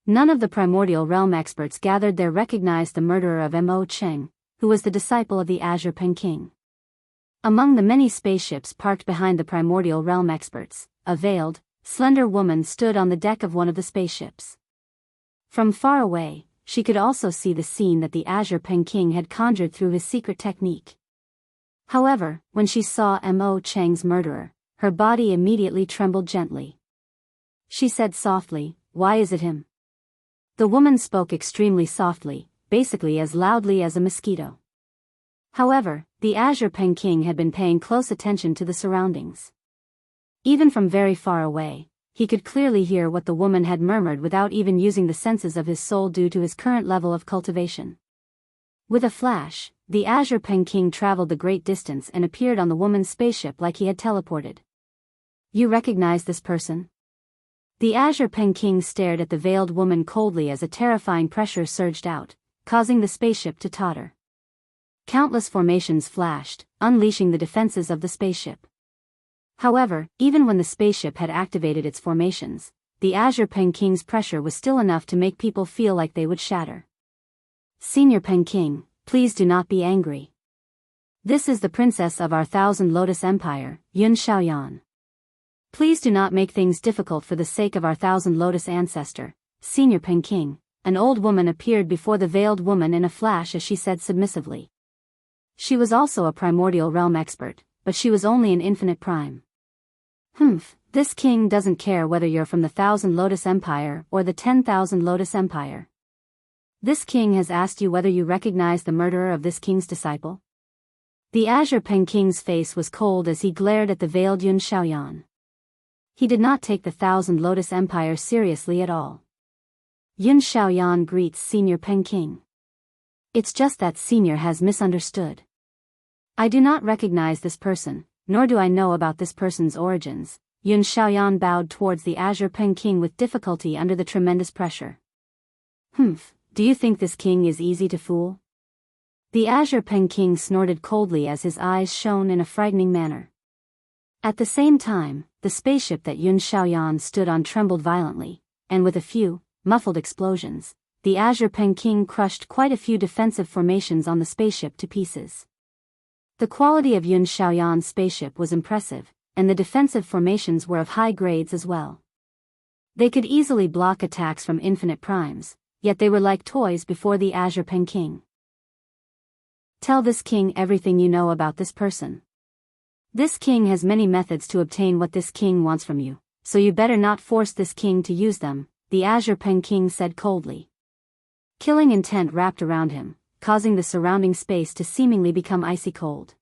None of the primordial realm experts gathered there recognized the murderer of Mo Cheng, who was the disciple of the Azure Pen King. Among the many spaceships parked behind the primordial realm experts, a veiled, slender woman stood on the deck of one of the spaceships. From far away, she could also see the scene that the Azure Pen King had conjured through his secret technique. However, when she saw Mo Cheng's murderer, her body immediately trembled gently. She said softly, "Why is it him?" The woman spoke extremely softly, basically as loudly as a mosquito. However, the Azure Pen King had been paying close attention to the surroundings. Even from very far away, he could clearly hear what the woman had murmured without even using the senses of his soul due to his current level of cultivation. With a flash, the Azure Pen King traveled the great distance and appeared on the woman's spaceship like he had teleported. "You recognize this person?" The Azure Pen King stared at the veiled woman coldly as a terrifying pressure surged out, causing the spaceship to totter. Countless formations flashed, unleashing the defenses of the spaceship. However, even when the spaceship had activated its formations, the Azure Pen King's pressure was still enough to make people feel like they would shatter. "Senior Pen King, please do not be angry. This is the princess of our Thousand Lotus Empire, Yun Xiaoyan. Please do not make things difficult for the sake of our Thousand Lotus ancestor, Senior Pen King." An old woman appeared before the veiled woman in a flash as she said submissively. She was also a primordial realm expert, but she was only an infinite prime. This king doesn't care whether you're from the Thousand Lotus Empire or the 10,000 Lotus Empire. This king has asked you whether you recognize the murderer of this king's disciple. The Azure Pen King's face was cold as he glared at the veiled Yun Xiaoyan. He did not take the Thousand Lotus Empire seriously at all. Yun Xiaoyan greets Senior Pen King. "It's just that Senior has misunderstood. I do not recognize this person, nor do I know about this person's origins." Yun Xiaoyan bowed towards the Azure Pen King with difficulty under the tremendous pressure. Do you think this king is easy to fool?" The Azure Pen King snorted coldly as his eyes shone in a frightening manner. At the same time, the spaceship that Yun Xiaoyan stood on trembled violently, and with a few muffled explosions, the Azure Pen King crushed quite a few defensive formations on the spaceship to pieces. The quality of Yun Xiaoyan's spaceship was impressive, and the defensive formations were of high grades as well. They could easily block attacks from infinite primes, yet they were like toys before the Azure Pen King. "Tell this king everything you know about this person. This king has many methods to obtain what this king wants from you, so you better not force this king to use them," the Azure Pen King said coldly. Killing intent wrapped around him, causing the surrounding space to seemingly become icy cold.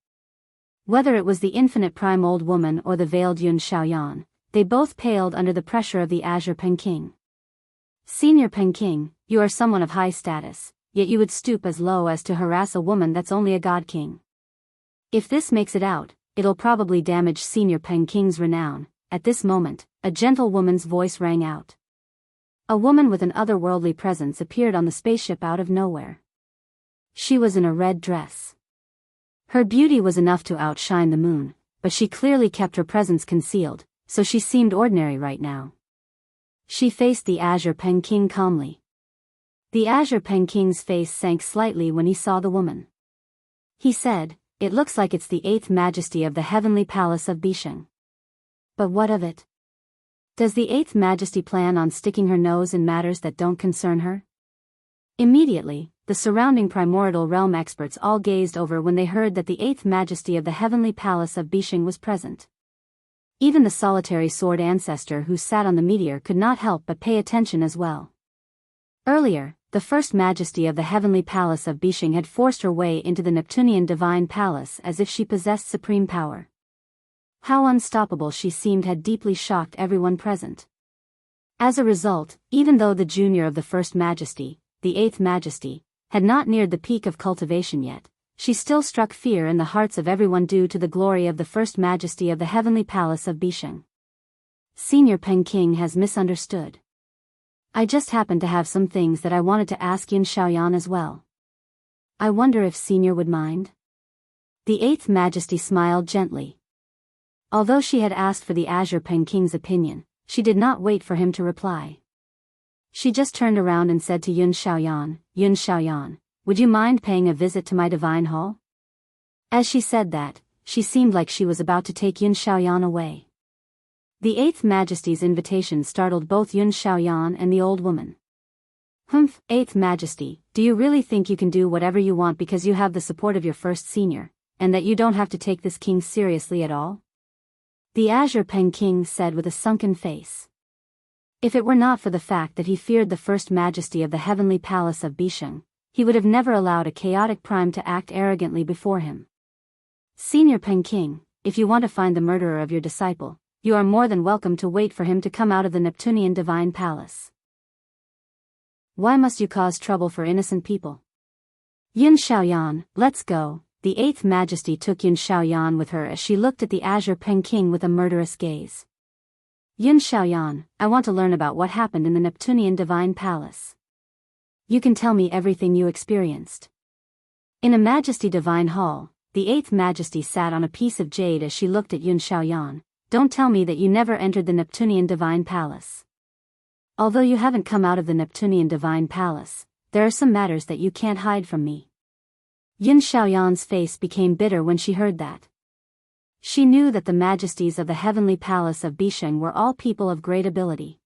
Whether it was the infinite prime old woman or the veiled Yun Xiaoyan, they both paled under the pressure of the Azure Pen King. "Senior Pen King, you are someone of high status, yet you would stoop as low as to harass a woman that's only a god king. If this makes it out, it'll probably damage Senior Pen King's renown." At this moment, a gentle woman's voice rang out. A woman with an otherworldly presence appeared on the spaceship out of nowhere. She was in a red dress. Her beauty was enough to outshine the moon, but she clearly kept her presence concealed, so she seemed ordinary right now. She faced the Azure Pen King calmly. The Azure Pen King's face sank slightly when he saw the woman. He said, "It looks like it's the 8th Majesty of the Heavenly Palace of Bisheng. But what of it? Does the 8th Majesty plan on sticking her nose in matters that don't concern her?" Immediately, the surrounding primordial realm experts all gazed over when they heard that the 8th Majesty of the Heavenly Palace of Bisheng was present. Even the solitary sword ancestor who sat on the meteor could not help but pay attention as well. Earlier, the First Majesty of the Heavenly Palace of Bisheng had forced her way into the Neptunian Divine Palace as if she possessed supreme power. How unstoppable she seemed had deeply shocked everyone present. As a result, even though the junior of the First Majesty, the 8th Majesty, had not neared the peak of cultivation yet, she still struck fear in the hearts of everyone due to the glory of the First Majesty of the Heavenly Palace of Bisheng. Senior Pen King has misunderstood. I just happened to have some things that I wanted to ask Yun Xiaoyan as well. I wonder if Senior would mind? The 8th Majesty smiled gently. Although she had asked for the Azure Pen King's opinion, she did not wait for him to reply. She just turned around and said to Yun Xiaoyan, would you mind paying a visit to my divine hall? As she said that, she seemed like she was about to take Yun Xiaoyan away. The Eighth Majesty's invitation startled both Yun Xiaoyan and the old woman. Humph, Eighth Majesty, do you really think you can do whatever you want because you have the support of your first senior, and that you don't have to take this king seriously at all? The Azure Pen King said with a sunken face. If it were not for the fact that he feared the First Majesty of the Heavenly Palace of Bisheng, he would have never allowed a chaotic prime to act arrogantly before him. Senior Pen King, if you want to find the murderer of your disciple, you are more than welcome to wait for him to come out of the Neptunian Divine Palace. Why must you cause trouble for innocent people? Yun Xiaoyan, let's go. The Eighth Majesty took Yun Xiaoyan with her as she looked at the Azure Pen King with a murderous gaze. Yun Xiaoyan, I want to learn about what happened in the Neptunian Divine Palace. You can tell me everything you experienced. In a Majesty Divine Hall, the Eighth Majesty sat on a piece of jade as she looked at Yun Xiaoyan. Don't tell me that you never entered the Neptunian Divine Palace. Although you haven't come out of the Neptunian Divine Palace, there are some matters that you can't hide from me. Yun Xiaoyan's face became bitter when she heard that. She knew that the majesties of the Heavenly Palace of Bisheng were all people of great ability.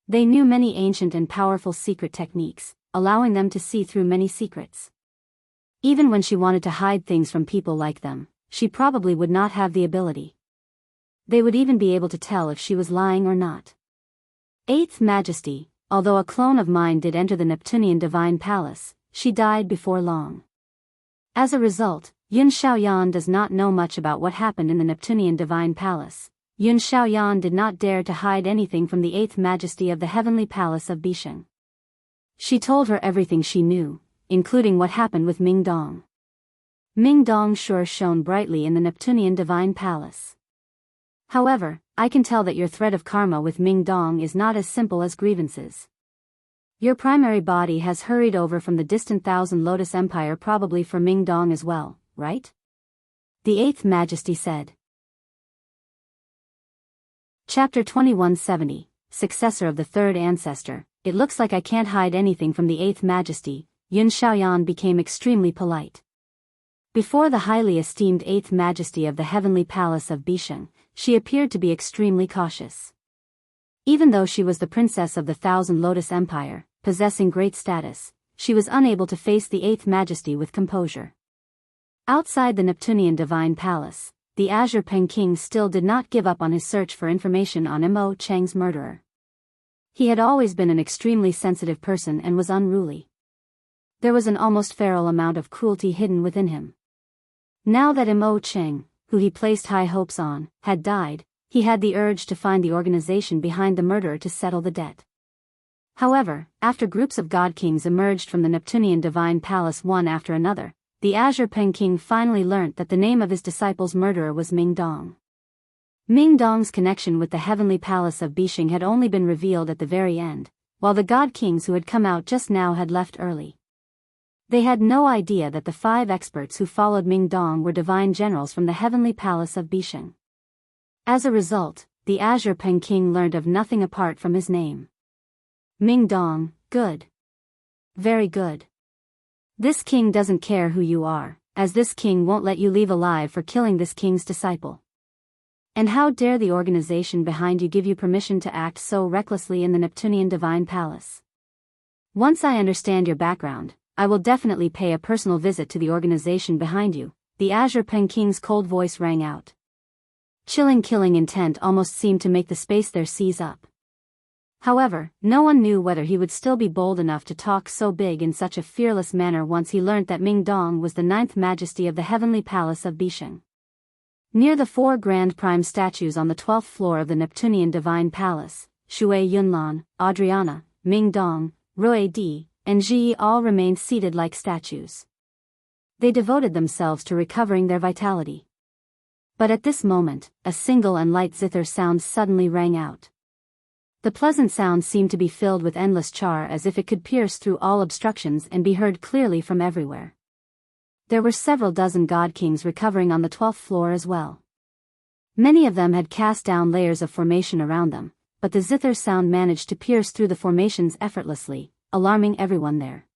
They knew many ancient and powerful secret techniques, allowing them to see through many secrets. Even when she wanted to hide things from people like them, she probably would not have the ability. They would even be able to tell if she was lying or not. Eighth Majesty, although a clone of mine did enter the Neptunian Divine Palace, she died before long. As a result, Yun Xiaoyan does not know much about what happened in the Neptunian Divine Palace. Yun Xiaoyan did not dare to hide anything from the Eighth Majesty of the Heavenly Palace of Bisheng. She told her everything she knew, including what happened with Ming Dong. Ming Dong sure shone brightly in the Neptunian Divine Palace. However, I can tell that your thread of karma with Ming Dong is not as simple as grievances. Your primary body has hurried over from the distant Thousand Lotus Empire probably for Ming Dong as well, right? The Eighth Majesty said. Chapter 2170, Successor of the Third Ancestor. It looks like I can't hide anything from the Eighth Majesty. Yun Xiaoyan became extremely polite. Before the highly esteemed Eighth Majesty of the Heavenly Palace of Bisheng, she appeared to be extremely cautious. Even though she was the princess of the Thousand Lotus Empire, possessing great status, she was unable to face the Eighth Majesty with composure. Outside the Neptunian Divine Palace, the Azure Pen King still did not give up on his search for information on Mo Cheng's murderer. He had always been an extremely sensitive person and was unruly. There was an almost feral amount of cruelty hidden within him. Now that Mo Cheng, who he placed high hopes on, had died, he had the urge to find the organization behind the murder to settle the debt. However, after groups of God Kings emerged from the Neptunian Divine Palace one after another, the Azure Pen King finally learnt that the name of his disciple's murderer was Ming Dong. Ming Dong's connection with the Heavenly Palace of Bisheng had only been revealed at the very end, while the God Kings who had come out just now had left early. They had no idea that the 5 experts who followed Ming Dong were divine generals from the Heavenly Palace of Bisheng. As a result, the Azure Pen King learned of nothing apart from his name. Ming Dong, good. Very good. This king doesn't care who you are, as this king won't let you leave alive for killing this king's disciple. And how dare the organization behind you give you permission to act so recklessly in the Neptunian Divine Palace? Once I understand your background, I will definitely pay a personal visit to the organization behind you. The Azure Pen King's cold voice rang out. Chilling killing intent almost seemed to make the space there seize up. However, no one knew whether he would still be bold enough to talk so big in such a fearless manner once he learnt that Ming Dong was the 9th Majesty of the Heavenly Palace of Bisheng. Near the 4 Grand Prime statues on the 12th floor of the Neptunian Divine Palace, Shui Yunlan, Adriana, Ming Dong, Rui Di, and Ji all remained seated like statues. They devoted themselves to recovering their vitality. But at this moment, a single and light zither sound suddenly rang out. The pleasant sound seemed to be filled with endless char as if it could pierce through all obstructions and be heard clearly from everywhere. There were several dozen God Kings recovering on the 12th floor as well. Many of them had cast down layers of formation around them, but the zither sound managed to pierce through the formations effortlessly, alarming everyone there.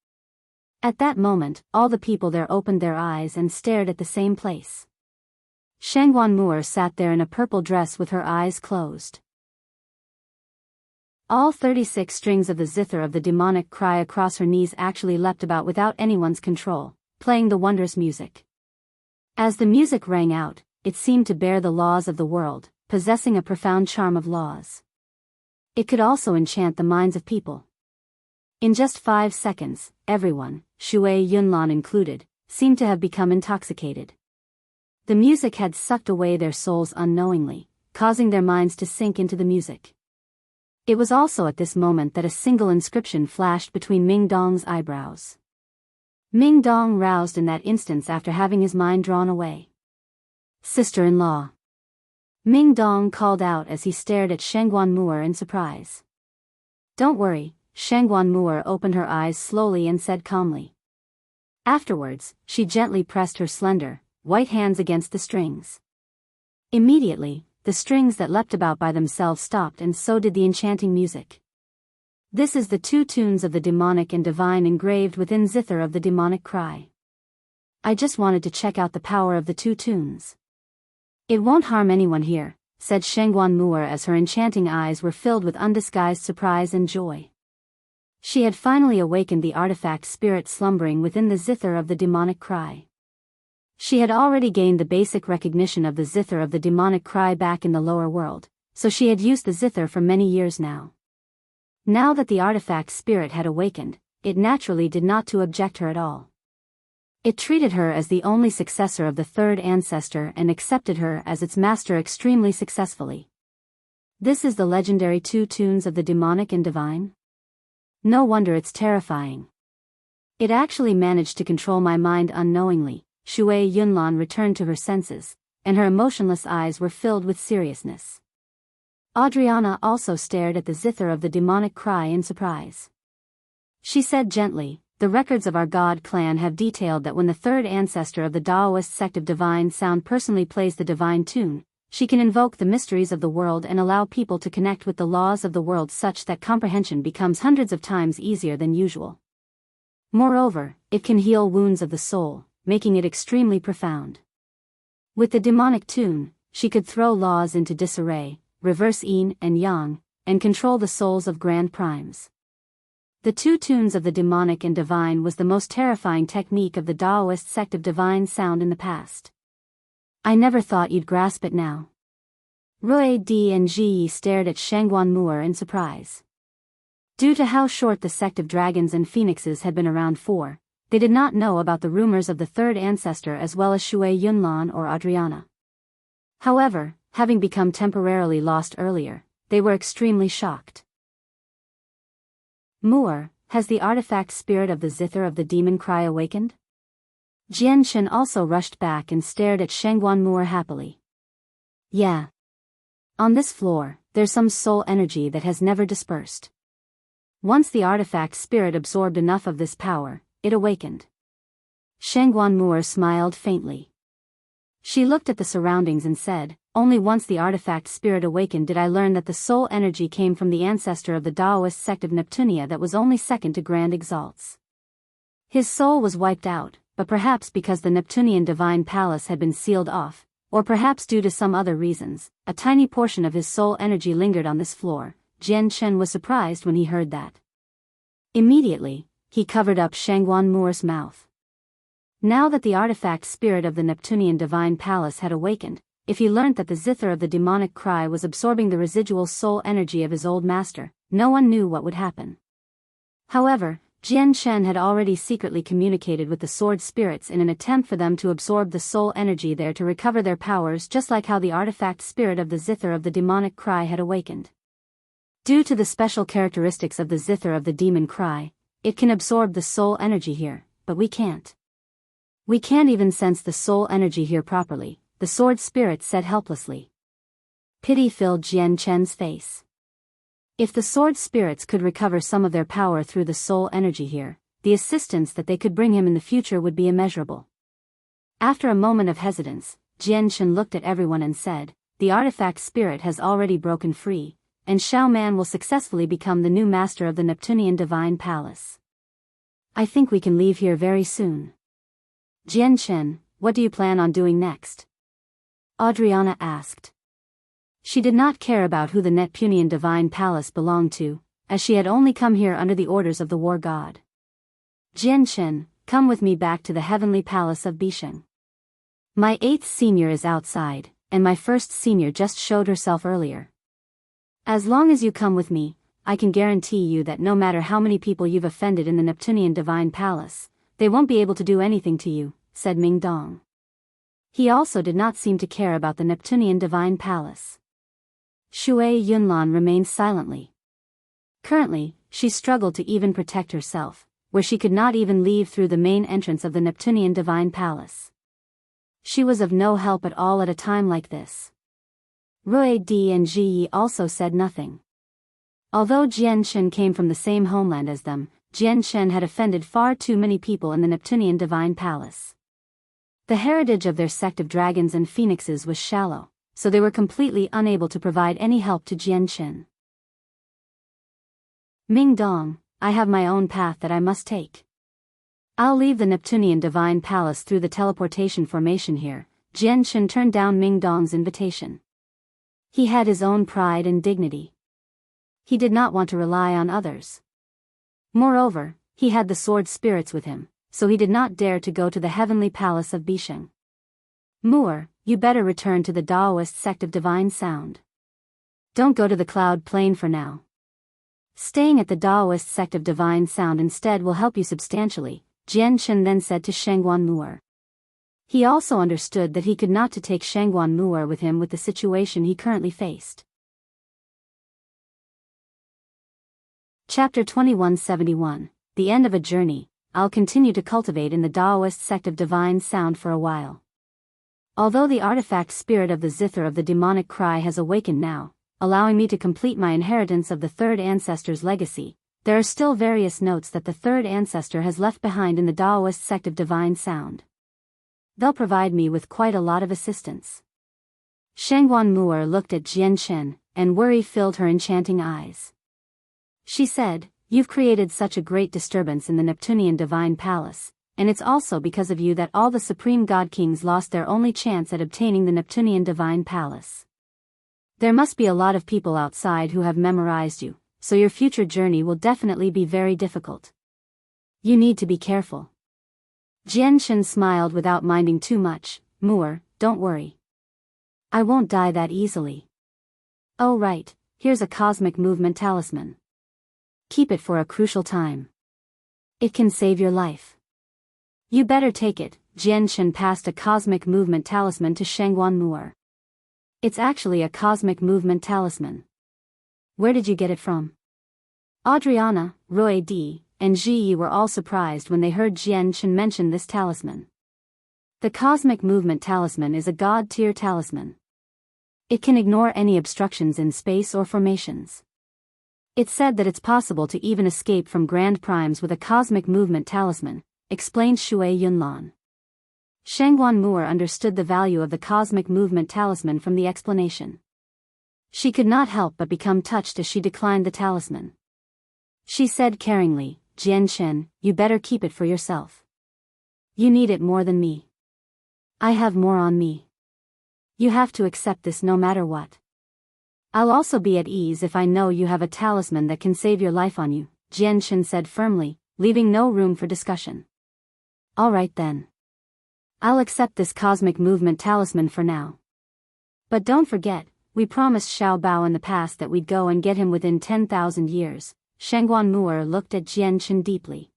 At that moment, all the people there opened their eyes and stared at the same place. Shangguan Mu'er sat there in a purple dress with her eyes closed. All 36 strings of the zither of the demonic cry across her knees actually leapt about without anyone's control, playing the wondrous music. As the music rang out, it seemed to bear the laws of the world, possessing a profound charm of laws. It could also enchant the minds of people. In just 5 seconds, everyone, Shui Yunlan included, seemed to have become intoxicated. The music had sucked away their souls unknowingly, causing their minds to sink into the music. It was also at this moment that a single inscription flashed between Ming Dong's eyebrows. Ming Dong roused in that instance after having his mind drawn away. Sister-in-law. Ming Dong called out as he stared at Shangguan Mu'er in surprise. Don't worry, Shangguan Mu'er opened her eyes slowly and said calmly. Afterwards, she gently pressed her slender, white hands against the strings. Immediately, the strings that leapt about by themselves stopped, and so did the enchanting music. This is the 2 tunes of the demonic and divine engraved within zither of the demonic cry. I just wanted to check out the power of the 2 tunes. It won't harm anyone here, said Shangguan Mu'er as her enchanting eyes were filled with undisguised surprise and joy. She had finally awakened the artifact spirit slumbering within the zither of the demonic cry. She had already gained the basic recognition of the zither of the demonic cry back in the lower world, so she had used the zither for many years now. Now that the artifact spirit had awakened, it naturally did not to object her at all. It treated her as the only successor of the 3rd ancestor and accepted her as its master extremely successfully. This is the legendary 2 tunes of the demonic and divine? No wonder it's terrifying. It actually managed to control my mind unknowingly. Shui Yunlan returned to her senses, and her emotionless eyes were filled with seriousness. Adriana also stared at the zither of the demonic cry in surprise. She said gently, the records of our God clan have detailed that when the 3rd ancestor of the Taoist sect of divine sound personally plays the divine tune, she can invoke the mysteries of the world and allow people to connect with the laws of the world such that comprehension becomes hundreds of times easier than usual. Moreover, it can heal wounds of the soul, making it extremely profound. With the demonic tune, she could throw laws into disarray, reverse yin and yang, and control the souls of grand primes. The 2 tunes of the demonic and divine was the most terrifying technique of the Taoist sect of divine sound in the past. I never thought you'd grasp it now. Rui Di and Ji stared at Shangguan Mu'er in surprise. Due to how short the sect of dragons and phoenixes had been around for, they did not know about the rumors of the 3rd ancestor as well as Shui Yunlan or Adriana. However, having become temporarily lost earlier, they were extremely shocked. Mu'er, has the artifact spirit of the zither of the demon cry awakened? Jian Chen also rushed back and stared at Shangguan Mu'er happily. Yeah. On this floor, there's some soul energy that has never dispersed. Once the artifact spirit absorbed enough of this power, it awakened. Shangguan Mu'er smiled faintly. She looked at the surroundings and said, only once the artifact spirit awakened did I learn that the soul energy came from the ancestor of the Taoist sect of Neptunia that was only second to Grand Exalts. His soul was wiped out, but perhaps because the Neptunian divine palace had been sealed off, or perhaps due to some other reasons, a tiny portion of his soul energy lingered on this floor. Jian Chen was surprised when he heard that. Immediately, he covered up Shangguan Mu'er's mouth. Now that the artifact spirit of the Neptunian divine palace had awakened, if he learnt that the zither of the demonic cry was absorbing the residual soul energy of his old master, no one knew what would happen. However, Jian Chen had already secretly communicated with the sword spirits in an attempt for them to absorb the soul energy there to recover their powers, just like how the artifact spirit of the zither of the demonic cry had awakened. Due to the special characteristics of the zither of the demon cry, it can absorb the soul energy here, but we can't. We can't even sense the soul energy here properly, the sword spirit said helplessly. Pity filled Jian Chen's face. If the sword spirits could recover some of their power through the soul energy here, the assistance that they could bring him in the future would be immeasurable. After a moment of hesitance, Jian Chen looked at everyone and said, the artifact spirit has already broken free. and Xiao Man will successfully become the new master of the Neptunian Divine Palace. I think we can leave here very soon. Jian Chen, what do you plan on doing next? Adriana asked. She did not care about who the Neptunian Divine Palace belonged to, as she had only come here under the orders of the war god. Jian Chen, come with me back to the heavenly palace of Bisheng. My 8th senior is outside, and my 1st senior just showed herself earlier. As long as you come with me, I can guarantee you that no matter how many people you've offended in the Neptunian Divine Palace, they won't be able to do anything to you, said Ming Dong. He also did not seem to care about the Neptunian Divine Palace. Shui Yunlan remained silently. Currently, she struggled to even protect herself, where she could not even leave through the main entrance of the Neptunian Divine Palace. She was of no help at all at a time like this. Rui Di and Ji Yi also said nothing. Although Jian Chen came from the same homeland as them, Jian Chen had offended far too many people in the Neptunian Divine Palace. The heritage of their sect of dragons and phoenixes was shallow, so they were completely unable to provide any help to Jian Chen. Ming Dong, I have my own path that I must take. I'll leave the Neptunian Divine Palace through the teleportation formation here. Jian Chen turned down Ming Dong's invitation. He had his own pride and dignity. He did not want to rely on others. Moreover, he had the sword spirits with him, so he did not dare to go to the heavenly palace of Bisheng. Moore, you better return to the Daoist sect of Divine Sound. Don't go to the Cloud Plane for now. Staying at the Daoist sect of Divine Sound instead will help you substantially, Jian Chen then said to Shangguan Moore. He also understood that he could not to take Shangguan Moore with him with the situation he currently faced. Chapter 2171, The End of a Journey. I'll continue to cultivate in the Daoist sect of Divine Sound for a while. Although the artifact spirit of the Zither of the demonic cry has awakened now, allowing me to complete my inheritance of the 3rd Ancestor's legacy, there are still various notes that the 3rd Ancestor has left behind in the Daoist sect of Divine Sound. They'll provide me with quite a lot of assistance. Shangguan Moore looked at Jian Chen, and worry filled her enchanting eyes. She said, You've created such a great disturbance in the Neptunian Divine Palace, and it's also because of you that all the Supreme God Kings lost their only chance at obtaining the Neptunian Divine Palace. There must be a lot of people outside who have memorized you, so your future journey will definitely be very difficult. You need to be careful. Jian Chen smiled without minding too much. Moore, don't worry. I won't die that easily. Oh right, here's a cosmic movement talisman. Keep it for a crucial time. It can save your life. You better take it. Jian Chen passed a cosmic movement talisman to Shangguan Moore. It's actually a cosmic movement talisman. Where did you get it from? Adriana, Rui Di, and Ji Yi were all surprised when they heard Jian Chen mention this talisman. The cosmic movement talisman is a god-tier talisman. It can ignore any obstructions in space or formations. It's said that it's possible to even escape from grand primes with a cosmic movement talisman, explained Shui Yunlan. Shangguan Moore understood the value of the cosmic movement talisman from the explanation. She could not help but become touched as she declined the talisman. She said caringly, Jian Chen, you better keep it for yourself. You need it more than me. I have more on me. You have to accept this no matter what. I'll also be at ease if I know you have a talisman that can save your life on you, Jian Chen said firmly, leaving no room for discussion. All right then. I'll accept this cosmic movement talisman for now. But don't forget, we promised Xiao Bao in the past that we'd go and get him within 10,000 years. Shangguan Moore looked at Jian Chen deeply.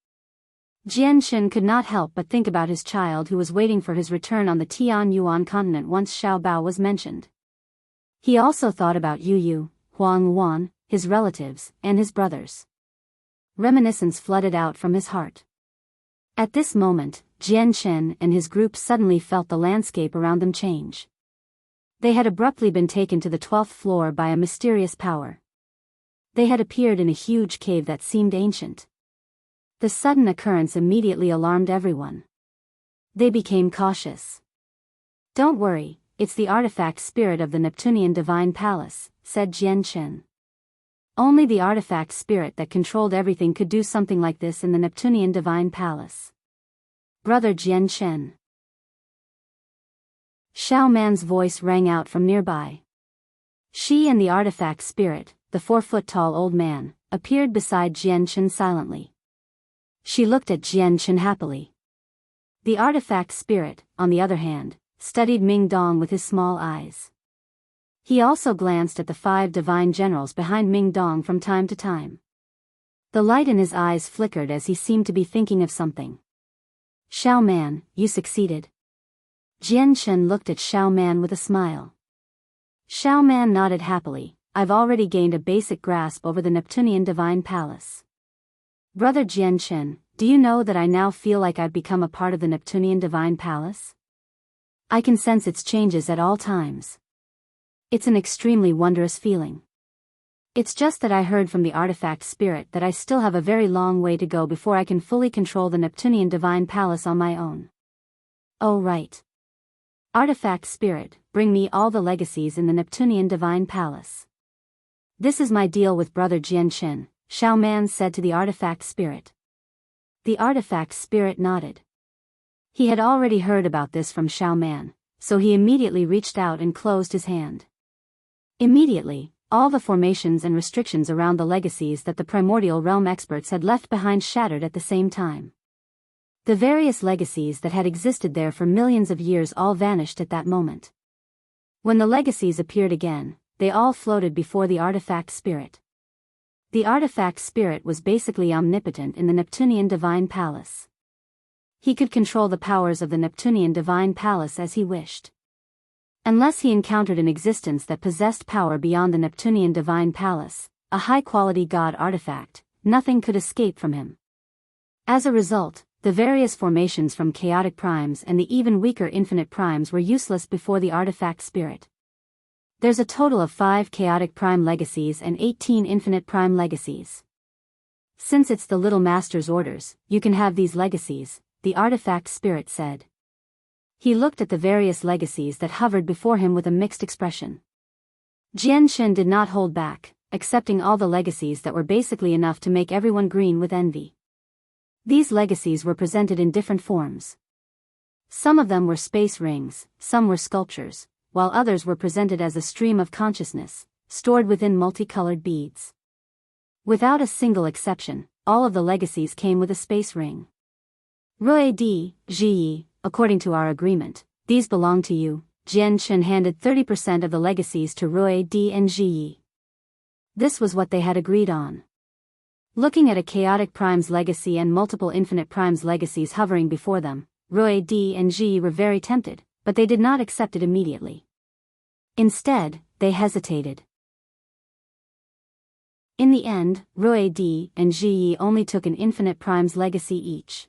Jian Chen could not help but think about his child who was waiting for his return on the Tian Yuan continent once Xiao Bao was mentioned. He also thought about Yu Yu, Huang Wan, his relatives, and his brothers. Reminiscence flooded out from his heart. At this moment, Jian Chen and his group suddenly felt the landscape around them change. They had abruptly been taken to the 12th floor by a mysterious power. They had appeared in a huge cave that seemed ancient. The sudden occurrence immediately alarmed everyone. They became cautious. Don't worry, it's the artifact spirit of the Neptunian Divine Palace, said Jian Chen. Only the artifact spirit that controlled everything could do something like this in the Neptunian Divine Palace. Brother Jian Chen. Xiao Man's voice rang out from nearby. She and the artifact spirit, the 4-foot-tall old man, appeared beside Jian Chen silently. She looked at Jian Chen happily. The artifact spirit, on the other hand, studied Ming Dong with his small eyes. He also glanced at the 5 divine generals behind Ming Dong from time to time. The light in his eyes flickered as he seemed to be thinking of something. Xiao Man, you succeeded. Jian Chen looked at Xiao Man with a smile. Xiao Man nodded happily. I've already gained a basic grasp over the Neptunian Divine Palace. Brother Jian Chen, do you know that I now feel like I've become a part of the Neptunian Divine Palace? I can sense its changes at all times. It's an extremely wondrous feeling. It's just that I heard from the artifact spirit that I still have a very long way to go before I can fully control the Neptunian Divine Palace on my own. Oh right. Artifact spirit, bring me all the legacies in the Neptunian Divine Palace. This is my deal with Brother Jian Chen, Xiao Man said to the artifact spirit. The artifact spirit nodded. He had already heard about this from Xiao Man, so he immediately reached out and closed his hand. Immediately, all the formations and restrictions around the legacies that the primordial realm experts had left behind shattered at the same time. The various legacies that had existed there for millions of years all vanished at that moment. When the legacies appeared again, they all floated before the artifact spirit. The artifact spirit was basically omnipotent in the Neptunian Divine Palace. He could control the powers of the Neptunian Divine Palace as he wished. Unless he encountered an existence that possessed power beyond the Neptunian Divine Palace, a high-quality god artifact, nothing could escape from him. As a result, the various formations from chaotic primes and the even weaker infinite primes were useless before the artifact spirit. There's a total of 5 chaotic prime legacies and 18 infinite prime legacies. Since it's the Little Master's orders, you can have these legacies, the artifact spirit said. He looked at the various legacies that hovered before him with a mixed expression. Jian Chen did not hold back, accepting all the legacies that were basically enough to make everyone green with envy. These legacies were presented in different forms. Some of them were space rings, some were sculptures, while others were presented as a stream of consciousness, stored within multicolored beads. Without a single exception, all of the legacies came with a space ring. Rui Di, Ji, according to our agreement, these belong to you. Jian Chen handed 30% of the legacies to Rui Di and Ji. This was what they had agreed on. Looking at a chaotic prime's legacy and multiple infinite prime's legacies hovering before them, Rui Di and Ji were very tempted, but they did not accept it immediately. Instead, they hesitated. In the end, Rui Di and Ji only took an infinite prime's legacy each.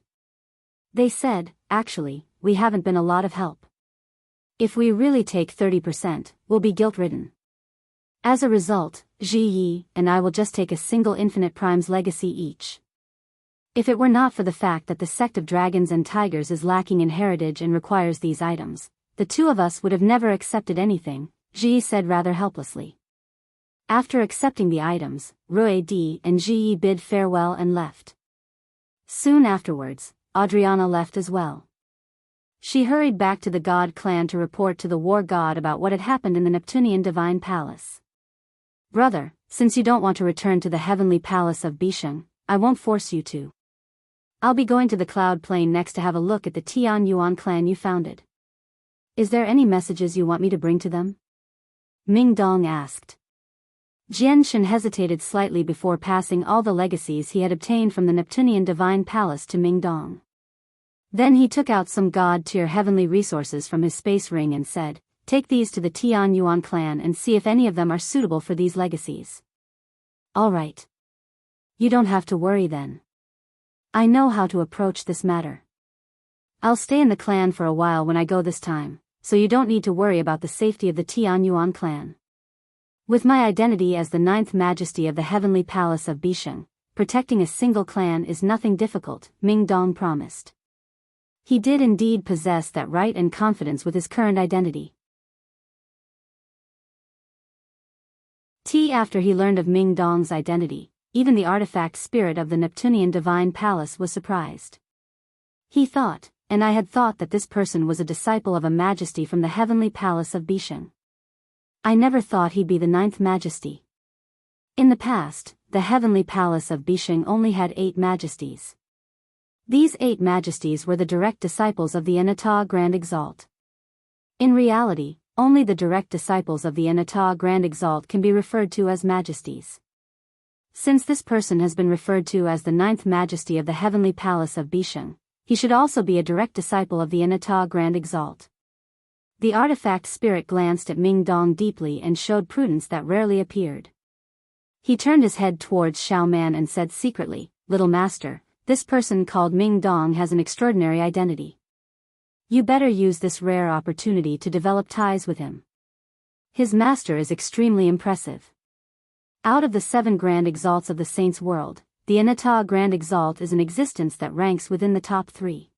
They said, actually, we haven't been a lot of help. If we really take 30%, we'll be guilt-ridden. As a result, Ji and I will just take a single infinite prime's legacy each. If it were not for the fact that the sect of dragons and tigers is lacking in heritage and requires these items, the two of us would have never accepted anything, Ji said rather helplessly. After accepting the items, Rui Di and Ji bid farewell and left. Soon afterwards, Adriana left as well. She hurried back to the God Clan to report to the war god about what had happened in the Neptunian Divine Palace. Brother, since you don't want to return to the heavenly palace of Biyao, I won't force you to. I'll be going to the cloud plain next to have a look at the Tian Yuan clan you founded. Is there any messages you want me to bring to them? Ming Dong asked. Jian Chen hesitated slightly before passing all the legacies he had obtained from the Neptunian Divine Palace to Ming Dong. Then he took out some god-tier heavenly resources from his space ring and said, take these to the Tian Yuan clan and see if any of them are suitable for these legacies. All right. You don't have to worry then. I know how to approach this matter. I'll stay in the clan for a while when I go this time, so you don't need to worry about the safety of the Tian Yuan clan. With my identity as the 9th Majesty of the Heavenly Palace of Biyao, protecting a single clan is nothing difficult, Ming Dong promised. He did indeed possess that right and confidence with his current identity. After he learned of Ming Dong's identity, even the artifact spirit of the Neptunian Divine Palace was surprised. He thought, and I had thought that this person was a disciple of a majesty from the heavenly palace of Bisheng. I never thought he'd be the 9th majesty. In the past, the heavenly palace of Bisheng only had 8 majesties. These 8 majesties were the direct disciples of the Anata Grand Exalt. In reality, only the direct disciples of the Anata Grand Exalt can be referred to as majesties. Since this person has been referred to as the 9th majesty of the heavenly palace of Bisheng, he should also be a direct disciple of the Anata Grand Exalt. The artifact spirit glanced at Ming Dong deeply and showed prudence that rarely appeared. He turned his head towards Xiaoman and said secretly, "Little master, this person called Ming Dong has an extraordinary identity. You better use this rare opportunity to develop ties with him. His master is extremely impressive. Out of the 7 Grand Exalts of the Saints' world, the Anata Grand Exalt is an existence that ranks within the top 3.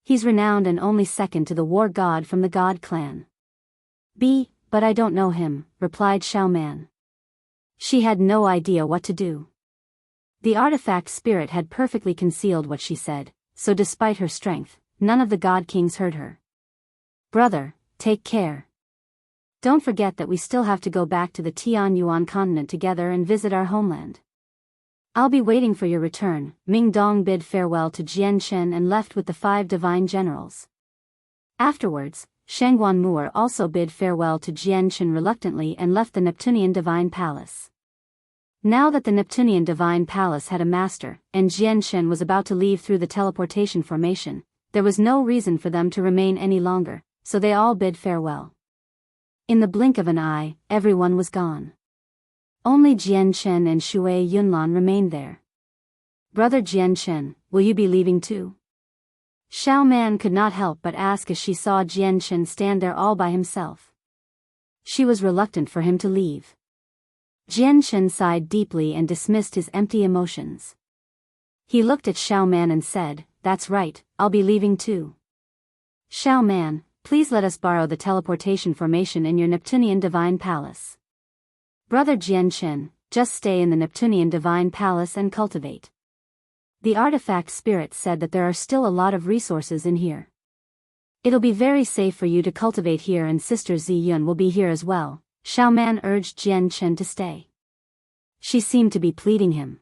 He's renowned and only second to the war god from the God Clan." But I don't know him," replied Xiaoman. She had no idea what to do. The artifact spirit had perfectly concealed what she said, so despite her strength, none of the God Kings heard her. "Brother, take care. Don't forget that we still have to go back to the Tianyuan continent together and visit our homeland. I'll be waiting for your return." Ming Dong bid farewell to Jian Chen and left with the 5 divine generals. Afterwards, Shangguan Mu'er also bid farewell to Jian Chen reluctantly and left the Neptunian Divine Palace. Now that the Neptunian Divine Palace had a master, and Jian Chen was about to leave through the teleportation formation, there was no reason for them to remain any longer, so they all bid farewell. In the blink of an eye, everyone was gone. Only Jian Chen and Shui Yunlan remained there. "Brother Jian Chen, will you be leaving too?" Xiaoman could not help but ask as she saw Jian Chen stand there all by himself. She was reluctant for him to leave. Jian Chen sighed deeply and dismissed his empty emotions. He looked at Xiaoman and said, "That's right, I'll be leaving too. Xiaoman, please let us borrow the teleportation formation in your Neptunian Divine Palace." "Brother Jian Chen, just stay in the Neptunian Divine Palace and cultivate. The artifact spirit said that there are still a lot of resources in here. It'll be very safe for you to cultivate here, and Sister Ziyun will be here as well." Xiaoman urged Jian Chen to stay. She seemed to be pleading him.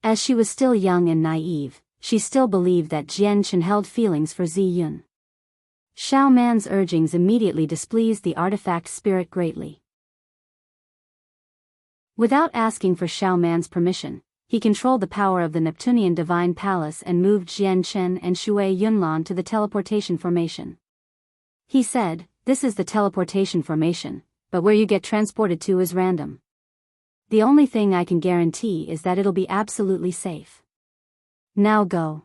As she was still young and naive, she still believed that Jian Chen held feelings for Ziyun. Xiaoman's urgings immediately displeased the artifact spirit greatly. Without asking for Xiaoman's permission, he controlled the power of the Neptunian Divine Palace and moved Jian Chen and Shui Yunlan to the teleportation formation. He said, "This is the teleportation formation, but where you get transported to is random. The only thing I can guarantee is that it'll be absolutely safe. Now go."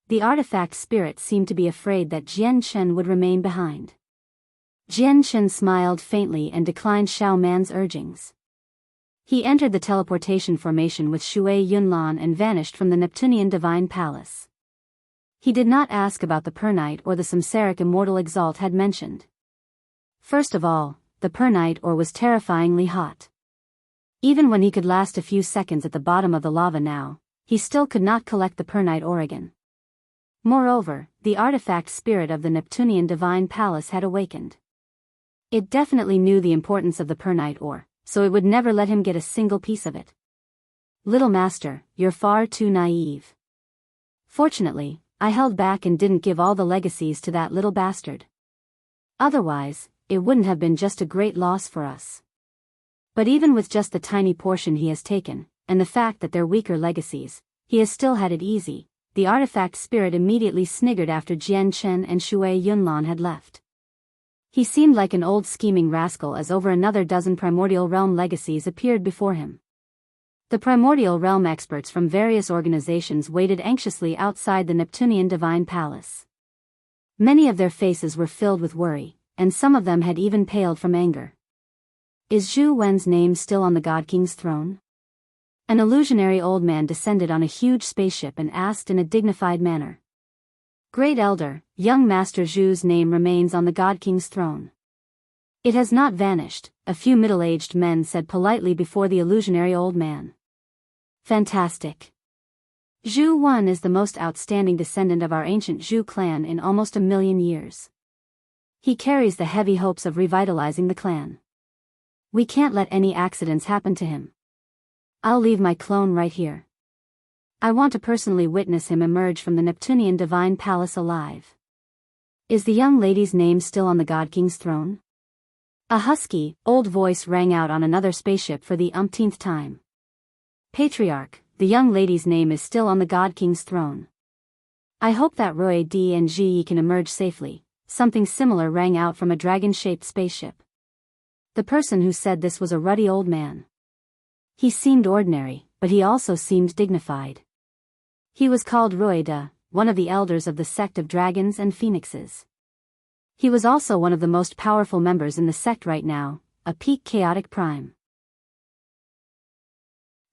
The artifact spirit seemed to be afraid that Jian Chen would remain behind. Jian Chen smiled faintly and declined Xiaoman's urgings. He entered the teleportation formation with Shui Yunlan and vanished from the Neptunian Divine Palace. He did not ask about the Pernite or the Samsaric Immortal Exalt had mentioned. First of all, the Pernite ore was terrifyingly hot. Even when he could last a few seconds at the bottom of the lava now, he still could not collect the Pernite ore again. Moreover, the artifact spirit of the Neptunian Divine Palace had awakened. It definitely knew the importance of the Pernite ore, so it would never let him get a single piece of it. "Little master, you're far too naive. Fortunately, I held back and didn't give all the legacies to that little bastard. Otherwise, it wouldn't have been just a great loss for us. But even with just the tiny portion he has taken, and the fact that they're weaker legacies, he has still had it easy." The artifact spirit immediately sniggered after Jian Chen and Shui Yunlan had left. He seemed like an old scheming rascal as over another dozen Primordial Realm legacies appeared before him. The Primordial Realm experts from various organizations waited anxiously outside the Neptunian Divine Palace. Many of their faces were filled with worry, and some of them had even paled from anger. "Is Zhu Wen's name still on the God King's throne?" An illusionary old man descended on a huge spaceship and asked in a dignified manner. "Great Elder, young Master Zhu's name remains on the God King's throne. It has not vanished, a few middle-aged men said politely before the illusionary old man. Fantastic. Zhu Wan is the most outstanding descendant of our ancient Zhu clan in almost 1,000,000 years. He carries the heavy hopes of revitalizing the clan. We can't let any accidents happen to him. I'll leave my clone right here. I want to personally witness him emerge from the Neptunian divine palace alive. Is the young lady's name still on the God King's throne? A husky, old voice rang out on another spaceship for the umpteenth time. Patriarch, the young lady's name is still on the God King's throne. I hope that Roy D and Ji can emerge safely. Something similar rang out from a dragon-shaped spaceship. The person who said this was a ruddy old man. He seemed ordinary, but he also seemed dignified. He was called Roy Da, one of the elders of the sect of dragons and phoenixes. He was also one of the most powerful members in the sect right now, a peak chaotic prime.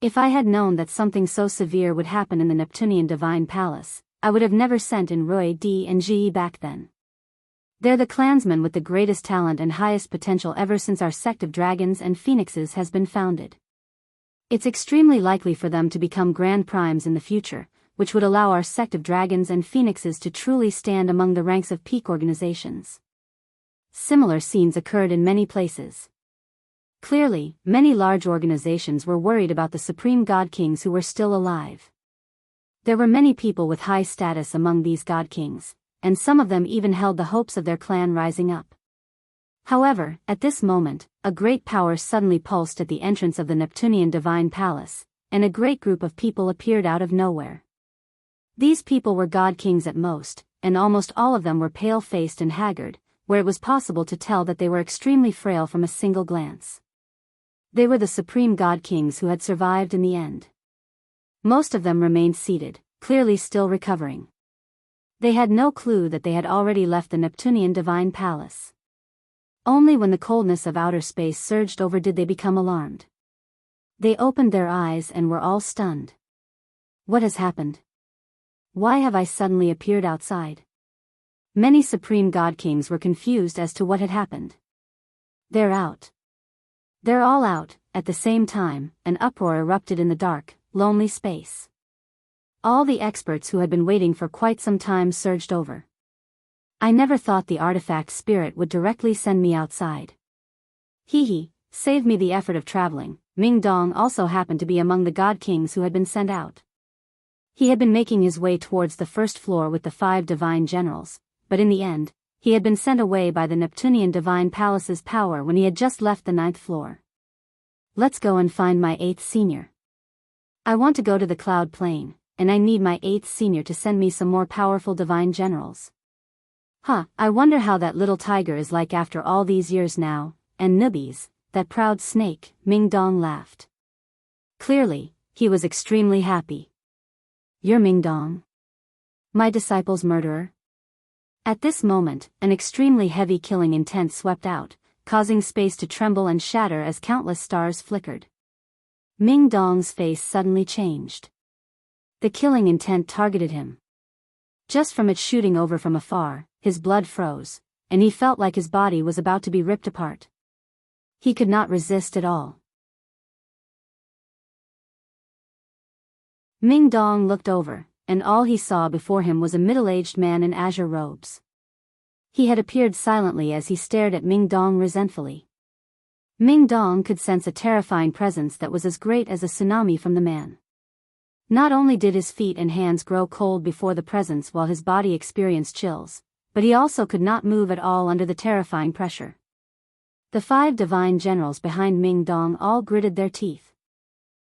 If I had known that something so severe would happen in the Neptunian Divine Palace, I would have never sent in Roy D and Ji back then. They're the clansmen with the greatest talent and highest potential ever since our sect of dragons and phoenixes has been founded. It's extremely likely for them to become grand primes in the future, which would allow our sect of dragons and phoenixes to truly stand among the ranks of peak organizations. Similar scenes occurred in many places. Clearly, many large organizations were worried about the supreme god kings who were still alive. There were many people with high status among these god kings, and some of them even held the hopes of their clan rising up. However, at this moment, a great power suddenly pulsed at the entrance of the Neptunian Divine Palace, and a great group of people appeared out of nowhere. These people were god kings at most, and almost all of them were pale-faced and haggard, where it was possible to tell that they were extremely frail from a single glance. They were the supreme god kings who had survived in the end. Most of them remained seated, clearly still recovering. They had no clue that they had already left the Neptunian Divine Palace. Only when the coldness of outer space surged over did they become alarmed. They opened their eyes and were all stunned. What has happened? Why have I suddenly appeared outside? Many supreme god kings were confused as to what had happened. They're out. They're all out. At the same time, an uproar erupted in the dark, lonely space. All the experts who had been waiting for quite some time surged over. I never thought the artifact spirit would directly send me outside. Hee, save me the effort of traveling. Ming Dong also happened to be among the god kings who had been sent out. He had been making his way towards the first floor with the 5 divine generals, but in the end, he had been sent away by the Neptunian Divine Palace's power when he had just left the 9th floor. Let's go and find my 8th senior. I want to go to the cloud plane, and I need my 8th senior to send me some more powerful divine generals. I wonder how that little tiger is like after all these years now, and newbies, that proud snake, Ming Dong laughed. Clearly, he was extremely happy. You're Ming Dong? My disciple's murderer? At this moment, an extremely heavy killing intent swept out, causing space to tremble and shatter as countless stars flickered. Ming Dong's face suddenly changed. The killing intent targeted him. Just from its shooting over from afar, his blood froze, and he felt like his body was about to be ripped apart. He could not resist at all. Ming Dong looked over, and all he saw before him was a middle-aged man in azure robes. He had appeared silently as he stared at Ming Dong resentfully. Ming Dong could sense a terrifying presence that was as great as a tsunami from the man. Not only did his feet and hands grow cold before the presence while his body experienced chills, but he also could not move at all under the terrifying pressure. The 5 divine generals behind Ming Dong all gritted their teeth.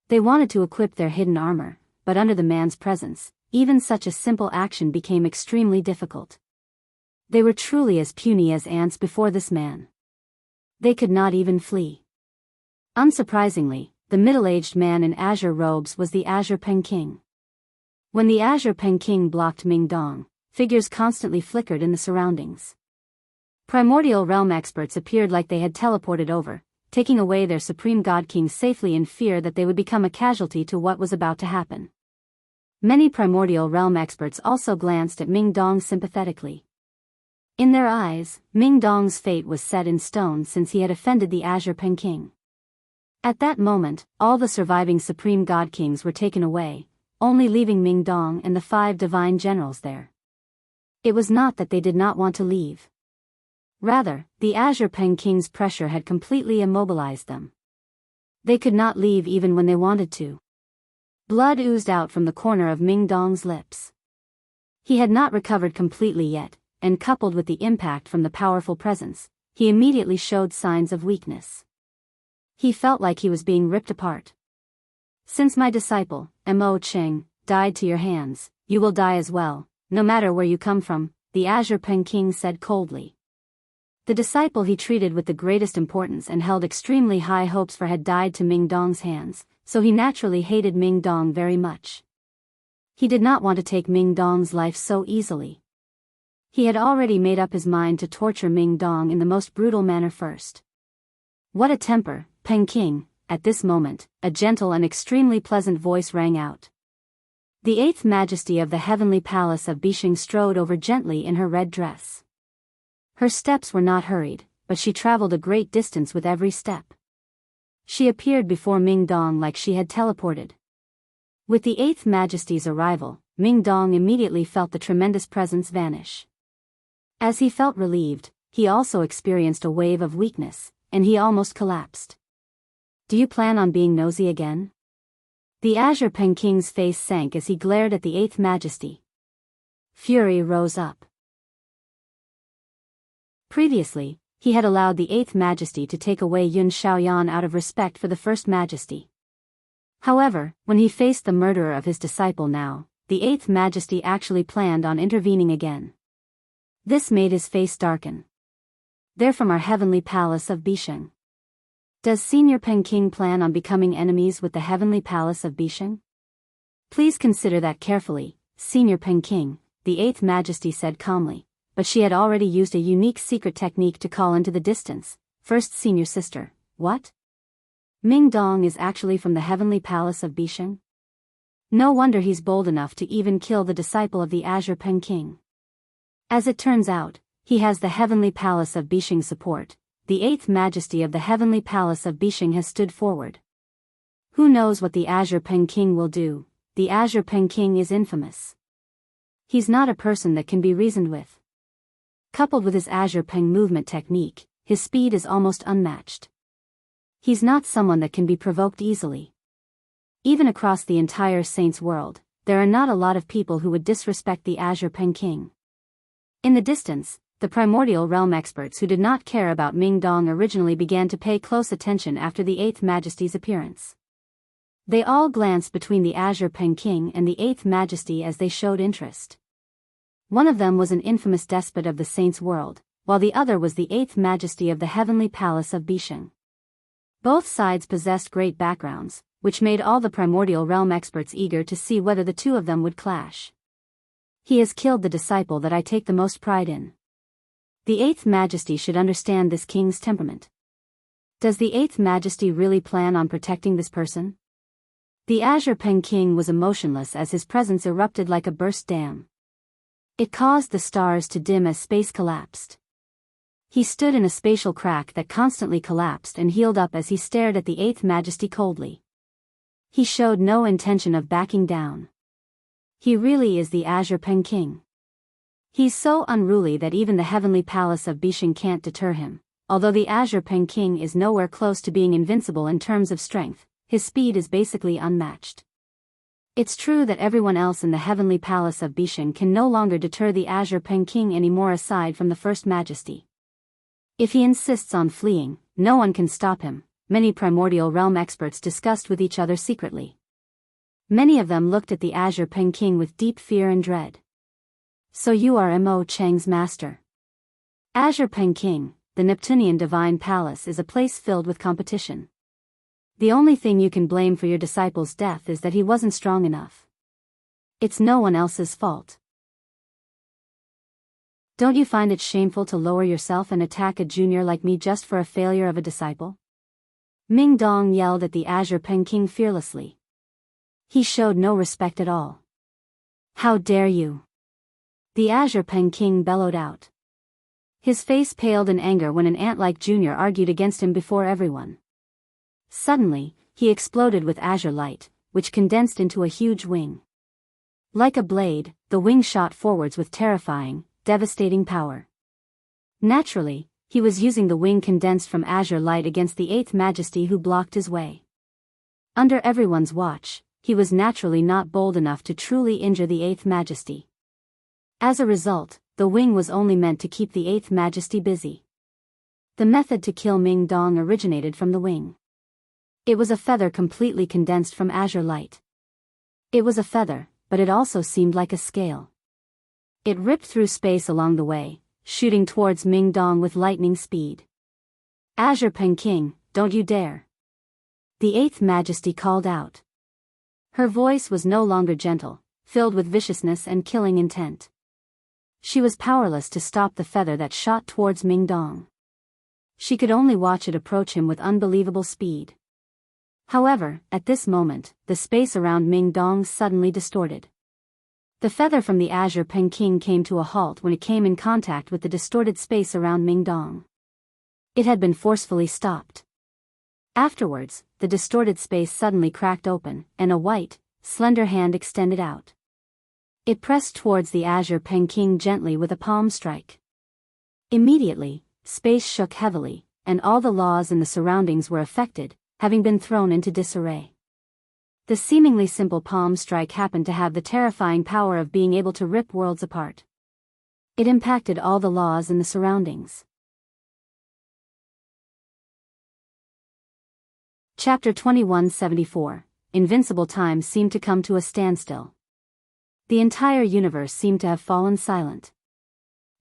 They wanted to equip their hidden armor, but under the man's presence, even such a simple action became extremely difficult. They were truly as puny as ants before this man. They could not even flee. Unsurprisingly, the middle-aged man in azure robes was the Azure Pen King. When the Azure Pen King blocked Ming Dong, figures constantly flickered in the surroundings. Primordial realm experts appeared like they had teleported over, taking away their supreme god king safely in fear that they would become a casualty to what was about to happen. Many primordial realm experts also glanced at Ming Dong sympathetically. In their eyes, Ming Dong's fate was set in stone since he had offended the Azure King. At that moment, all the surviving Supreme God Kings were taken away, only leaving Ming Dong and the 5 divine generals there. It was not that they did not want to leave. Rather, the Azure King's pressure had completely immobilized them. They could not leave even when they wanted to. Blood oozed out from the corner of Ming Dong's lips. He had not recovered completely yet, and coupled with the impact from the powerful presence, he immediately showed signs of weakness. He felt like he was being ripped apart. Since my disciple, Mo Cheng, died to your hands, you will die as well, no matter where you come from, the Azure King said coldly. The disciple he treated with the greatest importance and held extremely high hopes for had died to Ming Dong's hands, so he naturally hated Ming Dong very much. He did not want to take Ming Dong's life so easily. He had already made up his mind to torture Ming Dong in the most brutal manner first. What a temper, Peng King! At this moment, a gentle and extremely pleasant voice rang out. The 8th Majesty of the Heavenly Palace of Bisheng strode over gently in her red dress. Her steps were not hurried, but she traveled a great distance with every step. She appeared before Ming Dong like she had teleported. With the 8th Majesty's arrival, Ming Dong immediately felt the tremendous presence vanish. As he felt relieved, he also experienced a wave of weakness, and he almost collapsed. Do you plan on being nosy again? The Azure King's face sank as he glared at the 8th Majesty. Fury rose up. Previously, he had allowed the 8th Majesty to take away Yun Xiaoyan out of respect for the 1st Majesty. However, when he faced the murderer of his disciple now, the 8th Majesty actually planned on intervening again. This made his face darken. They're from our heavenly palace of Bisheng. Does Senior Peng King plan on becoming enemies with the heavenly palace of Bisheng? Please consider that carefully, Senior Peng King, the 8th Majesty said calmly. But she had already used a unique secret technique to call into the distance. First Senior Sister, what? Ming Dong is actually from the heavenly palace of Bisheng? No wonder he's bold enough to even kill the disciple of the Azure King. As it turns out, he has the heavenly palace of Bisheng's support. The 8th Majesty of the heavenly palace of Bisheng has stood forward. Who knows what the Azure King will do? The Azure King is infamous. He's not a person that can be reasoned with. Coupled with his Azure Peng movement technique, his speed is almost unmatched. He's not someone that can be provoked easily. Even across the entire Saints world, there are not a lot of people who would disrespect the Azure King. In the distance, the primordial realm experts who did not care about Ming Dong originally began to pay close attention after the 8th Majesty's appearance. They all glanced between the Azure King and the 8th Majesty as they showed interest. One of them was an infamous despot of the Saints' world, while the other was the 8th Majesty of the heavenly palace of Bisheng. Both sides possessed great backgrounds, which made all the primordial realm experts eager to see whether the two of them would clash. He has killed the disciple that I take the most pride in. The 8th Majesty should understand this king's temperament. Does the 8th Majesty really plan on protecting this person? The Azure King was emotionless as his presence erupted like a burst dam. It caused the stars to dim as space collapsed. He stood in a spatial crack that constantly collapsed and healed up as he stared at the 8th Majesty coldly. He showed no intention of backing down. He really is the Azure King. He's so unruly that even the heavenly palace of Bisheng can't deter him. Although the Azure King is nowhere close to being invincible in terms of strength, his speed is basically unmatched. It's true that everyone else in the heavenly palace of Bisheng can no longer deter the Azure King anymore aside from the First Majesty. If he insists on fleeing, no one can stop him, many primordial realm experts discussed with each other secretly. Many of them looked at the Azure King with deep fear and dread. So you are Mo Cheng's master. Azure King, the Neptunian divine palace is a place filled with competition. The only thing you can blame for your disciple's death is that he wasn't strong enough. It's no one else's fault. Don't you find it shameful to lower yourself and attack a junior like me just for a failure of a disciple? Ming Dong yelled at the Azure King fearlessly. He showed no respect at all. How dare you? The Azure King bellowed out. His face paled in anger when an ant-like junior argued against him before everyone. Suddenly, he exploded with azure light, which condensed into a huge wing. Like a blade, the wing shot forwards with terrifying, devastating power. Naturally, he was using the wing condensed from azure light against the Eighth Majesty who blocked his way. Under everyone's watch, he was naturally not bold enough to truly injure the Eighth Majesty. As a result, the wing was only meant to keep the Eighth Majesty busy. The method to kill Ming Dong originated from the wing. It was a feather completely condensed from azure light. It was a feather, but it also seemed like a scale. It ripped through space along the way, shooting towards Ming Dong with lightning speed. "Azure Peking, don't you dare!" the Eighth Majesty called out. Her voice was no longer gentle, filled with viciousness and killing intent. She was powerless to stop the feather that shot towards Ming Dong. She could only watch it approach him with unbelievable speed. However, at this moment, the space around Ming Dong suddenly distorted. The feather from the Azure Peking came to a halt when it came in contact with the distorted space around Ming Dong. It had been forcefully stopped. Afterwards, the distorted space suddenly cracked open, and a white, slender hand extended out. It pressed towards the Azure Peking gently with a palm strike. Immediately, space shook heavily, and all the laws in the surroundings were affected, having been thrown into disarray. The seemingly simple palm strike happened to have the terrifying power of being able to rip worlds apart. It impacted all the laws in the surroundings. Chapter 2174. Invincible. Time seemed to come to a standstill. The entire universe seemed to have fallen silent.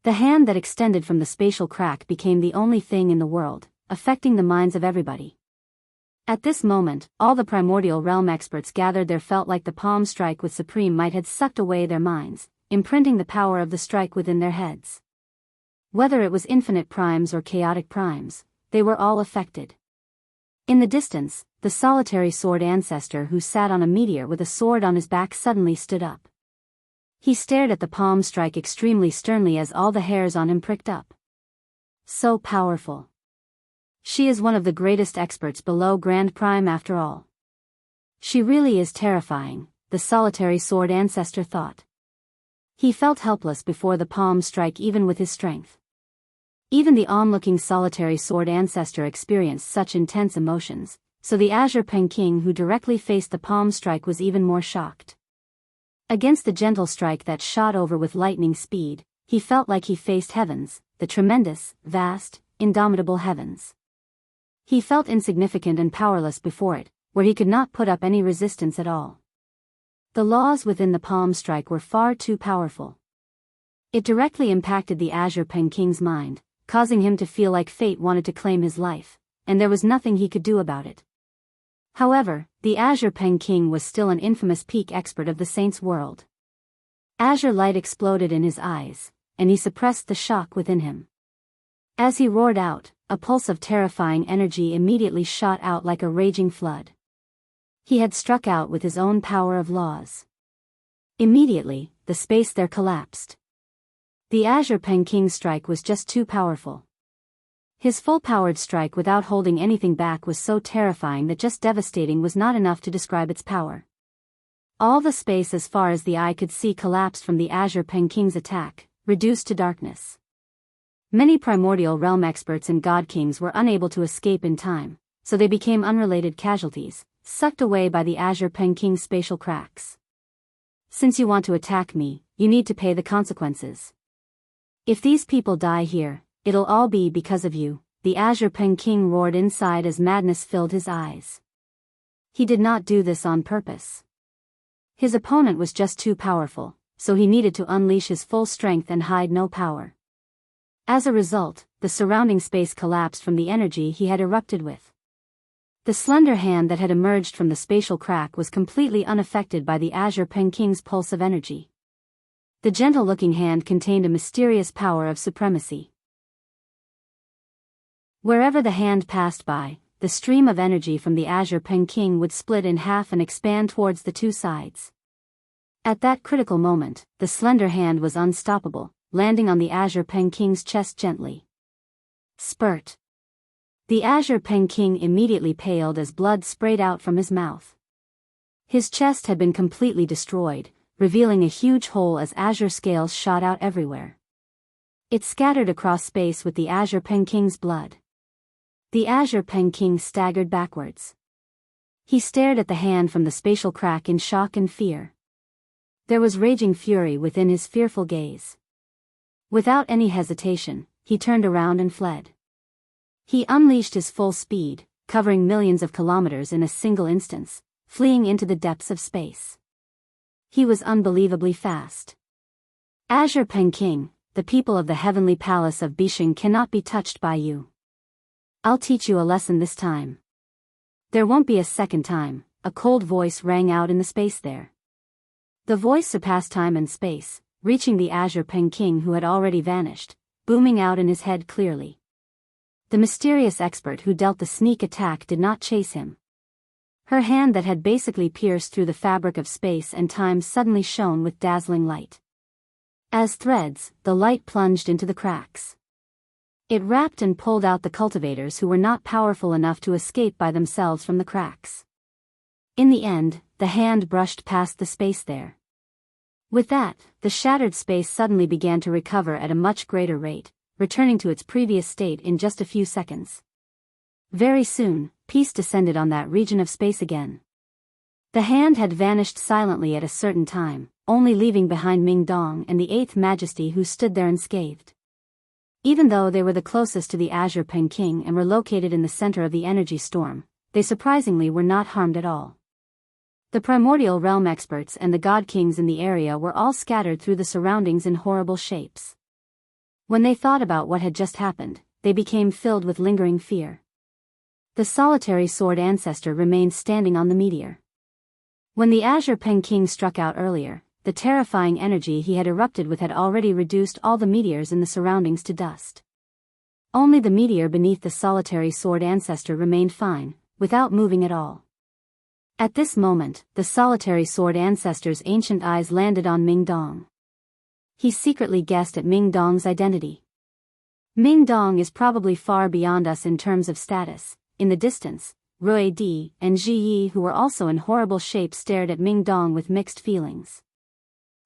The hand that extended from the spatial crack became the only thing in the world, affecting the minds of everybody. At this moment, all the primordial realm experts gathered there felt like the palm strike with supreme might had sucked away their minds, imprinting the power of the strike within their heads. Whether it was infinite primes or chaotic primes, they were all affected. In the distance, the solitary sword Ancestor who sat on a meteor with a sword on his back suddenly stood up. He stared at the palm strike extremely sternly as all the hairs on him pricked up. So powerful. She is one of the greatest experts below Grand Prime after all. She really is terrifying, the solitary sword Ancestor thought. He felt helpless before the palm strike even with his strength. Even the onlooking solitary sword Ancestor experienced such intense emotions, so the Azure Peking who directly faced the palm strike was even more shocked. Against the gentle strike that shot over with lightning speed, he felt like he faced heavens, the tremendous, vast, indomitable heavens. He felt insignificant and powerless before it, where he could not put up any resistance at all. The laws within the palm strike were far too powerful. It directly impacted the Azure Peking's mind, causing him to feel like fate wanted to claim his life, and there was nothing he could do about it. However, the Azure Peking was still an infamous peak expert of the Saints' world. Azure light exploded in his eyes, and he suppressed the shock within him. As he roared out, a pulse of terrifying energy immediately shot out like a raging flood. He had struck out with his own power of laws. Immediately, the space there collapsed. The Azure Peking's strike was just too powerful. His full-powered strike without holding anything back was so terrifying that just devastating was not enough to describe its power. All the space as far as the eye could see collapsed from the Azure Peking's attack, reduced to darkness. Many primordial realm experts and Godkings were unable to escape in time, so they became unrelated casualties, sucked away by the Azure Peking's spatial cracks. Since you want to attack me, you need to pay the consequences. If these people die here, it'll all be because of you, the Azure Peking roared inside as madness filled his eyes. He did not do this on purpose. His opponent was just too powerful, so he needed to unleash his full strength and hide no power. As a result, the surrounding space collapsed from the energy he had erupted with. The slender hand that had emerged from the spatial crack was completely unaffected by the Azure Peking's pulse of energy. The gentle-looking hand contained a mysterious power of supremacy. Wherever the hand passed by, the stream of energy from the Azure Peking would split in half and expand towards the two sides. At that critical moment, the slender hand was unstoppable, landing on the Azure Pen King's chest gently. Spurt. The Azure Pen King immediately paled as blood sprayed out from his mouth. His chest had been completely destroyed, revealing a huge hole as azure scales shot out everywhere. It scattered across space with the Azure Pen King's blood. The Azure Pen King staggered backwards. He stared at the hand from the spatial crack in shock and fear. There was raging fury within his fearful gaze. Without any hesitation, he turned around and fled. He unleashed his full speed, covering millions of kilometers in a single instance, fleeing into the depths of space. He was unbelievably fast. Azure Pen King, the people of the heavenly palace of Bisheng cannot be touched by you. I'll teach you a lesson this time. There won't be a second time, a cold voice rang out in the space there. The voice surpassed time and space, reaching the Azure Pen King who had already vanished, booming out in his head clearly. The mysterious expert who dealt the sneak attack did not chase him. Her hand that had basically pierced through the fabric of space and time suddenly shone with dazzling light. As threads, the light plunged into the cracks. It wrapped and pulled out the cultivators who were not powerful enough to escape by themselves from the cracks. In the end, the hand brushed past the space there. With that, the shattered space suddenly began to recover at a much greater rate, returning to its previous state in just a few seconds. Very soon, peace descended on that region of space again. The hand had vanished silently at a certain time, only leaving behind Ming Dong and the Eighth Majesty who stood there unscathed. Even though they were the closest to the Azure Pen King and were located in the center of the energy storm, they surprisingly were not harmed at all. The primordial realm experts and the god kings in the area were all scattered through the surroundings in horrible shapes. When they thought about what had just happened, they became filled with lingering fear. The solitary sword Ancestor remained standing on the meteor. When the Azure Pen King struck out earlier, the terrifying energy he had erupted with had already reduced all the meteors in the surroundings to dust. Only the meteor beneath the solitary sword Ancestor remained fine, without moving at all. At this moment, the solitary sword Ancestor's ancient eyes landed on Ming Dong. He secretly guessed at Ming Dong's identity. Ming Dong is probably far beyond us in terms of status. In the distance, Rui Di and Ji Yi, who were also in horrible shape, stared at Ming Dong with mixed feelings.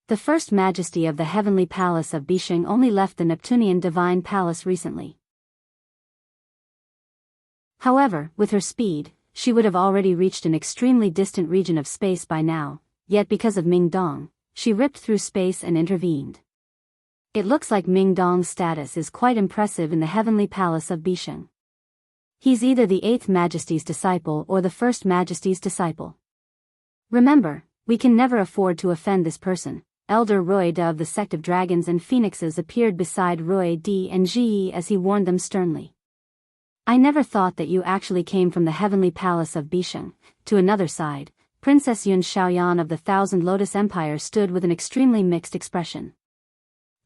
The First Majesty of the Heavenly Palace of Bisheng only left the Neptunian Divine Palace recently. However, with her speed, she would have already reached an extremely distant region of space by now, yet because of Ming Dong, she ripped through space and intervened. It looks like Ming Dong's status is quite impressive in the Heavenly Palace of Bisheng. He's either the Eighth Majesty's disciple or the First Majesty's disciple. Remember, we can never afford to offend this person. Elder Rui Da of the Sect of Dragons and Phoenixes appeared beside Rui Di and Ji Yi as he warned them sternly. I never thought that you actually came from the Heavenly Palace of Bisheng. To another side, Princess Yun Xiaoyan of the Thousand Lotus Empire stood with an extremely mixed expression.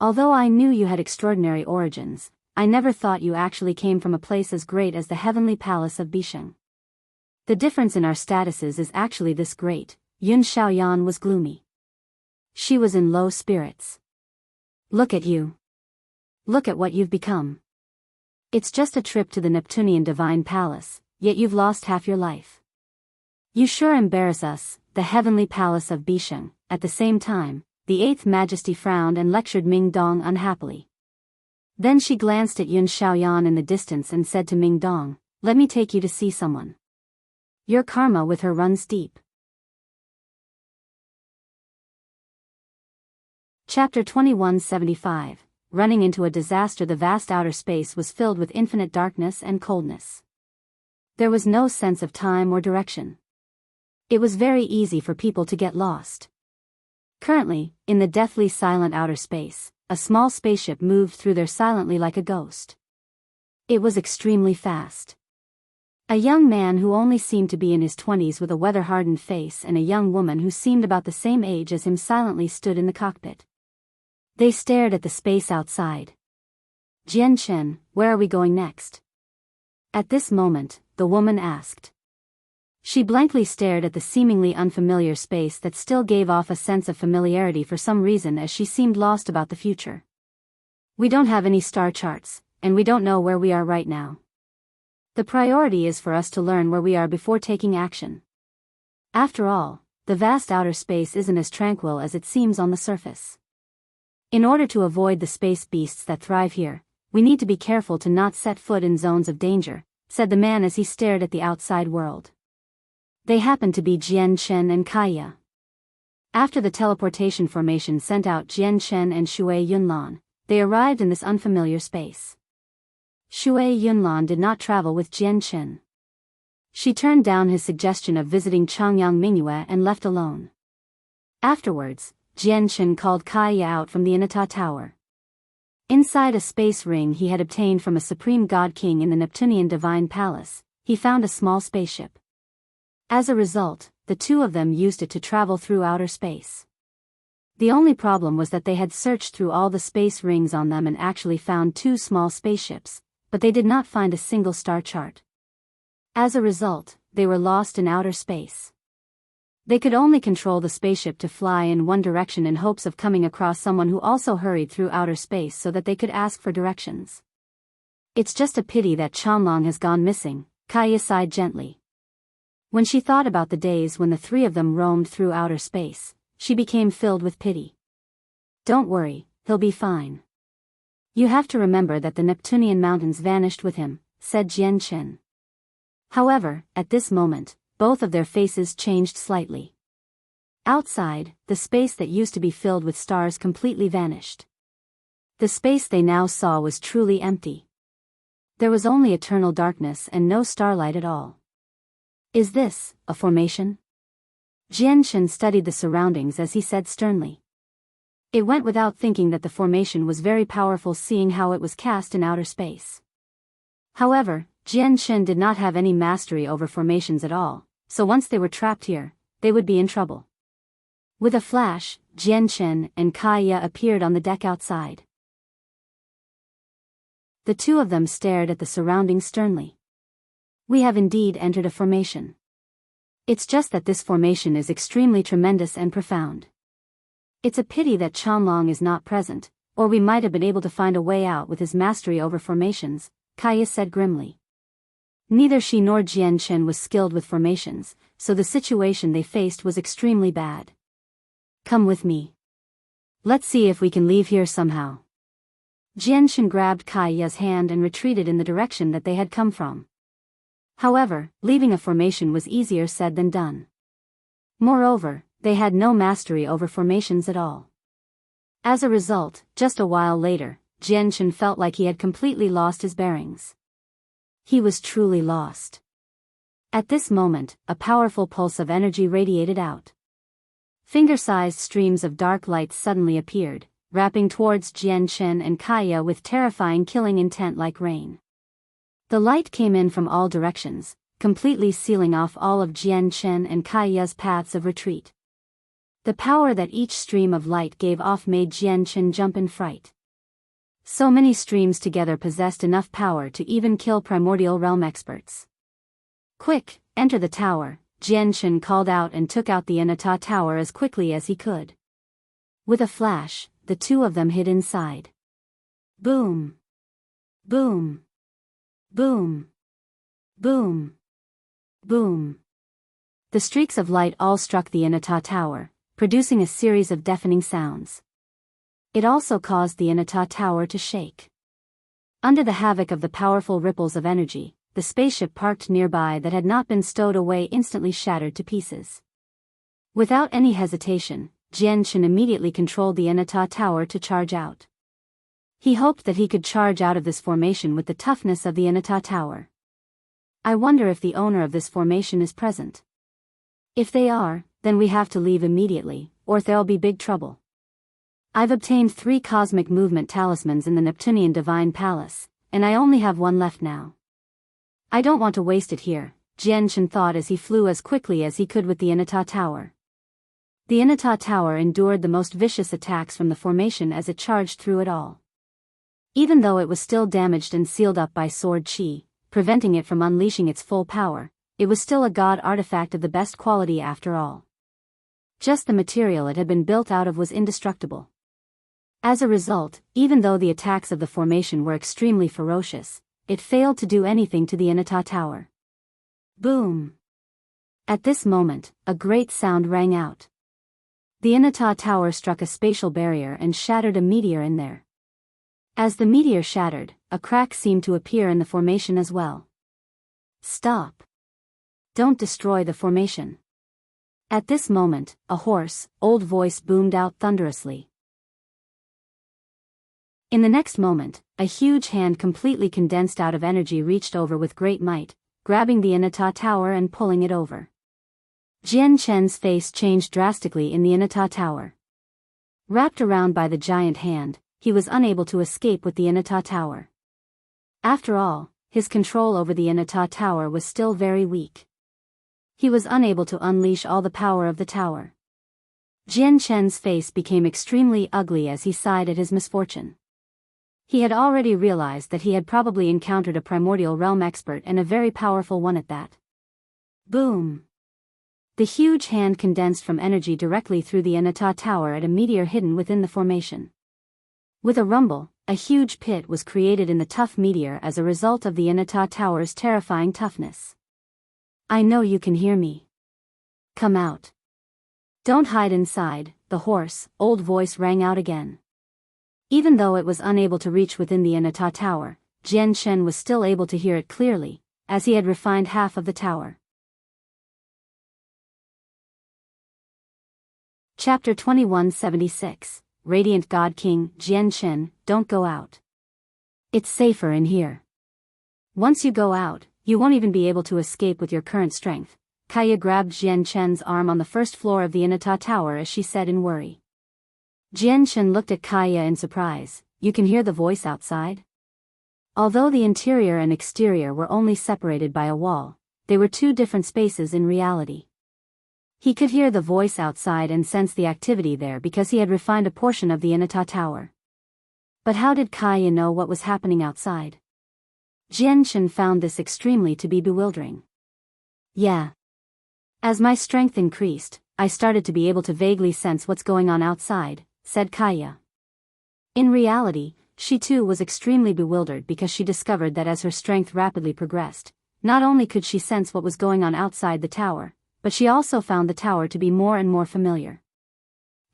Although I knew you had extraordinary origins, I never thought you actually came from a place as great as the Heavenly Palace of Bisheng. The difference in our statuses is actually this great. Yun Xiaoyan was gloomy. She was in low spirits. Look at you. Look at what you've become. It's just a trip to the Neptunian Divine Palace, yet you've lost half your life. You sure embarrass us, the Heavenly Palace of Bisheng. At the same time, the Eighth Majesty frowned and lectured Ming Dong unhappily. Then she glanced at Yun Xiaoyan in the distance and said to Ming Dong, "Let me take you to see someone. Your karma with her runs deep." Chapter 2175. Running into a disaster. The vast outer space was filled with infinite darkness and coldness. There was no sense of time or direction. It was very easy for people to get lost. Currently, in the deathly silent outer space, a small spaceship moved through there silently like a ghost. It was extremely fast. A young man who only seemed to be in his 20s with a weather-hardened face and a young woman who seemed about the same age as him silently stood in the cockpit. They stared at the space outside. "Jian Chen, where are we going next?" At this moment, the woman asked. She blankly stared at the seemingly unfamiliar space that still gave off a sense of familiarity for some reason, as she seemed lost about the future. We don't have any star charts, and we don't know where we are right now. The priority is for us to learn where we are before taking action. After all, the vast outer space isn't as tranquil as it seems on the surface. In order to avoid the space beasts that thrive here, we need to be careful to not set foot in zones of danger, said the man as he stared at the outside world. They happened to be Jian Chen and Kaya. After the teleportation formation sent out Jian Chen and Shui Yunlan, they arrived in this unfamiliar space. Shui Yunlan did not travel with Jian Chen. She turned down his suggestion of visiting Changyang Mingyue and left alone. Afterwards, Jian Chen called Kaya out from the Inata Tower. Inside a space ring he had obtained from a supreme god king in the Neptunian Divine Palace, he found a small spaceship. As a result, the two of them used it to travel through outer space. The only problem was that they had searched through all the space rings on them and actually found two small spaceships, but they did not find a single star chart. As a result, they were lost in outer space. They could only control the spaceship to fly in one direction in hopes of coming across someone who also hurried through outer space so that they could ask for directions. It's just a pity that Chanlong has gone missing, Kaya sighed gently. When she thought about the days when the three of them roamed through outer space, she became filled with pity. Don't worry, he'll be fine. You have to remember that the Neptunian mountains vanished with him, said Jian Chen. However, at this moment, both of their faces changed slightly. Outside, the space that used to be filled with stars completely vanished. The space they now saw was truly empty. There was only eternal darkness and no starlight at all. Is this a formation? Jian Chen studied the surroundings as he said sternly. It went without thinking that the formation was very powerful, seeing how it was cast in outer space. However, Jian Chen did not have any mastery over formations at all, so once they were trapped here, they would be in trouble. With a flash, Jian Chen and Kaya appeared on the deck outside. The two of them stared at the surroundings sternly. We have indeed entered a formation. It's just that this formation is extremely tremendous and profound. It's a pity that Chanlong is not present, or we might have been able to find a way out with his mastery over formations, Kaya said grimly. Neither she nor Jian Chen was skilled with formations, so the situation they faced was extremely bad. Come with me. Let's see if we can leave here somehow. Jian Chen grabbed Kaya's hand and retreated in the direction that they had come from. However, leaving a formation was easier said than done. Moreover, they had no mastery over formations at all. As a result, just a while later, Jian Chen felt like he had completely lost his bearings. He was truly lost. At this moment, a powerful pulse of energy radiated out. Finger-sized streams of dark light suddenly appeared, wrapping towards Jian Chen and Kaya with terrifying killing intent like rain. The light came in from all directions, completely sealing off all of Jian Chen and Kaya's paths of retreat. The power that each stream of light gave off made Jian Chen jump in fright. So many streams together possessed enough power to even kill primordial realm experts. Quick, enter the tower, Jian Chen called out and took out the Inata tower as quickly as he could. With a flash, the two of them hid inside. Boom! Boom! Boom! Boom! Boom! The streaks of light all struck the Inata tower, producing a series of deafening sounds. It also caused the Inata tower to shake. Under the havoc of the powerful ripples of energy, the spaceship parked nearby that had not been stowed away instantly shattered to pieces. Without any hesitation, Jian Chen immediately controlled the Inata tower to charge out. He hoped that he could charge out of this formation with the toughness of the Inata tower. I wonder if the owner of this formation is present. If they are, then we have to leave immediately, or there'll be big trouble. I've obtained 3 cosmic movement talismans in the Neptunian Divine Palace, and I only have one left now. I don't want to waste it here, Jian Chen thought as he flew as quickly as he could with the Inata tower. The Inata tower endured the most vicious attacks from the formation as it charged through it all. Even though it was still damaged and sealed up by sword chi, preventing it from unleashing its full power, it was still a god artifact of the best quality after all. Just the material it had been built out of was indestructible. As a result, even though the attacks of the formation were extremely ferocious, it failed to do anything to the Inata Tower. Boom! At this moment, a great sound rang out. The Inata Tower struck a spatial barrier and shattered a meteor in there. As the meteor shattered, a crack seemed to appear in the formation as well. Stop! Don't destroy the formation. At this moment, a hoarse, old voice boomed out thunderously. In the next moment, a huge hand completely condensed out of energy reached over with great might, grabbing the Inata Tower and pulling it over. Jian Chen's face changed drastically in the Inata Tower. Wrapped around by the giant hand, he was unable to escape with the Inata Tower. After all, his control over the Inata Tower was still very weak. He was unable to unleash all the power of the tower. Jian Chen's face became extremely ugly as he sighed at his misfortune. He had already realized that he had probably encountered a primordial realm expert and a very powerful one at that. Boom! The huge hand condensed from energy directly through the Inata Tower at a meteor hidden within the formation. With a rumble, a huge pit was created in the tough meteor as a result of the Inata Tower's terrifying toughness. I know you can hear me. Come out. Don't hide inside, the hoarse, old voice rang out again. Even though it was unable to reach within the Inata Tower, Jian Chen was still able to hear it clearly, as he had refined half of the tower. Chapter 2176, Radiant God King, Jian Chen, don't go out. It's safer in here. Once you go out, you won't even be able to escape with your current strength. Kaya grabbed Jian Chen's arm on the first floor of the Inata Tower as she said in worry. Jian Chen looked at Kaya in surprise. You can hear the voice outside? Although the interior and exterior were only separated by a wall, they were two different spaces in reality. He could hear the voice outside and sense the activity there because he had refined a portion of the Inata Tower. But how did Kaya know what was happening outside? Jian Chen found this extremely to be bewildering. Yeah. As my strength increased, I started to be able to vaguely sense what's going on outside, said Kaya. In reality, she too was extremely bewildered because she discovered that as her strength rapidly progressed, not only could she sense what was going on outside the tower, but she also found the tower to be more and more familiar.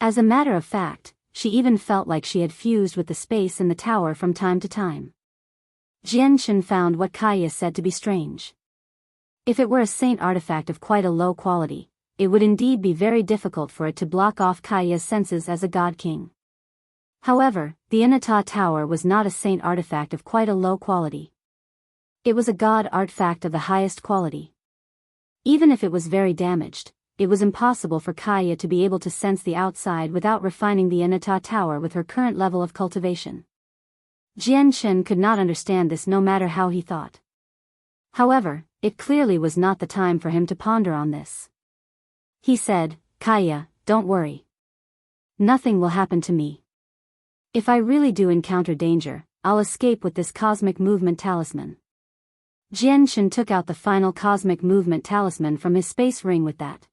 As a matter of fact, she even felt like she had fused with the space in the tower from time to time. Jian Chen found what Kaya said to be strange. If it were a saint artifact of quite a low quality, it would indeed be very difficult for it to block off Kaya's senses as a god king. However, the Inata Tower was not a saint artifact of quite a low quality. It was a god artifact of the highest quality. Even if it was very damaged, it was impossible for Kaya to be able to sense the outside without refining the Inata Tower with her current level of cultivation. Jian Chen could not understand this no matter how he thought. However, it clearly was not the time for him to ponder on this. He said, Kaya, don't worry. Nothing will happen to me. If I really do encounter danger, I'll escape with this cosmic movement talisman. Jian Chen took out the final cosmic movement talisman from his space ring with that.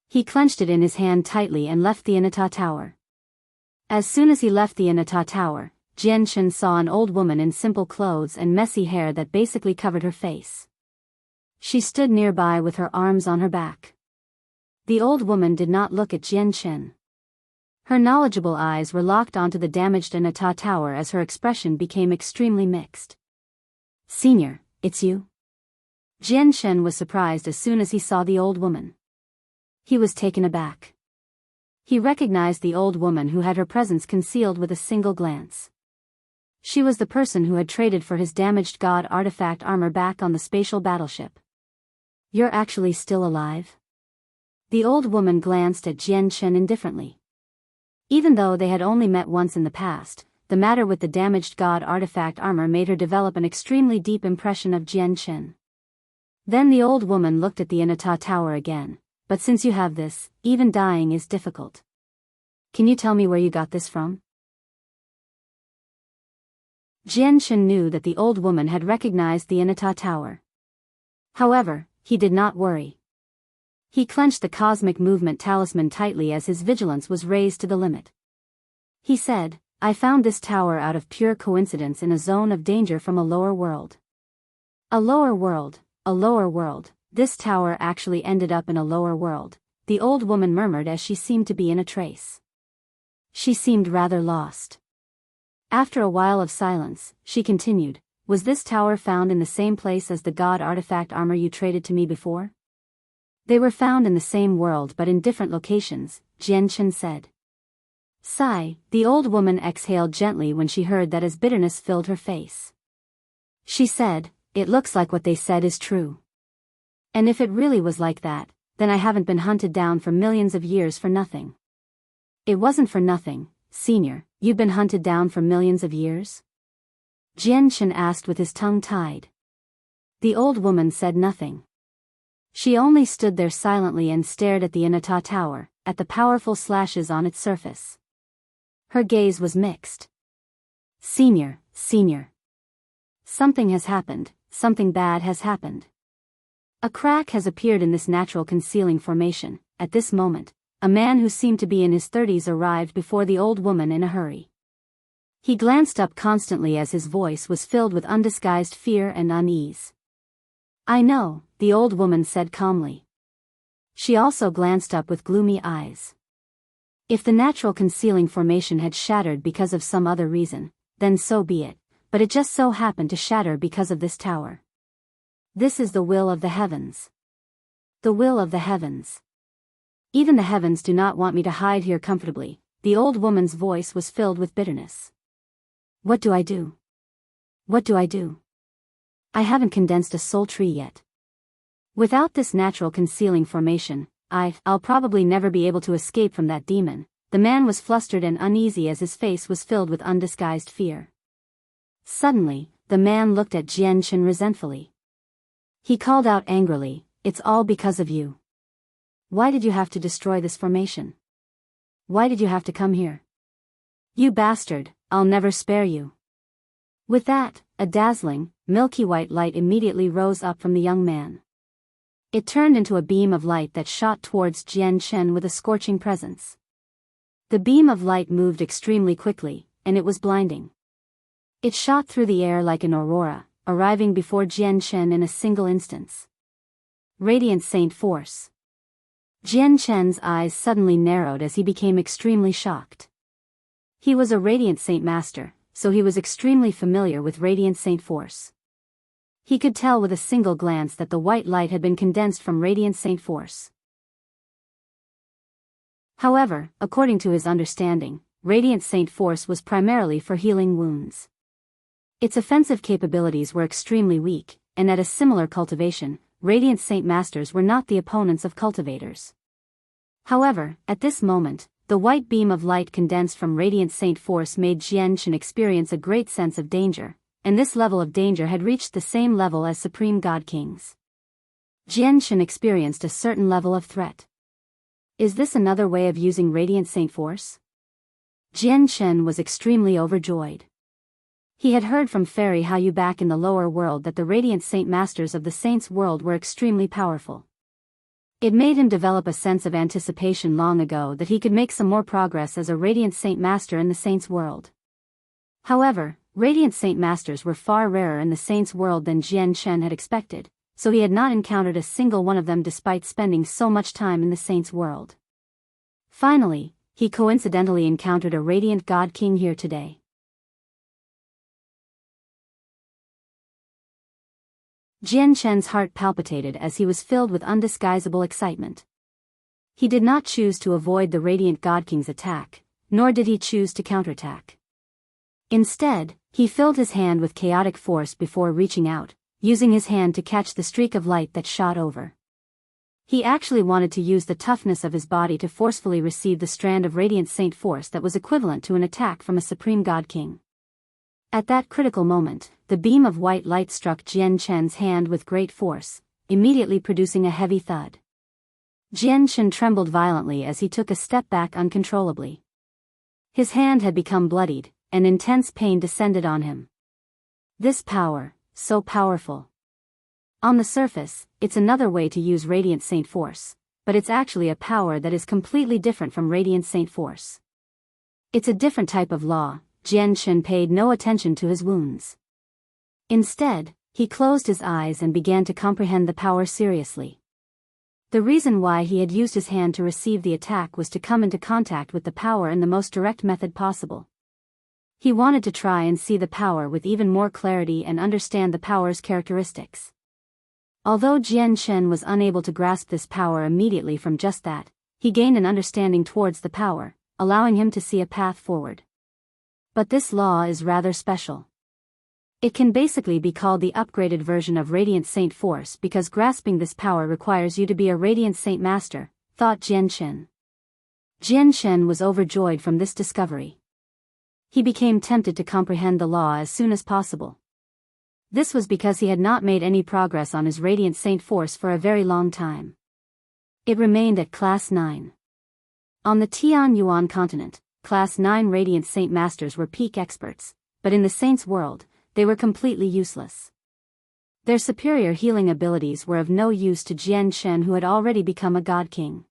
He clenched it in his hand tightly and left the Inata Tower. As soon as he left the Inata Tower, Jian Chen saw an old woman in simple clothes and messy hair that basically covered her face. She stood nearby with her arms on her back. The old woman did not look at Jian Chen. Her knowledgeable eyes were locked onto the damaged Inata Tower as her expression became extremely mixed. Senior, it's you? Jian Chen was surprised as soon as he saw the old woman. He was taken aback. He recognized the old woman who had her presence concealed with a single glance. She was the person who had traded for his damaged god artifact armor back on the spatial battleship. You're actually still alive? The old woman glanced at Jian Chen indifferently. Even though they had only met once in the past, the matter with the damaged god artifact armor made her develop an extremely deep impression of Jian Chen. Then the old woman looked at the Inata Tower again. But since you have this, even dying is difficult. Can you tell me where you got this from? Jian Chen knew that the old woman had recognized the Inata Tower. However, he did not worry. He clenched the cosmic movement talisman tightly as his vigilance was raised to the limit. He said, I found this tower out of pure coincidence in a zone of danger from a lower world. A lower world, a lower world. This tower actually ended up in a lower world, the old woman murmured as she seemed to be in a trace. She seemed rather lost. After a while of silence, she continued, was this tower found in the same place as the god artifact armor you traded to me before? They were found in the same world but in different locations, Jianghu said. Sigh, the old woman exhaled gently when she heard that as bitterness filled her face. She said, it looks like what they said is true. And if it really was like that, then I haven't been hunted down for millions of years for nothing. It wasn't for nothing, Senior, you've been hunted down for millions of years? Jianghu asked with his tongue tied. The old woman said nothing. She only stood there silently and stared at the Inata tower, at the powerful slashes on its surface. Her gaze was mixed. Senior. Something has happened, something bad has happened. A crack has appeared in this natural concealing formation. At this moment, a man who seemed to be in his 30s arrived before the old woman in a hurry. He glanced up constantly as his voice was filled with undisguised fear and unease. I know, the old woman said calmly. She also glanced up with gloomy eyes. If the natural concealing formation had shattered because of some other reason, then so be it, but it just so happened to shatter because of this tower. This is the will of the heavens. The will of the heavens. Even the heavens do not want me to hide here comfortably. The old woman's voice was filled with bitterness. What do I do? What do I do? I haven't condensed a soul tree yet. Without this natural concealing formation, I'll probably never be able to escape from that demon. The man was flustered and uneasy as his face was filled with undisguised fear. Suddenly, the man looked at Jianghu resentfully. He called out angrily, it's all because of you. Why did you have to destroy this formation? Why did you have to come here? You bastard, I'll never spare you. With that, a dazzling, milky white light immediately rose up from the young man. It turned into a beam of light that shot towards Jianghu with a scorching presence. The beam of light moved extremely quickly, and it was blinding. It shot through the air like an aurora, arriving before Jianghu in a single instance. Radiant Saint Force. Jianghu's eyes suddenly narrowed as he became extremely shocked. He was a Radiant Saint Master, so he was extremely familiar with Radiant Saint Force. He could tell with a single glance that the white light had been condensed from Radiant Saint Force. However, according to his understanding, Radiant Saint Force was primarily for healing wounds. Its offensive capabilities were extremely weak, and at a similar cultivation, Radiant Saint Masters were not the opponents of cultivators. However, at this moment, the white beam of light condensed from Radiant Saint Force made Jianghu experience a great sense of danger, and this level of danger had reached the same level as Supreme God Kings. Jianghu experienced a certain level of threat. Is this another way of using Radiant Saint Force? Jianghu was extremely overjoyed. He had heard from Fairy Hao Yu back in the lower world that the Radiant Saint Masters of the Saints world were extremely powerful. It made him develop a sense of anticipation long ago that he could make some more progress as a Radiant Saint Master in the Saints world. However, Radiant Saint Masters were far rarer in the Saints world than Jianghu had expected, so he had not encountered a single one of them despite spending so much time in the Saints world. Finally, he coincidentally encountered a Radiant God King here today. Jianghu's heart palpitated as he was filled with undisguisable excitement. He did not choose to avoid the Radiant God King's attack, nor did he choose to counterattack. Instead, he filled his hand with chaotic force before reaching out, using his hand to catch the streak of light that shot over. He actually wanted to use the toughness of his body to forcefully receive the strand of Radiant Saint Force that was equivalent to an attack from a Supreme God King. At that critical moment, the beam of white light struck Jianghu's hand with great force, immediately producing a heavy thud. Jianghu trembled violently as he took a step back uncontrollably. His hand had become bloodied, and intense pain descended on him. This power, so powerful. On the surface, it's another way to use Radiant Saint Force, but it's actually a power that is completely different from Radiant Saint Force. It's a different type of law, Jianghu paid no attention to his wounds. Instead, he closed his eyes and began to comprehend the power seriously. The reason why he had used his hand to receive the attack was to come into contact with the power in the most direct method possible. He wanted to try and see the power with even more clarity and understand the power's characteristics. Although Jianghu was unable to grasp this power immediately from just that, he gained an understanding towards the power, allowing him to see a path forward. But this law is rather special. It can basically be called the upgraded version of Radiant Saint Force because grasping this power requires you to be a Radiant Saint Master, thought Jianghu. Jianghu was overjoyed from this discovery. He became tempted to comprehend the law as soon as possible. This was because he had not made any progress on his Radiant Saint Force for a very long time. It remained at Class 9. On the Tianyuan continent, Class 9 Radiant Saint Masters were peak experts, but in the Saints' world, they were completely useless. Their superior healing abilities were of no use to Jianghu, who had already become a God King.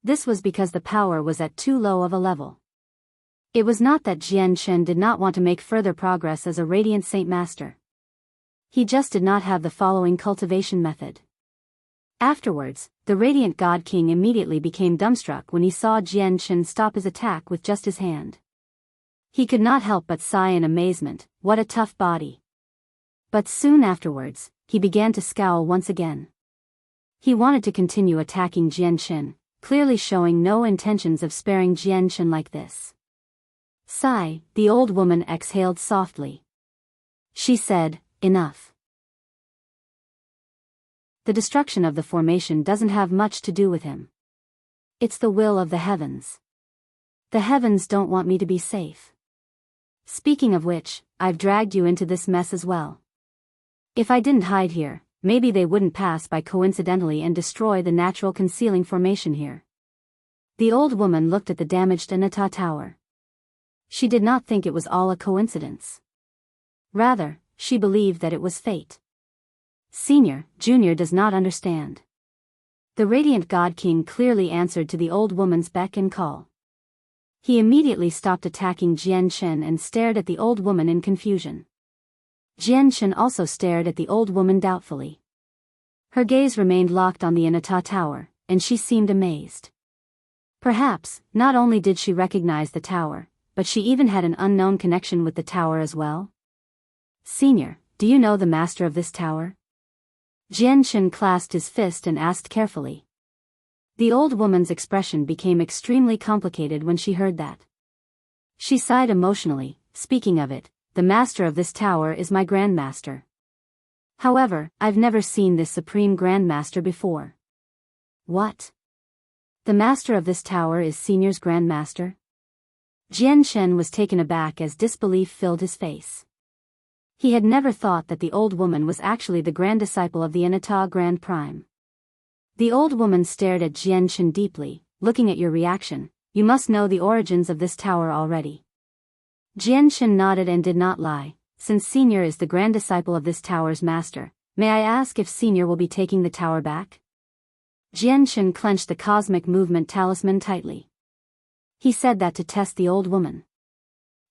This was because the power was at too low of a level. It was not that Jianghu did not want to make further progress as a Radiant Saint Master. He just did not have the following cultivation method. Afterwards, the Radiant God King immediately became dumbstruck when he saw Jianghu stop his attack with just his hand. He could not help but sigh in amazement, what a tough body. But soon afterwards, he began to scowl once again. He wanted to continue attacking Jianghu, clearly showing no intentions of sparing Jianghu like this. Sigh, the old woman exhaled softly. She said, enough. The destruction of the formation doesn't have much to do with him. It's the will of the heavens. The heavens don't want me to be safe. Speaking of which, I've dragged you into this mess as well. If I didn't hide here, maybe they wouldn't pass by coincidentally and destroy the natural concealing formation here. The old woman looked at the damaged Anata Tower. She did not think it was all a coincidence. Rather, she believed that it was fate. Senior, Junior does not understand. The Radiant God King clearly answered to the old woman's beck and call. He immediately stopped attacking Jianghu and stared at the old woman in confusion. Jianghu also stared at the old woman doubtfully. Her gaze remained locked on the Anata Tower, and she seemed amazed. Perhaps, not only did she recognize the tower, but she even had an unknown connection with the tower as well. Senior, do you know the master of this tower? Jianghu clasped his fist and asked carefully. The old woman's expression became extremely complicated when she heard that. She sighed emotionally, speaking of it, the master of this tower is my grandmaster. However, I've never seen this supreme grandmaster before. What? The master of this tower is Senior's grandmaster? Jianghu was taken aback as disbelief filled his face. He had never thought that the old woman was actually the grand disciple of the Anata Grand Prime. The old woman stared at Jianghu deeply, looking at your reaction, you must know the origins of this tower already. Jianghu nodded and did not lie, since Senior is the grand disciple of this tower's master, may I ask if Senior will be taking the tower back? Jianghu clenched the cosmic movement talisman tightly. He said that to test the old woman.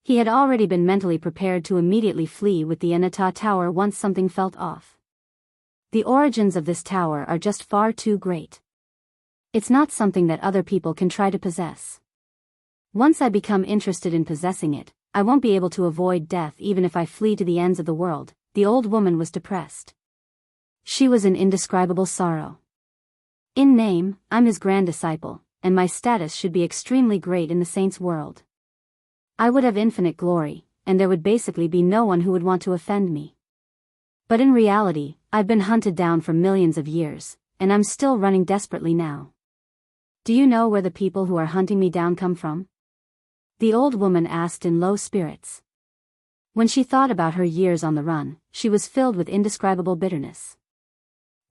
He had already been mentally prepared to immediately flee with the Anata Tower once something felt off. The origins of this tower are just far too great. It's not something that other people can try to possess. Once I become interested in possessing it, I won't be able to avoid death even if I flee to the ends of the world. The old woman was depressed. She was in indescribable sorrow. In name, I'm his grand disciple, and my status should be extremely great in the saints' world. I would have infinite glory, and there would basically be no one who would want to offend me. But in reality, I've been hunted down for millions of years, and I'm still running desperately now. Do you know where the people who are hunting me down come from? The old woman asked in low spirits. When she thought about her years on the run, she was filled with indescribable bitterness.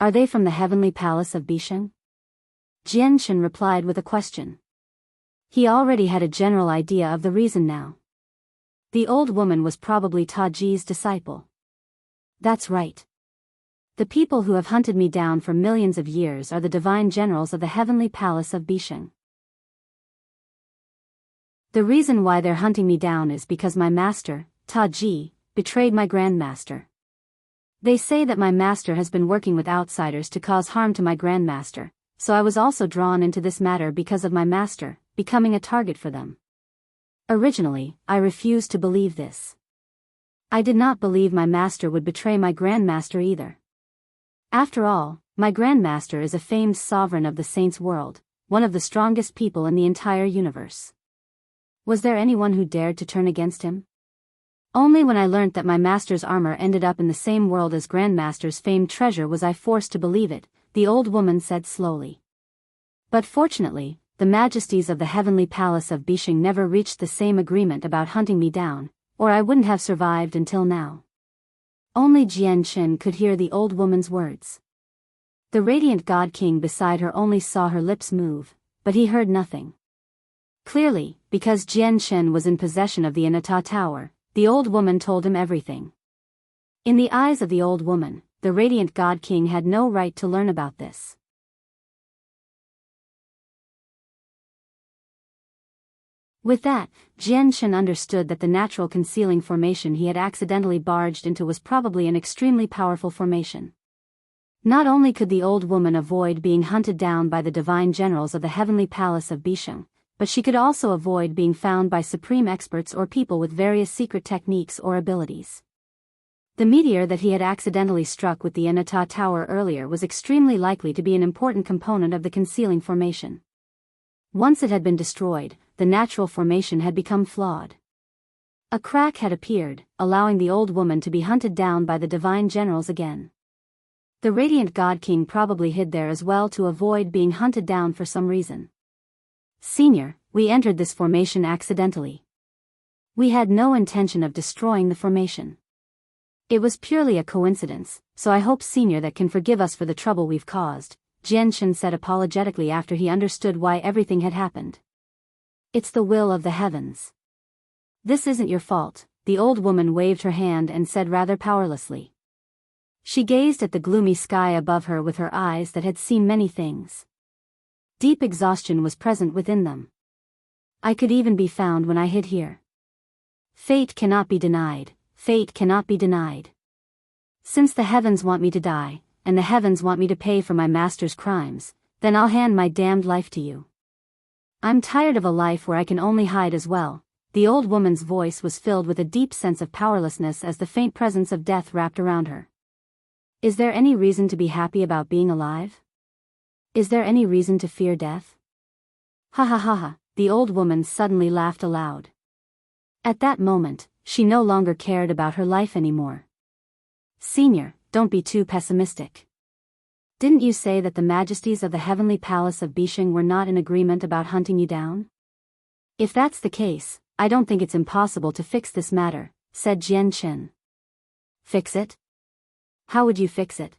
Are they from the heavenly palace of Bisheng? Jianghu replied with a question. He already had a general idea of the reason now. The old woman was probably Taji's disciple. That's right. The people who have hunted me down for millions of years are the divine generals of the heavenly palace of Bisheng. The reason why they're hunting me down is because my master, Ta Ji, betrayed my grandmaster. They say that my master has been working with outsiders to cause harm to my grandmaster, so I was also drawn into this matter because of my master, becoming a target for them. Originally, I refused to believe this. I did not believe my master would betray my grandmaster either. After all, my grandmaster is a famed sovereign of the saints' world, one of the strongest people in the entire universe. Was there anyone who dared to turn against him? Only when I learnt that my master's armor ended up in the same world as grandmaster's famed treasure was I forced to believe it, the old woman said slowly. But fortunately, the majesties of the heavenly palace of Bishing never reached the same agreement about hunting me down, or I wouldn't have survived until now. Only Jian Chen could hear the old woman's words. The radiant God King beside her only saw her lips move, but he heard nothing. Clearly, because Jian Chen was in possession of the Inata Tower, the old woman told him everything. In the eyes of the old woman, the radiant God King had no right to learn about this. With that, Jian Chen understood that the natural concealing formation he had accidentally barged into was probably an extremely powerful formation. Not only could the old woman avoid being hunted down by the divine generals of the heavenly palace of Bisheng, but she could also avoid being found by supreme experts or people with various secret techniques or abilities. The meteor that he had accidentally struck with the Inata Tower earlier was extremely likely to be an important component of the concealing formation. Once it had been destroyed, the natural formation had become flawed. A crack had appeared, allowing the old woman to be hunted down by the divine generals again. The radiant God King probably hid there as well to avoid being hunted down for some reason. Senior, we entered this formation accidentally. We had no intention of destroying the formation. It was purely a coincidence, so I hope Senior that can forgive us for the trouble we've caused, Jian Chen said apologetically after he understood why everything had happened. It's the will of the heavens. This isn't your fault, the old woman waved her hand and said rather powerlessly. She gazed at the gloomy sky above her with her eyes that had seen many things. Deep exhaustion was present within them. I could even be found when I hid here. Fate cannot be denied, fate cannot be denied. Since the heavens want me to die, and the heavens want me to pay for my master's crimes, then I'll hand my damned life to you. I'm tired of a life where I can only hide as well. The old woman's voice was filled with a deep sense of powerlessness as the faint presence of death wrapped around her. Is there any reason to be happy about being alive? Is there any reason to fear death? Ha ha ha ha, the old woman suddenly laughed aloud. At that moment, she no longer cared about her life anymore. Senior, don't be too pessimistic. Didn't you say that the majesties of the heavenly palace of Bisheng were not in agreement about hunting you down? If that's the case, I don't think it's impossible to fix this matter, said Jian Chen. Fix it? How would you fix it?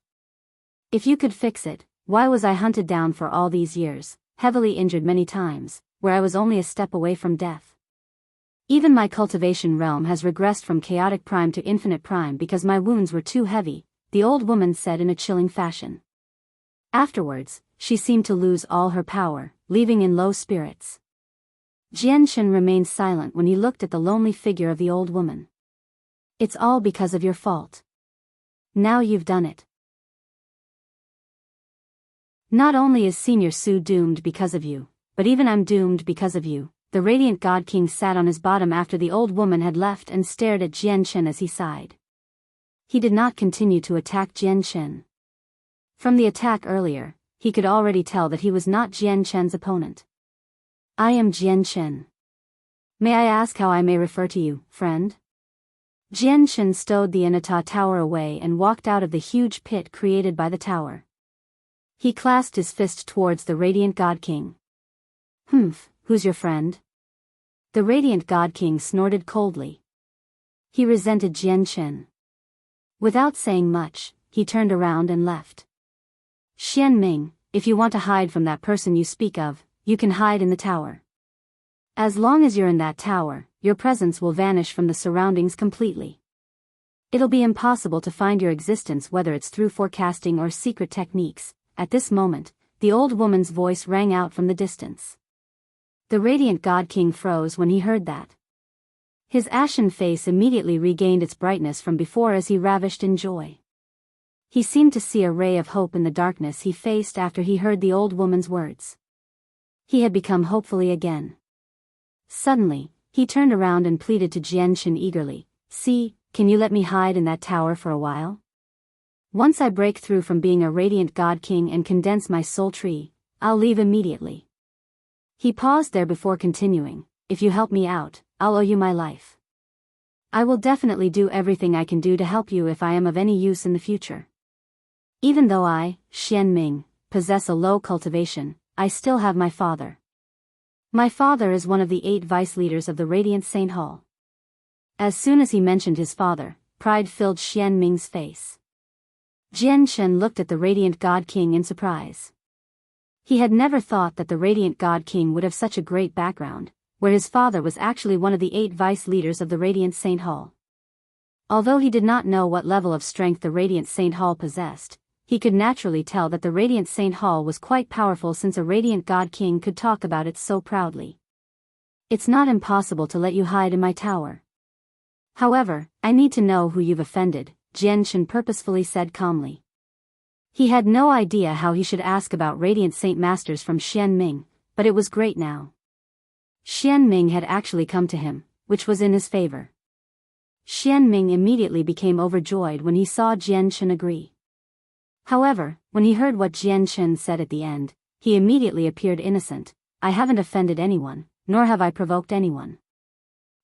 If you could fix it, why was I hunted down for all these years, heavily injured many times, where I was only a step away from death? Even my cultivation realm has regressed from chaotic prime to infinite prime because my wounds were too heavy, the old woman said in a chilling fashion. Afterwards, she seemed to lose all her power, leaving in low spirits. Jian Chen remained silent when he looked at the lonely figure of the old woman. It's all because of your fault. Now you've done it. Not only is Senior Su doomed because of you, but even I'm doomed because of you. The radiant God King sat on his bottom after the old woman had left and stared at Jian Chen as he sighed. He did not continue to attack Jian Chen. From the attack earlier, he could already tell that he was not Jian Chen's opponent. I am Jian Chen. May I ask how I may refer to you, friend? Jian Chen stowed the Inata Tower away and walked out of the huge pit created by the tower. He clasped his fist towards the radiant God King. Who's your friend? The radiant God King snorted coldly. He resented Jian Chen. Without saying much, he turned around and left. Xian Ming, if you want to hide from that person you speak of, you can hide in the tower. As long as you're in that tower, your presence will vanish from the surroundings completely. It'll be impossible to find your existence whether it's through forecasting or secret techniques. At this moment, the old woman's voice rang out from the distance. The radiant God King froze when he heard that. His ashen face immediately regained its brightness from before as he ravished in joy. He seemed to see a ray of hope in the darkness he faced after he heard the old woman's words. He had become hopefully again. Suddenly, he turned around and pleaded to Jianghu eagerly, "See, can you let me hide in that tower for a while? Once I break through from being a radiant God King and condense my soul tree, I'll leave immediately." He paused there before continuing, "If you help me out, I'll owe you my life. I will definitely do everything I can do to help you if I am of any use in the future. Even though I, Xian Ming, possess a low cultivation, I still have my father. My father is one of the 8 vice leaders of the Radiant Saint Hall." As soon as he mentioned his father, pride filled Xian Ming's face. Jianghu looked at the Radiant God King in surprise. He had never thought that the Radiant God King would have such a great background, where his father was actually one of the 8 vice leaders of the Radiant Saint Hall. Although he did not know what level of strength the Radiant Saint Hall possessed, he could naturally tell that the Radiant Saint Hall was quite powerful since a Radiant God King could talk about it so proudly. "It's not impossible to let you hide in my tower. However, I need to know who you've offended," Jianghu purposefully said calmly. He had no idea how he should ask about Radiant Saint Masters from Xian Ming, but it was great now. Xian Ming had actually come to him, which was in his favor. Xian Ming immediately became overjoyed when he saw Jianghu agree. However, when he heard what Jianghu said at the end, he immediately appeared innocent. "I haven't offended anyone, nor have I provoked anyone.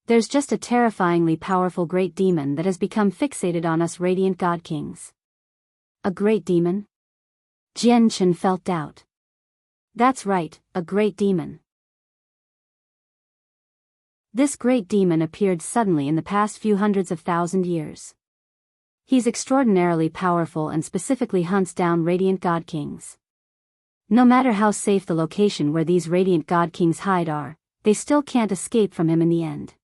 There's just a terrifyingly powerful great demon that has become fixated on us Radiant God Kings." "A great demon?" Jianghu felt doubt. "That's right, a great demon. This great demon appeared suddenly in the past few hundreds of thousand years. He's extraordinarily powerful and specifically hunts down Radiant God Kings. No matter how safe the location where these Radiant God Kings hide are, they still can't escape from him in the end.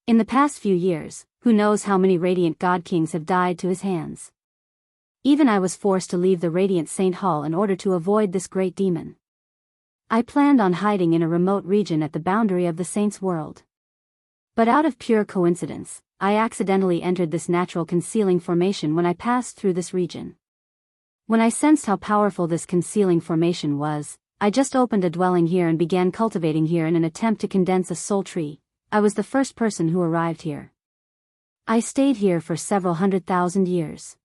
In the past few years, who knows how many Radiant God Kings have died to his hands. Even I was forced to leave the Radiant Saint Hall in order to avoid this great demon. I planned on hiding in a remote region at the boundary of the Saint's world. But out of pure coincidence, I accidentally entered this natural concealing formation when I passed through this region. When I sensed how powerful this concealing formation was, I just opened a dwelling here and began cultivating here in an attempt to condense a soul tree. I was the first person who arrived here. I stayed here for several 100,000 years.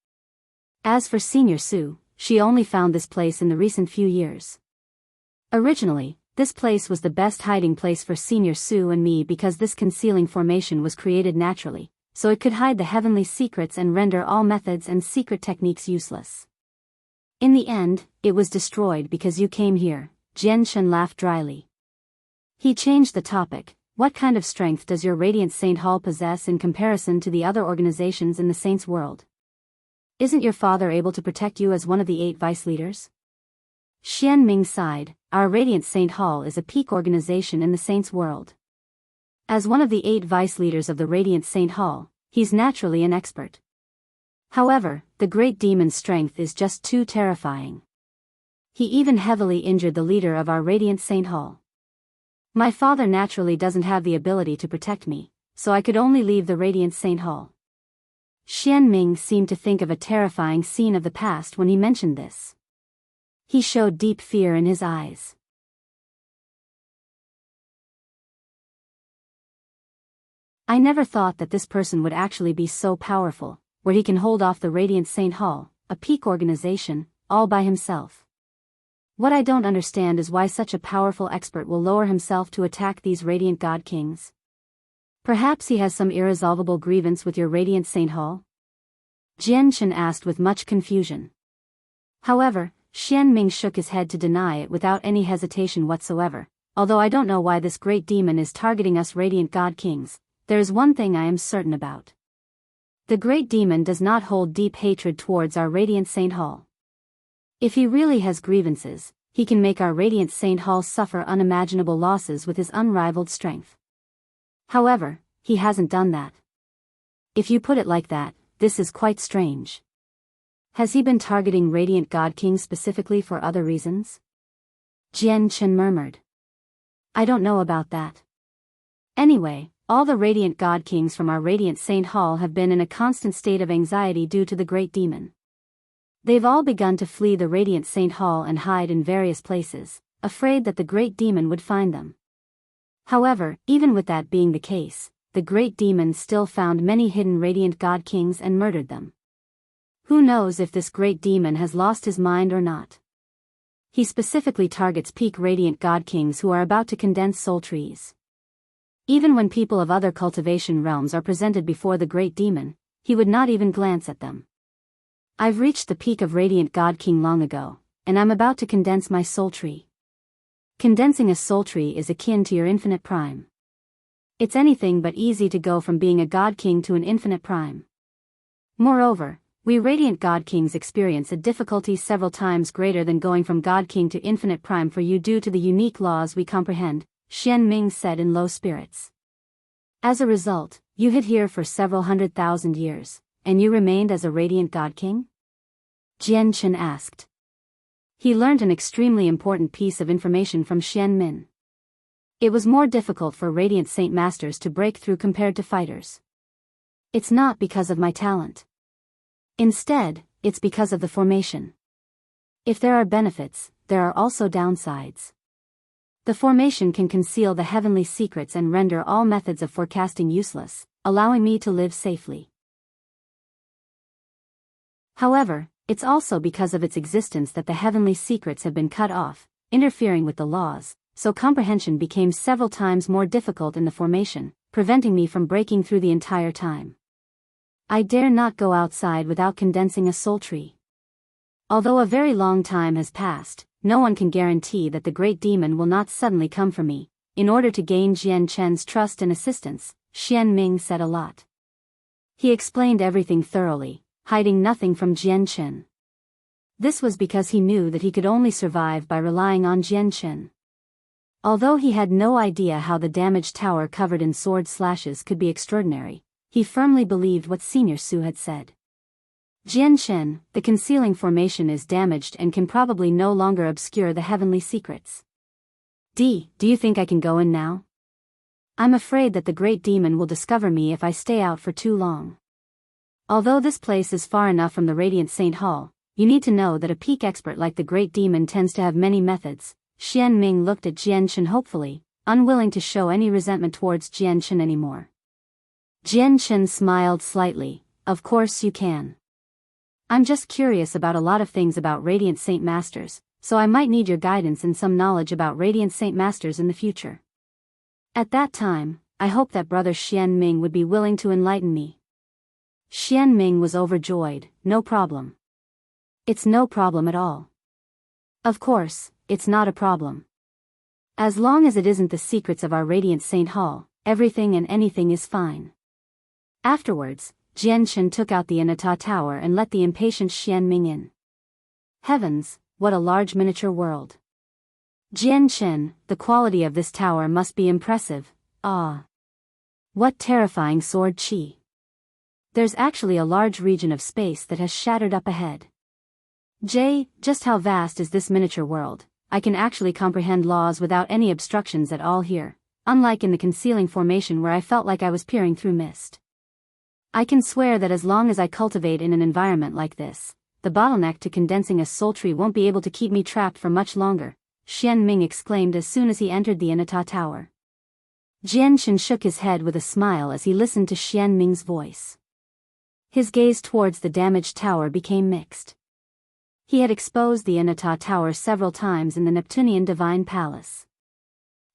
As for Senior Su, she only found this place in the recent few years. Originally, this place was the best hiding place for Senior Su and me because this concealing formation was created naturally, so it could hide the heavenly secrets and render all methods and secret techniques useless. In the end, it was destroyed because you came here, Jianghu laughed dryly. He changed the topic. "What kind of strength does your Radiant Saint Hall possess in comparison to the other organizations in the Saints' world? Isn't your father able to protect you as one of the 8 vice leaders?" Xian Ming sighed. "Our Radiant Saint Hall is a peak organization in the Saints' world. As one of the 8 vice leaders of the Radiant Saint Hall, he's naturally an expert. However, the great demon's strength is just too terrifying. He even heavily injured the leader of our Radiant Saint Hall. My father naturally doesn't have the ability to protect me, so I could only leave the Radiant Saint Hall." Xian Ming seemed to think of a terrifying scene of the past when he mentioned this. He showed deep fear in his eyes. "I never thought that this person would actually be so powerful, where he can hold off the Radiant Saint Hall, a peak organization, all by himself. What I don't understand is why such a powerful expert will lower himself to attack these Radiant God Kings. Perhaps he has some irresolvable grievance with your Radiant Saint Hall?" Jianghu asked with much confusion. However, Xian Ming shook his head to deny it without any hesitation whatsoever. "Although I don't know why this great demon is targeting us Radiant God Kings, there is one thing I am certain about. The great demon does not hold deep hatred towards our Radiant Saint Hall. If he really has grievances, he can make our Radiant Saint Hall suffer unimaginable losses with his unrivaled strength. However, he hasn't done that. If you put it like that, this is quite strange. Has he been targeting Radiant God King specifically for other reasons?" Jianghu murmured. I don't know about that. Anyway, all the radiant god kings from our radiant Saint Hall have been in a constant state of anxiety due to the great demon. They've all begun to flee the radiant Saint Hall and hide in various places, afraid that the great demon would find them. However, even with that being the case, the great demon still found many hidden radiant god kings and murdered them. Who knows if this great demon has lost his mind or not? He specifically targets peak radiant god kings who are about to condense soul trees. Even when people of other cultivation realms are presented before the great demon, he would not even glance at them. I've reached the peak of radiant god king long ago, and I'm about to condense my soul tree. Condensing a soul tree is akin to your infinite prime. It's anything but easy to go from being a god king to an infinite prime. Moreover, we radiant god kings experience a difficulty several times greater than going from god king to infinite prime for you due to the unique laws we comprehend, Xian Ming said in low spirits. As a result, you hid here for several 100,000 years, and you remained as a radiant god king? Jian Chen asked. He learned an extremely important piece of information from Xian Min. It was more difficult for radiant saint masters to break through compared to fighters. It's not because of my talent. Instead, it's because of the formation. If there are benefits, there are also downsides. The formation can conceal the heavenly secrets and render all methods of forecasting useless, allowing me to live safely. However, it's also because of its existence that the heavenly secrets have been cut off, interfering with the laws, so comprehension became several times more difficult in the formation, preventing me from breaking through the entire time. I dare not go outside without condensing a soul tree. Although a very long time has passed, no one can guarantee that the great demon will not suddenly come for me. In order to gain Jian Chen's trust and assistance, Xian Ming said a lot. He explained everything thoroughly, hiding nothing from Jian Chen. This was because he knew that he could only survive by relying on Jian Chen. Although he had no idea how the damaged tower covered in sword slashes could be extraordinary, he firmly believed what Senior Su had said. Jian Chen, the concealing formation is damaged and can probably no longer obscure the heavenly secrets. Do you think I can go in now? I'm afraid that the great demon will discover me if I stay out for too long. Although this place is far enough from the Radiant Saint Hall, you need to know that a peak expert like the great demon tends to have many methods. Xian Ming looked at Jian Chen hopefully, unwilling to show any resentment towards Jian Chen anymore. Jian Chen smiled slightly. Of course you can. I'm just curious about a lot of things about Radiant Saint Masters, so I might need your guidance and some knowledge about Radiant Saint Masters in the future. At that time, I hope that brother Xian Ming would be willing to enlighten me. Xian Ming was overjoyed. No problem. It's no problem at all. Of course, it's not a problem. As long as it isn't the secrets of our Radiant Saint Hall, everything and anything is fine. Afterwards, Jian Chen took out the Anata Tower and let the impatient Xian Ming in. Heavens, what a large miniature world. Jian Chen, the quality of this tower must be impressive. Ah. What terrifying sword chi. There's actually a large region of space that has shattered up ahead. Just how vast is this miniature world? I can actually comprehend laws without any obstructions at all here, unlike in the concealing formation where I felt like I was peering through mist. I can swear that as long as I cultivate in an environment like this, the bottleneck to condensing a soul tree won't be able to keep me trapped for much longer, Xian Ming exclaimed as soon as he entered the Anata Tower. Jian Chen shook his head with a smile as he listened to Xian Ming's voice. His gaze towards the damaged tower became mixed. He had exposed the Anata Tower several times in the Neptunian Divine Palace.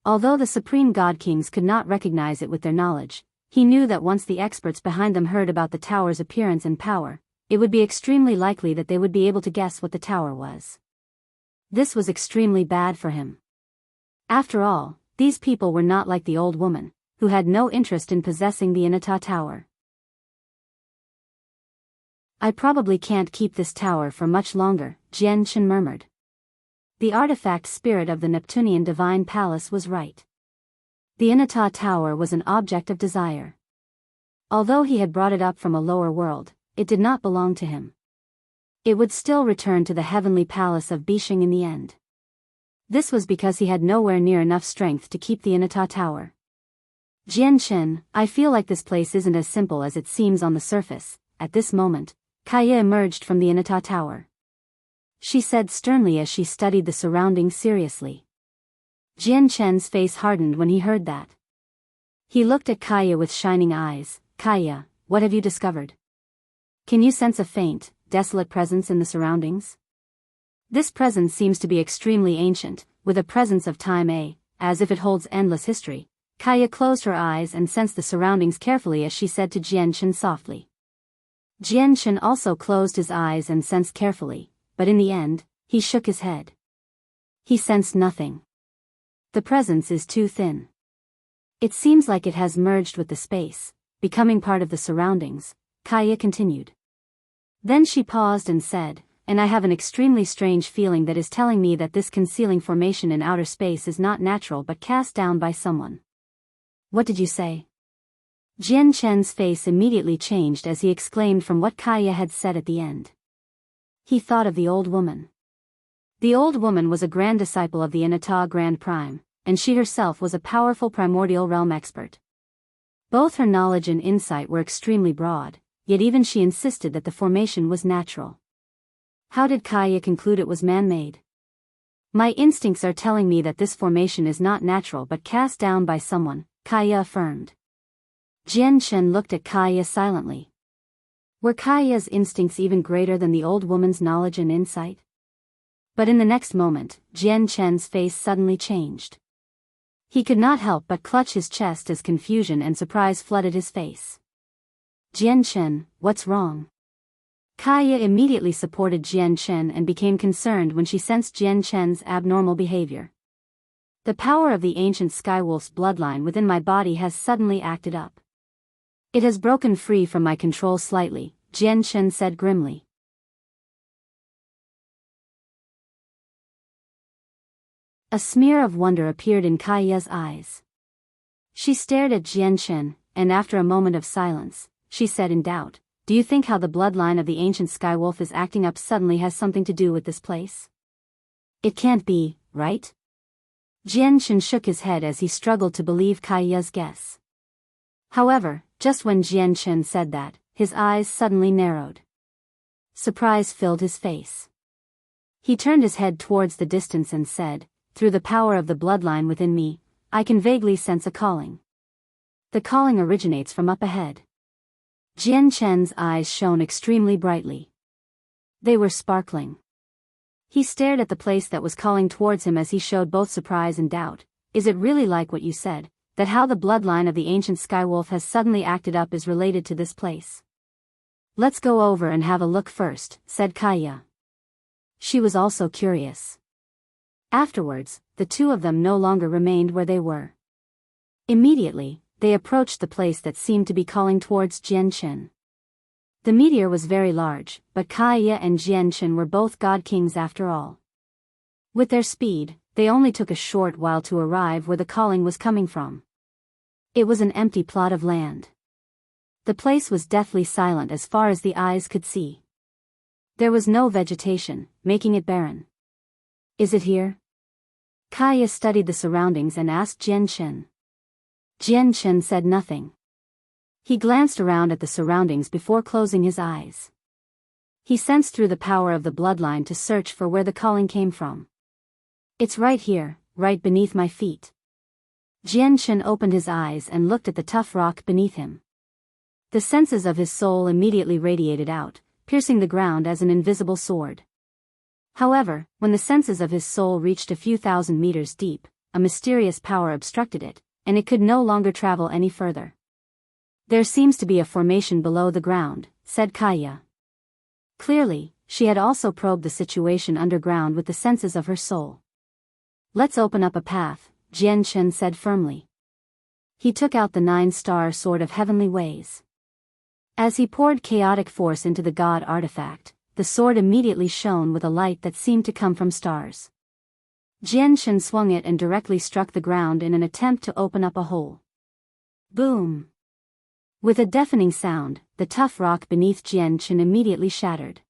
Although the Supreme God Kings could not recognize it with their knowledge, he knew that once the experts behind them heard about the tower's appearance and power, it would be extremely likely that they would be able to guess what the tower was. This was extremely bad for him. After all, these people were not like the old woman, who had no interest in possessing the Anata Tower. I probably can't keep this tower for much longer, Jian Chen murmured. The artifact spirit of the Neptunian Divine Palace was right. The Anata Tower was an object of desire. Although he had brought it up from a lower world, it did not belong to him. It would still return to the heavenly palace of Bishing in the end. This was because he had nowhere near enough strength to keep the Inata tower. Jianchen, I feel like this place isn't as simple as it seems on the surface. At this moment, Kaya emerged from the Inata tower. She said sternly as she studied the surroundings seriously. Jianchen's face hardened when he heard that. He looked at Kaya with shining eyes. Kaya, what have you discovered? Can you sense a faint, desolate presence in the surroundings? This presence seems to be extremely ancient, with a presence of time as if it holds endless history. Kaya closed her eyes and sensed the surroundings carefully as she said to Jianchen softly. Jianchen also closed his eyes and sensed carefully, but in the end, he shook his head. He sensed nothing. The presence is too thin. It seems like it has merged with the space, becoming part of the surroundings, Kaya continued. Then she paused and said, and I have an extremely strange feeling that is telling me that this concealing formation in outer space is not natural but cast down by someone. What did you say? Jianchen's face immediately changed as he exclaimed from what Kaya had said at the end. He thought of the old woman. The old woman was a grand disciple of the Inata Grand Prime, and she herself was a powerful primordial realm expert. Both her knowledge and insight were extremely broad, yet even she insisted that the formation was natural. How did Kaya conclude it was man-made? My instincts are telling me that this formation is not natural but cast down by someone, Kaya affirmed. Jianchen looked at Kaya silently. Were Kaya's instincts even greater than the old woman's knowledge and insight? But in the next moment, Jianchen's face suddenly changed. He could not help but clutch his chest as confusion and surprise flooded his face. Jianchen, what's wrong? Kaya immediately supported Jianchen and became concerned when she sensed Jianchen's abnormal behavior. The power of the ancient Skywolf's bloodline within my body has suddenly acted up. It has broken free from my control slightly, Jianchen said grimly. A smear of wonder appeared in Kaya's eyes. She stared at Jianchen, and after a moment of silence, she said in doubt, do you think how the bloodline of the ancient Skywolf is acting up suddenly has something to do with this place? It can't be, right? Jianchen shook his head as he struggled to believe Kaya's guess. However, just when Jianchen said that, his eyes suddenly narrowed. Surprise filled his face. He turned his head towards the distance and said, through the power of the bloodline within me, I can vaguely sense a calling. The calling originates from up ahead. Jianchen's eyes shone extremely brightly. They were sparkling. He stared at the place that was calling towards him as he showed both surprise and doubt. Is it really like what you said, that how the bloodline of the ancient Skywolf has suddenly acted up is related to this place? Let's go over and have a look first, said Kaya. She was also curious. Afterwards, the two of them no longer remained where they were. Immediately, they approached the place that seemed to be calling towards Jianchen. The meteor was very large, but Kaya and Jianchen were both god kings after all. With their speed, they only took a short while to arrive where the calling was coming from. It was an empty plot of land. The place was deathly silent as far as the eyes could see. There was no vegetation, making it barren. Is it here? Kaya studied the surroundings and asked Jianchen. Jianchen said nothing. He glanced around at the surroundings before closing his eyes. He sensed through the power of the bloodline to search for where the calling came from. It's right here, right beneath my feet. Jianchen opened his eyes and looked at the tough rock beneath him. The senses of his soul immediately radiated out, piercing the ground as an invisible sword. However, when the senses of his soul reached a few thousand meters deep, a mysterious power obstructed it, and it could no longer travel any further. There seems to be a formation below the ground, said Kaya. Clearly, she had also probed the situation underground with the senses of her soul. Let's open up a path, Jianchen said firmly. He took out the 9-star sword of heavenly ways. As he poured chaotic force into the god artifact, the sword immediately shone with a light that seemed to come from stars. Jianchen swung it and directly struck the ground in an attempt to open up a hole. Boom! With a deafening sound, the tough rock beneath Jianchen immediately shattered.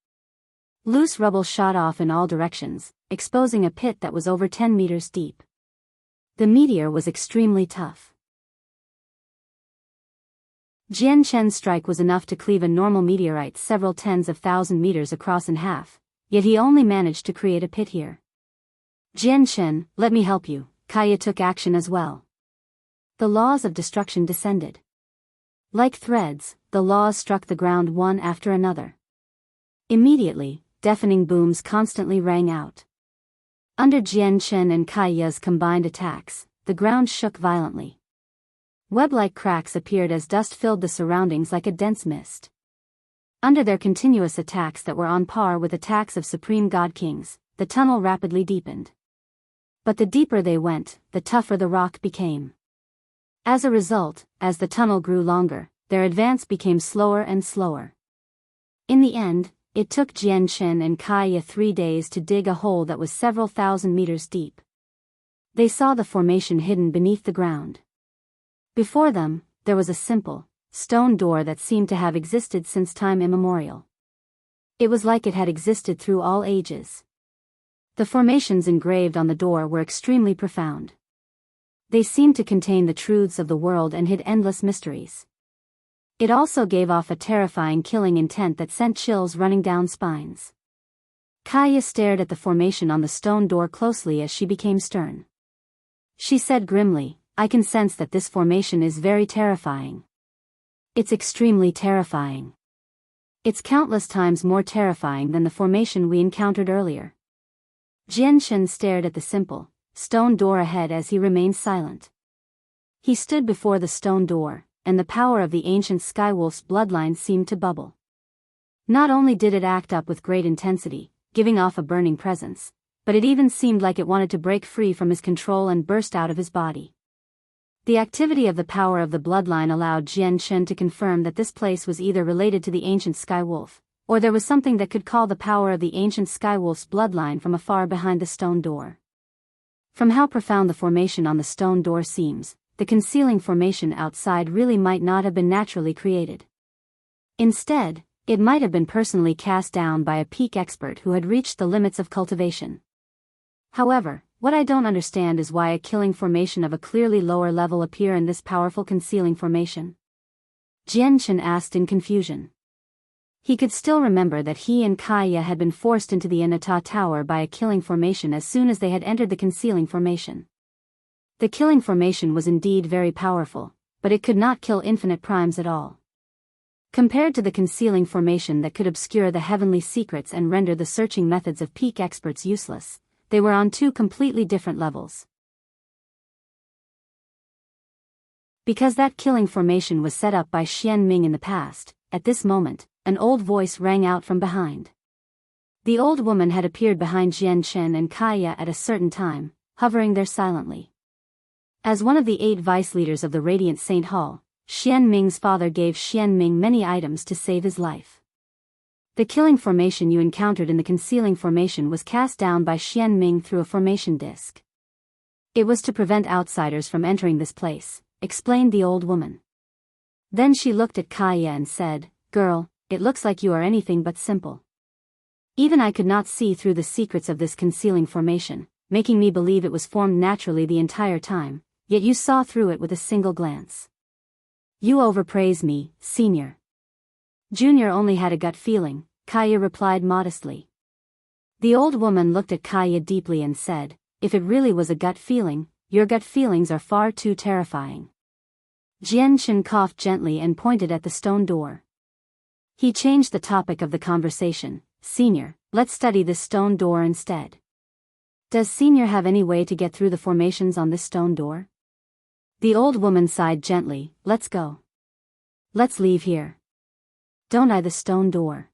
Loose rubble shot off in all directions, exposing a pit that was over 10 meters deep. The meteor was extremely tough. Jian Chen's strike was enough to cleave a normal meteorite several tens of thousand meters across in half, yet he only managed to create a pit here. Jian Chen, let me help you. Kaya took action as well. The laws of destruction descended. Like threads, the laws struck the ground one after another. Immediately, deafening booms constantly rang out. Under Jian Chen and Kaya's combined attacks, the ground shook violently. Web-like cracks appeared as dust filled the surroundings like a dense mist. Under their continuous attacks that were on par with attacks of supreme god kings, the tunnel rapidly deepened. But the deeper they went, the tougher the rock became. As a result, as the tunnel grew longer, their advance became slower and slower. In the end, it took Jian Chen and Kaya 3 days to dig a hole that was several thousand meters deep. They saw the formation hidden beneath the ground. Before them, there was a simple, stone door that seemed to have existed since time immemorial. It was like it had existed through all ages. The formations engraved on the door were extremely profound. They seemed to contain the truths of the world and hid endless mysteries. It also gave off a terrifying killing intent that sent chills running down spines. Kaya stared at the formation on the stone door closely as she became stern. She said grimly, I can sense that this formation is very terrifying. It's extremely terrifying. It's countless times more terrifying than the formation we encountered earlier. Jian Chen stared at the simple, stone door ahead as he remained silent. He stood before the stone door, and the power of the ancient Skywolf's bloodline seemed to bubble. Not only did it act up with great intensity, giving off a burning presence, but it even seemed like it wanted to break free from his control and burst out of his body. The activity of the power of the bloodline allowed Jian Chen to confirm that this place was either related to the ancient Skywolf, or there was something that could call the power of the ancient Skywolf's bloodline from afar behind the stone door. From how profound the formation on the stone door seems, the concealing formation outside really might not have been naturally created. Instead, it might have been personally cast down by a peak expert who had reached the limits of cultivation. However, what I don't understand is why a killing formation of a clearly lower level appear in this powerful concealing formation. Jian Chen asked in confusion. He could still remember that he and Kaya had been forced into the Inata Tower by a killing formation as soon as they had entered the concealing formation. The killing formation was indeed very powerful, but it could not kill infinite primes at all. Compared to the concealing formation that could obscure the heavenly secrets and render the searching methods of peak experts useless, they were on two completely different levels. Because that killing formation was set up by Xian Ming in the past, at this moment, an old voice rang out from behind. The old woman had appeared behind Jian Chen and Kaya at a certain time, hovering there silently. As one of the 8 vice leaders of the Radiant Saint Hall, Xian Ming's father gave Xian Ming many items to save his life. The killing formation you encountered in the concealing formation was cast down by Xian Ming through a formation disc. It was to prevent outsiders from entering this place, explained the old woman. Then she looked at Kaya and said, Girl, it looks like you are anything but simple. Even I could not see through the secrets of this concealing formation, making me believe it was formed naturally the entire time, yet you saw through it with a single glance. You overpraise me, Senior. Junior only had a gut feeling, Kaya replied modestly. The old woman looked at Kaya deeply and said, If it really was a gut feeling, your gut feelings are far too terrifying. Jian Chen coughed gently and pointed at the stone door. He changed the topic of the conversation. Senior, let's study this stone door instead. Does Senior have any way to get through the formations on this stone door? The old woman sighed gently. Let's go. Let's leave here. Don't eye the stone door.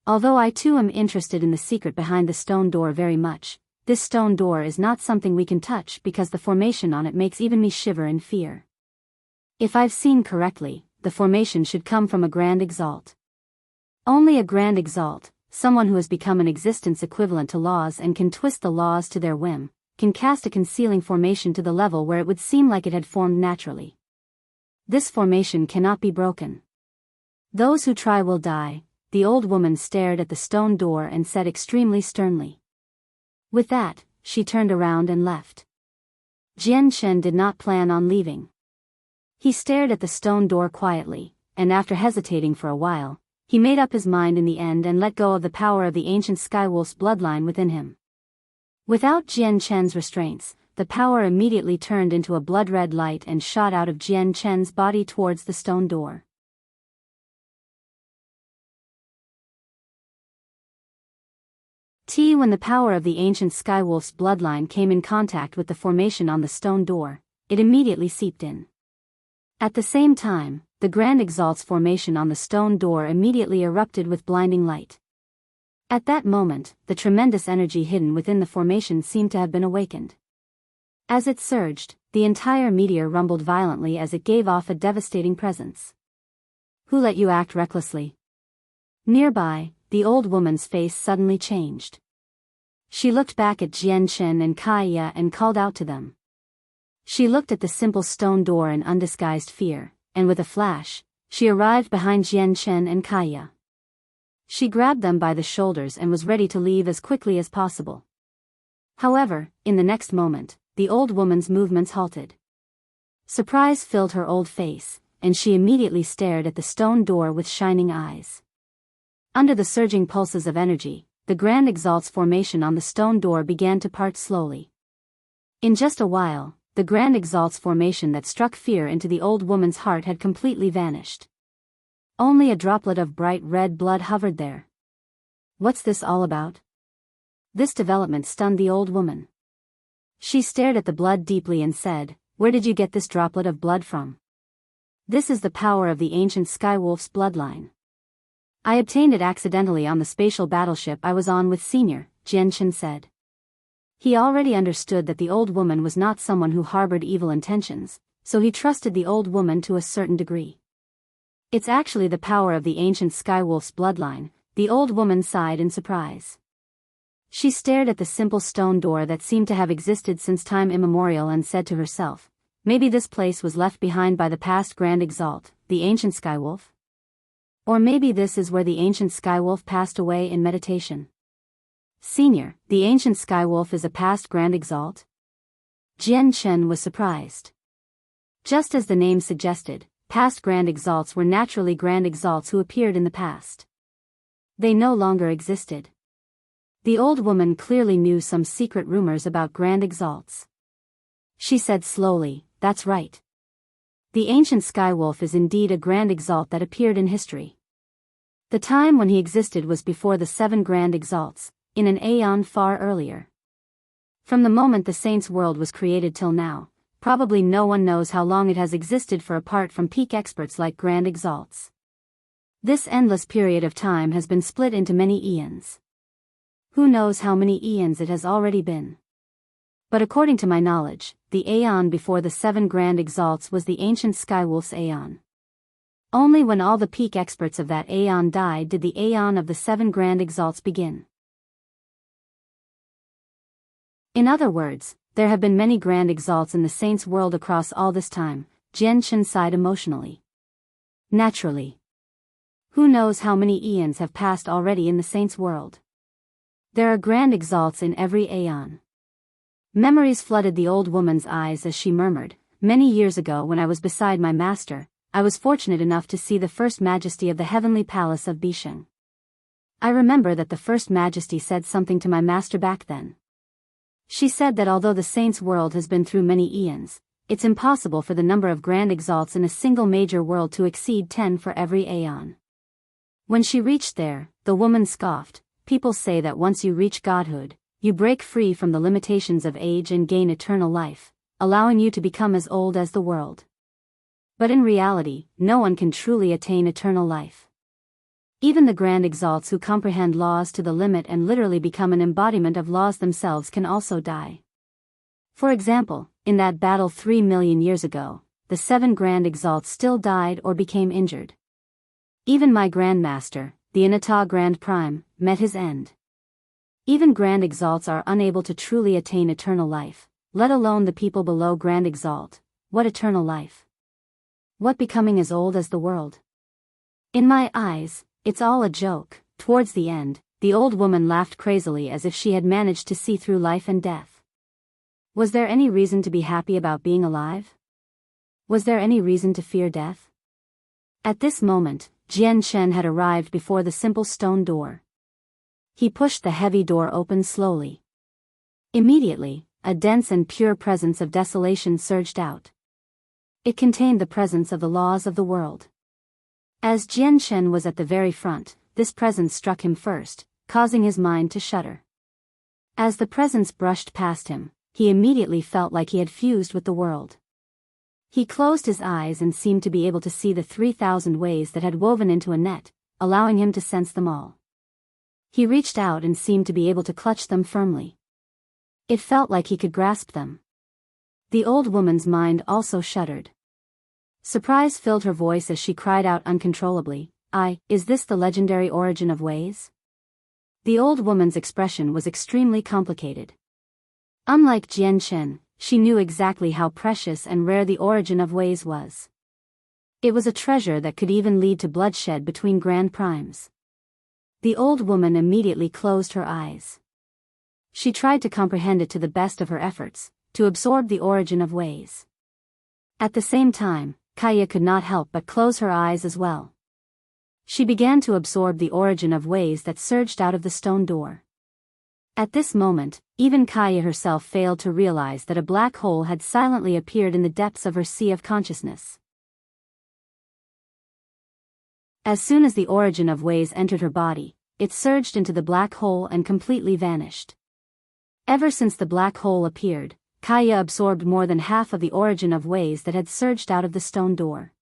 Although I too am interested in the secret behind the stone door very much, this stone door is not something we can touch because the formation on it makes even me shiver in fear. If I've seen correctly, the formation should come from a Grand Exalt. Only a Grand Exalt, someone who has become an existence equivalent to laws and can twist the laws to their whim, can cast a concealing formation to the level where it would seem like it had formed naturally. This formation cannot be broken. Those who try will die. the old woman stared at the stone door and said extremely sternly. With that, she turned around and left. Jian Chen did not plan on leaving. He stared at the stone door quietly, and after hesitating for a while, he made up his mind in the end and let go of the power of the ancient Skywolf's bloodline within him. Without Jian Chen's restraints, the power immediately turned into a blood-red light and shot out of Jian Chen's body towards the stone door. When the power of the ancient Skywolf's bloodline came in contact with the formation on the stone door, it immediately seeped in. At the same time, the Grand Exalt's formation on the stone door immediately erupted with blinding light. At that moment, the tremendous energy hidden within the formation seemed to have been awakened. As it surged, the entire meteor rumbled violently as it gave off a devastating presence. Who let you act recklessly? Nearby, the old woman's face suddenly changed. She looked back at Jian Chen and Kaiya and called out to them. She looked at the simple stone door in undisguised fear, and with a flash, she arrived behind Jian Chen and Kaiya. She grabbed them by the shoulders and was ready to leave as quickly as possible. However, in the next moment, the old woman's movements halted. Surprise filled her old face, and she immediately stared at the stone door with shining eyes. Under the surging pulses of energy, the Grand Exalt's formation on the stone door began to part slowly. In just a while, the Grand Exalt's formation that struck fear into the old woman's heart had completely vanished. Only a droplet of bright red blood hovered there. What's this all about? This development stunned the old woman. She stared at the blood deeply and said, "Where did you get this droplet of blood from?" "This is the power of the ancient Skywolf's bloodline. I obtained it accidentally on the spatial battleship I was on with Senior," Jian Chen said. He already understood that the old woman was not someone who harbored evil intentions, so he trusted the old woman to a certain degree. "It's actually the power of the ancient Skywolf's bloodline," the old woman sighed in surprise. She stared at the simple stone door that seemed to have existed since time immemorial and said to herself, "Maybe this place was left behind by the past Grand Exalt, the ancient Skywolf? Or maybe this is where the ancient Skywolf passed away in meditation." "Senior, the ancient Skywolf is a past Grand Exalt?" Jian Chen was surprised. Just as the name suggested, past Grand Exalts were naturally Grand Exalts who appeared in the past. They no longer existed. The old woman clearly knew some secret rumors about Grand Exalts. She said slowly, "That's right. The ancient Skywolf is indeed a Grand Exalt that appeared in history. The time when he existed was before the 7 Grand Exalts, in an aeon far earlier. From the moment the Saints' world was created till now, probably no one knows how long it has existed for apart from peak experts like Grand Exalts. This endless period of time has been split into many eons. Who knows how many eons it has already been? But according to my knowledge, the aeon before the 7 Grand Exalts was the ancient Skywolf's aeon. Only when all the peak experts of that aeon died did the aeon of the 7 Grand Exalts begin. In other words, there have been many Grand Exalts in the Saints' world across all this time," Jian Chen sighed emotionally. "Naturally. Who knows how many eons have passed already in the Saints' world? There are Grand Exalts in every aeon." Memories flooded the old woman's eyes as she murmured, "Many years ago when I was beside my master, I was fortunate enough to see the First Majesty of the Heavenly Palace of Bisheng. I remember that the First Majesty said something to my master back then. She said that although the Saints' world has been through many eons, it's impossible for the number of Grand Exalts in a single major world to exceed 10 for every aeon. When she reached there, the woman scoffed, "People say that once you reach godhood, you break free from the limitations of age and gain eternal life, allowing you to become as old as the world. But in reality, no one can truly attain eternal life. Even the Grand Exalts who comprehend laws to the limit and literally become an embodiment of laws themselves can also die. For example, in that battle 3 million years ago, the 7 Grand Exalts still died or became injured. Even my Grandmaster, the Inata Grand Prime, met his end. Even Grand Exalts are unable to truly attain eternal life, let alone the people below Grand Exalt. What eternal life? What becoming as old as the world? In my eyes, It's all a joke." Towards the end, the old woman laughed crazily as if she had managed to see through life and death. Was there any reason to be happy about being alive? Was there any reason to fear death? At this moment, Jian Chen had arrived before the simple stone door. He pushed the heavy door open slowly. Immediately, a dense and pure presence of desolation surged out. It contained the presence of the laws of the world. As Jian Chen was at the very front, this presence struck him first, causing his mind to shudder. As the presence brushed past him, he immediately felt like he had fused with the world. He closed his eyes and seemed to be able to see the 3,000 ways that had woven into a net, allowing him to sense them all. He reached out and seemed to be able to clutch them firmly. It felt like he could grasp them. The old woman's mind also shuddered. Surprise filled her voice as she cried out uncontrollably, "Is this the legendary origin of ways?" The old woman's expression was extremely complicated. Unlike Jian Chen, she knew exactly how precious and rare the origin of ways was. It was a treasure that could even lead to bloodshed between grand primes. The old woman immediately closed her eyes. She tried to comprehend it to the best of her efforts, to absorb the origin of ways. At the same time, Kaya could not help but close her eyes as well. She began to absorb the origin of ways that surged out of the stone door. At this moment, even Kaya herself failed to realize that a black hole had silently appeared in the depths of her sea of consciousness. As soon as the origin of ways entered her body, it surged into the black hole and completely vanished. Ever since the black hole appeared, Kaya absorbed more than half of the origin of ways that had surged out of the stone door.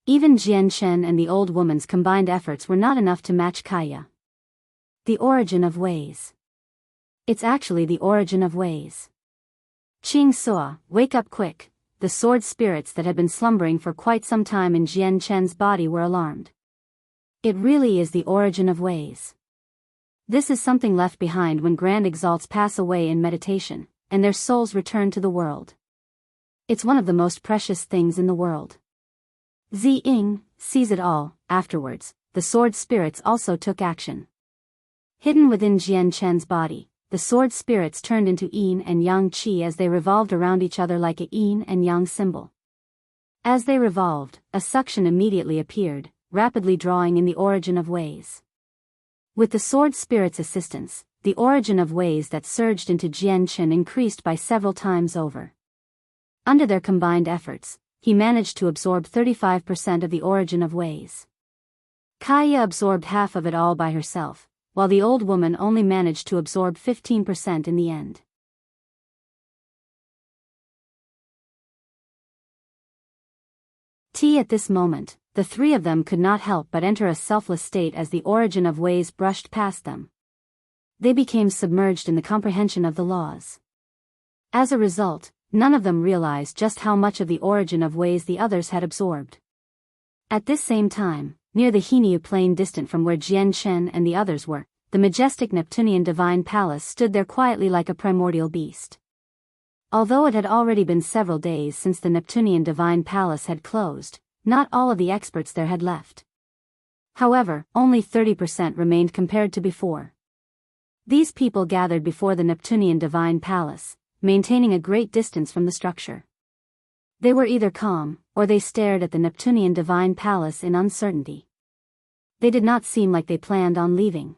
Even Jian Chen and the old woman's combined efforts were not enough to match Kaya. The origin of ways. It's actually the origin of ways. Qing Suo, wake up quick. The sword spirits that had been slumbering for quite some time in Jian Chen's body were alarmed. It really is the origin of ways. This is something left behind when grand exalts pass away in meditation, and their souls return to the world. It's one of the most precious things in the world. Zi Ying sees it all. Afterwards, the sword spirits also took action. Hidden within Jian Chen's body, the sword spirits turned into yin and yang qi as they revolved around each other like a yin and yang symbol. As they revolved, a suction immediately appeared, rapidly drawing in the origin of ways. With the sword spirit's assistance, the origin of ways that surged into Jian Chen increased by several times over. Under their combined efforts, he managed to absorb 35% of the origin of ways. Kaya absorbed half of it all by herself, while the old woman only managed to absorb 15% in the end. At this moment, the three of them could not help but enter a selfless state as the origin of ways brushed past them. They became submerged in the comprehension of the laws. As a result, none of them realized just how much of the origin of ways the others had absorbed. At this same time, near the Heniu plain distant from where Jian Chen and the others were, the majestic Neptunian divine palace stood there quietly like a primordial beast. Although it had already been several days since the Neptunian divine palace had closed, not all of the experts there had left. However, only 30% remained compared to before. These people gathered before the Neptunian divine palace, maintaining a great distance from the structure. They were either calm, or they stared at the Neptunian divine palace in uncertainty. They did not seem like they planned on leaving.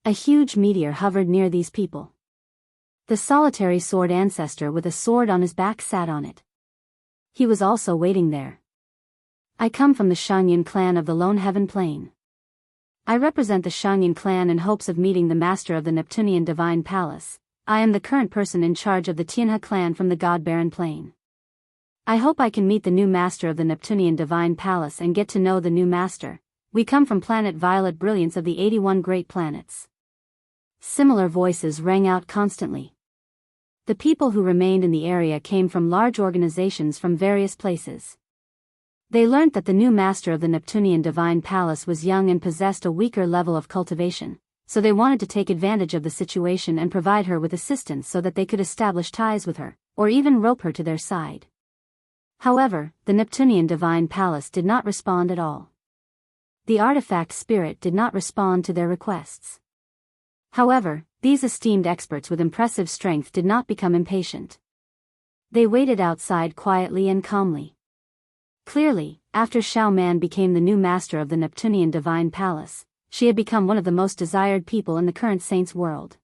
A huge meteor hovered near these people. The solitary sword ancestor with a sword on his back sat on it. He was also waiting there. I come from the Shangyan clan of the Lone Heaven Plain. I represent the Shangyan clan in hopes of meeting the master of the Neptunian divine palace. I am the current person in charge of the Tianhe clan from the God-barren plain. I hope I can meet the new master of the Neptunian divine palace and get to know the new master. We come from planet Violet Brilliance of the 81 great planets. Similar voices rang out constantly. The people who remained in the area came from large organizations from various places. They learnt that the new master of the Neptunian divine palace was young and possessed a weaker level of cultivation, so they wanted to take advantage of the situation and provide her with assistance so that they could establish ties with her, or even rope her to their side. However, the Neptunian divine palace did not respond at all. the artifact spirit did not respond to their requests. However, these esteemed experts with impressive strength did not become impatient. They waited outside quietly and calmly. Clearly, after Xiao Man became the new master of the Neptunian Divine Palace, she had become one of the most desired people in the current Saints world.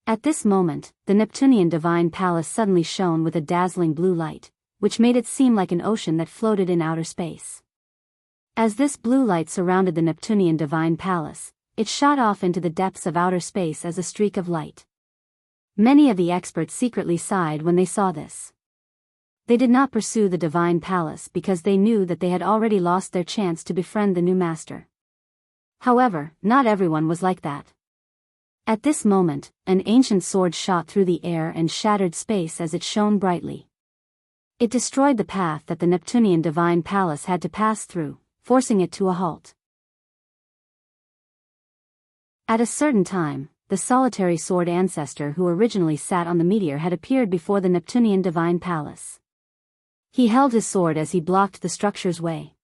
At this moment, the Neptunian Divine Palace suddenly shone with a dazzling blue light, which made it seem like an ocean that floated in outer space. As this blue light surrounded the Neptunian Divine Palace, it shot off into the depths of outer space as a streak of light. Many of the experts secretly sighed when they saw this. They did not pursue the Divine Palace because they knew that they had already lost their chance to befriend the new master. However, not everyone was like that. At this moment, an ancient sword shot through the air and shattered space as it shone brightly. It destroyed the path that the Neptunian Divine Palace had to pass through, forcing it to a halt. At a certain time, the solitary sword Ancestor who originally sat on the meteor had appeared before the Neptunian Divine Palace. He held his sword as he blocked the structure's way.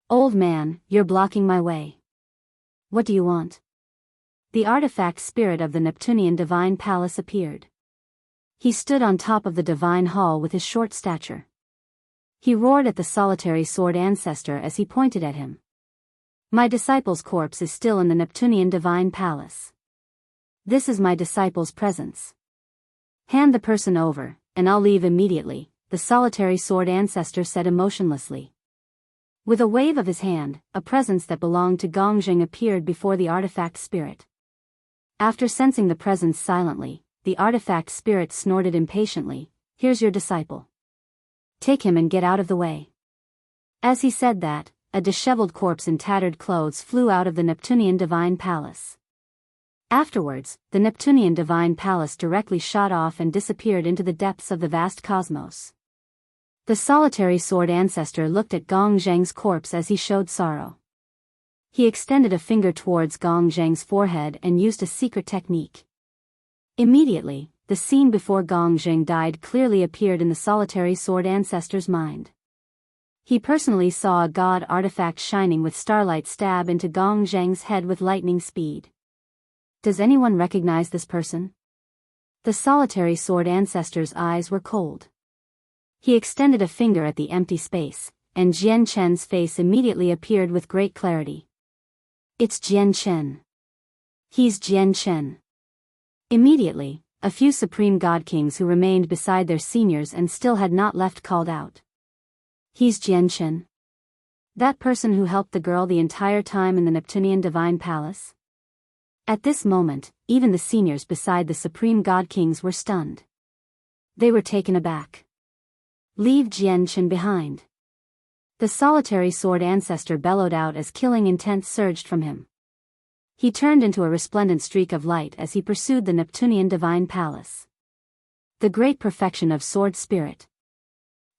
"Old man, you're blocking my way. What do you want?" The artifact spirit of the Neptunian Divine Palace appeared. He stood on top of the Divine Hall with his short stature. He roared at the solitary sword Ancestor as he pointed at him. "My disciple's corpse is still in the Neptunian Divine Palace. This is my disciple's presence. Hand the person over, and I'll leave immediately," the solitary sword Ancestor said emotionlessly. With a wave of his hand, a presence that belonged to Godking appeared before the artifact spirit. After sensing the presence silently, the artifact spirit snorted impatiently, "Here's your disciple. Take him and get out of the way." As he said that, a disheveled corpse in tattered clothes flew out of the Neptunian Divine Palace. Afterwards, the Neptunian Divine Palace directly shot off and disappeared into the depths of the vast cosmos. The solitary sword Ancestor looked at Godking's corpse as he showed sorrow. He extended a finger towards Godking's forehead and used a secret technique. Immediately, the scene before Godking died clearly appeared in the solitary sword Ancestor's mind. He personally saw a god artifact shining with starlight stab into Godking's head with lightning speed. Does anyone recognize this person? The solitary sword Ancestor's eyes were cold. He extended a finger at the empty space, and Jian Chen's face immediately appeared with great clarity. "It's Jian Chen. He's Jian Chen." Immediately, a few supreme god kings who remained beside their seniors and still had not left called out. "He's Jian Chen? That person who helped the girl the entire time in the Neptunian Divine Palace?" At this moment, even the seniors beside the supreme god kings were stunned. They were taken aback. "Leave Jian Chen behind." The solitary sword Ancestor bellowed out as killing intent surged from him. He turned into a resplendent streak of light as he pursued the Neptunian Divine Palace. The great perfection of sword spirit.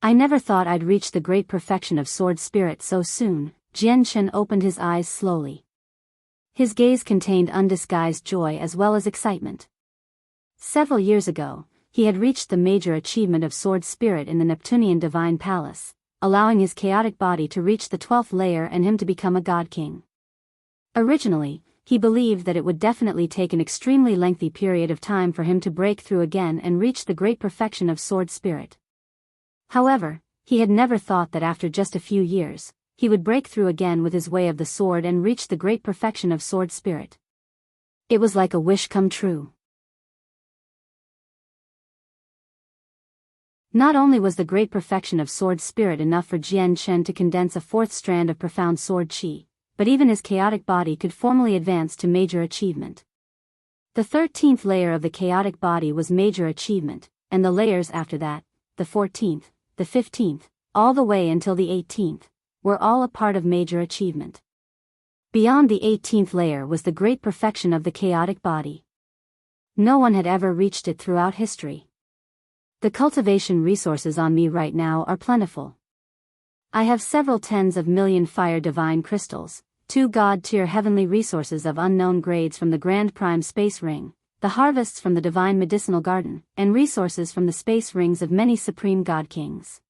"I never thought I'd reach the great perfection of sword spirit so soon." Jian Chen opened his eyes slowly. His gaze contained undisguised joy as well as excitement. Several years ago, he had reached the major achievement of sword spirit in the Neptunian Divine Palace, allowing his chaotic body to reach the 12th layer and him to become a god king. Originally, he believed that it would definitely take an extremely lengthy period of time for him to break through again and reach the great perfection of sword spirit. However, he had never thought that after just a few years, he would break through again with his way of the sword and reach the great perfection of sword spirit. It was like a wish come true. Not only was the great perfection of sword spirit enough for Jian Chen to condense a fourth strand of profound sword chi, but even his chaotic body could formally advance to major achievement. The 13th layer of the chaotic body was major achievement, and the layers after that, the 14th, the 15th, all the way until the 18th, were all a part of major achievement. Beyond the 18th layer was the great perfection of the chaotic body. No one had ever reached it throughout history. The cultivation resources on me right now are plentiful. I have several tens of million fire divine crystals, 2 god-tier heavenly resources of unknown grades from the Grand Prime Space Ring, the harvests from the Divine Medicinal Garden, and resources from the space rings of many supreme god kings.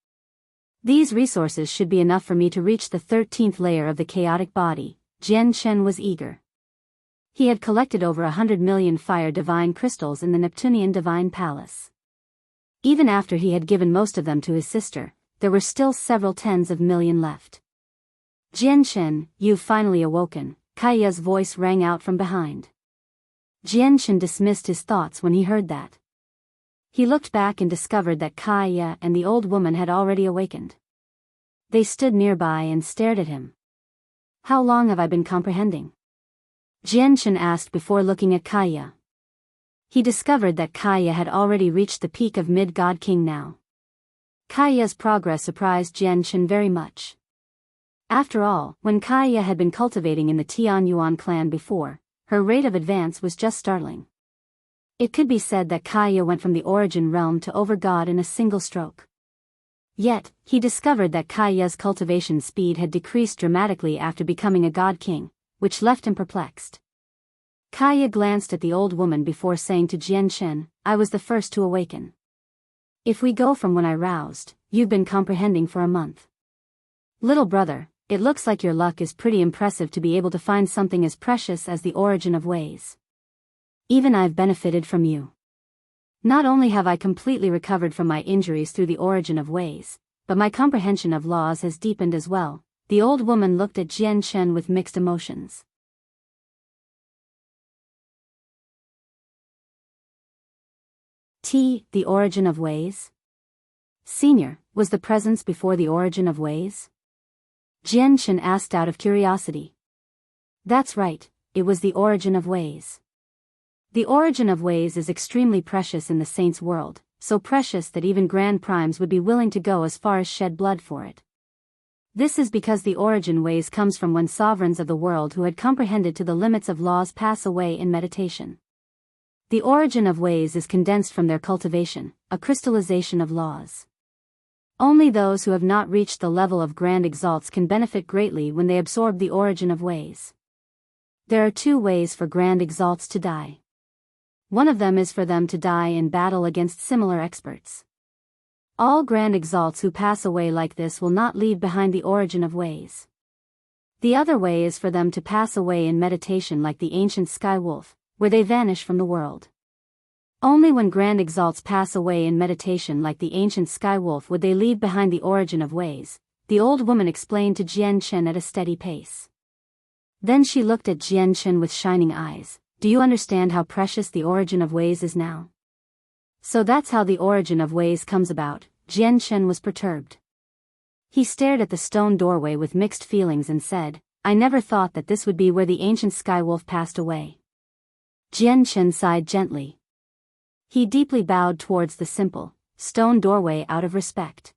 These resources should be enough for me to reach the 13th layer of the chaotic body. Jian Chen was eager. He had collected over 100 million fire divine crystals in the Neptunian divine palace. Even after he had given most of them to his sister, there were still several tens of million left. Jian Chen, you've finally awoken, Kaiya's voice rang out from behind. Jian Chen dismissed his thoughts when he heard that. He looked back and discovered that Kaiya and the old woman had already awakened. They stood nearby and stared at him. How long have I been comprehending? Jian Chen asked before looking at Kaiya. He discovered that Kaiya had already reached the peak of mid-Godking now. Kaiya's progress surprised Jian Chen very much. After all, when Kaiya had been cultivating in the Tianyuan clan before, her rate of advance was just startling. It could be said that Kaiya went from the origin realm to over-god in a single stroke. Yet, he discovered that Kaiya's cultivation speed had decreased dramatically after becoming a god king, which left him perplexed. Kaiya glanced at the old woman before saying to Jian Chen, I was the first to awaken. If we go from when I roused, you've been comprehending for a month. Little brother, it looks like your luck is pretty impressive to be able to find something as precious as the origin of ways. Even I've benefited from you. Not only have I completely recovered from my injuries through the origin of ways, but my comprehension of laws has deepened as well. The old woman looked at Jian Chen with mixed emotions. The origin of ways? Senior, was the presence before the origin of ways? Jian Chen asked out of curiosity. That's right, it was the origin of ways. The origin of ways is extremely precious in the saints' world, so precious that even grand primes would be willing to go as far as shed blood for it. This is because the origin ways comes from when sovereigns of the world who had comprehended to the limits of laws pass away in meditation. The origin of ways is condensed from their cultivation, a crystallization of laws. Only those who have not reached the level of grand exalts can benefit greatly when they absorb the origin of ways. There are two ways for grand exalts to die. One of them is for them to die in battle against similar experts. All grand exalts who pass away like this will not leave behind the origin of ways. The other way is for them to pass away in meditation like the ancient sky wolf, where they vanish from the world. Only when grand exalts pass away in meditation like the ancient sky wolf would they leave behind the origin of ways, the old woman explained to Jian Chen at a steady pace. Then she looked at Jian Chen with shining eyes. Do you understand how precious the origin of ways is now? So that's how the origin of ways comes about. Jian Chen was perturbed. He stared at the stone doorway with mixed feelings and said, I never thought that this would be where the ancient sky wolf passed away. Jian Chen sighed gently. He deeply bowed towards the simple, stone doorway out of respect.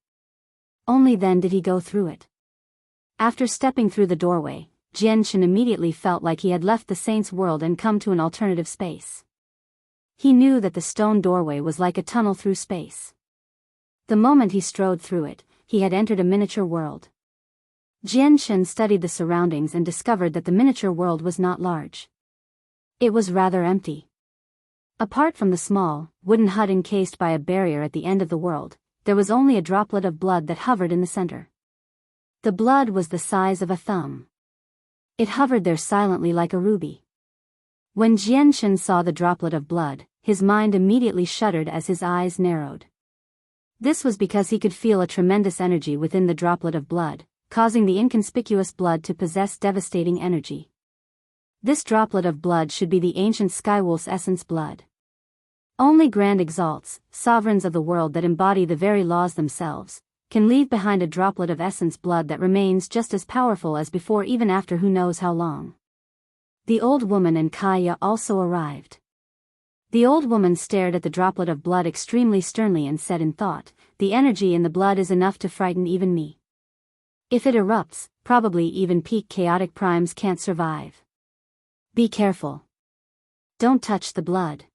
Only then did he go through it. After stepping through the doorway, Jian Chen immediately felt like he had left the saints' world and come to an alternative space. He knew that the stone doorway was like a tunnel through space. The moment he strode through it, he had entered a miniature world. Jian Chen studied the surroundings and discovered that the miniature world was not large. It was rather empty. Apart from the small, wooden hut encased by a barrier at the end of the world, there was only a droplet of blood that hovered in the center. The blood was the size of a thumb. It hovered there silently like a ruby. When Jian Chen saw the droplet of blood, his mind immediately shuddered as his eyes narrowed. This was because he could feel a tremendous energy within the droplet of blood, causing the inconspicuous blood to possess devastating energy. This droplet of blood should be the ancient skywolf's essence blood. Only grand exalts, sovereigns of the world that embody the very laws themselves, can leave behind a droplet of essence blood that remains just as powerful as before even after who knows how long. The old woman and Kaiya also arrived. The old woman stared at the droplet of blood extremely sternly and said in thought, the energy in the blood is enough to frighten even me. If it erupts, probably even peak chaotic primes can't survive. Be careful. Don't touch the blood.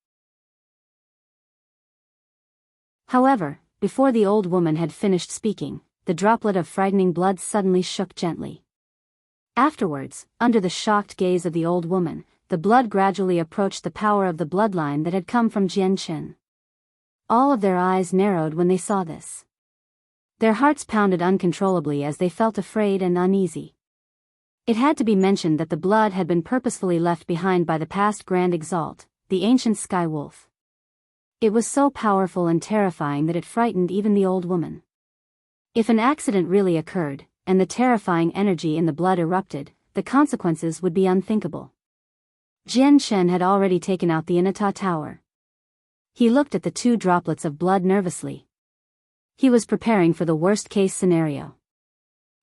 However, before the old woman had finished speaking, the droplet of frightening blood suddenly shook gently. Afterwards, under the shocked gaze of the old woman, the blood gradually approached the power of the bloodline that had come from Jian Chen. All of their eyes narrowed when they saw this. Their hearts pounded uncontrollably as they felt afraid and uneasy. It had to be mentioned that the blood had been purposefully left behind by the past Grand Exalt, the ancient Sky Wolf. It was so powerful and terrifying that it frightened even the old woman. If an accident really occurred, and the terrifying energy in the blood erupted, the consequences would be unthinkable. Jian Shen had already taken out the Inata tower. He looked at the 2 droplets of blood nervously. He was preparing for the worst-case scenario.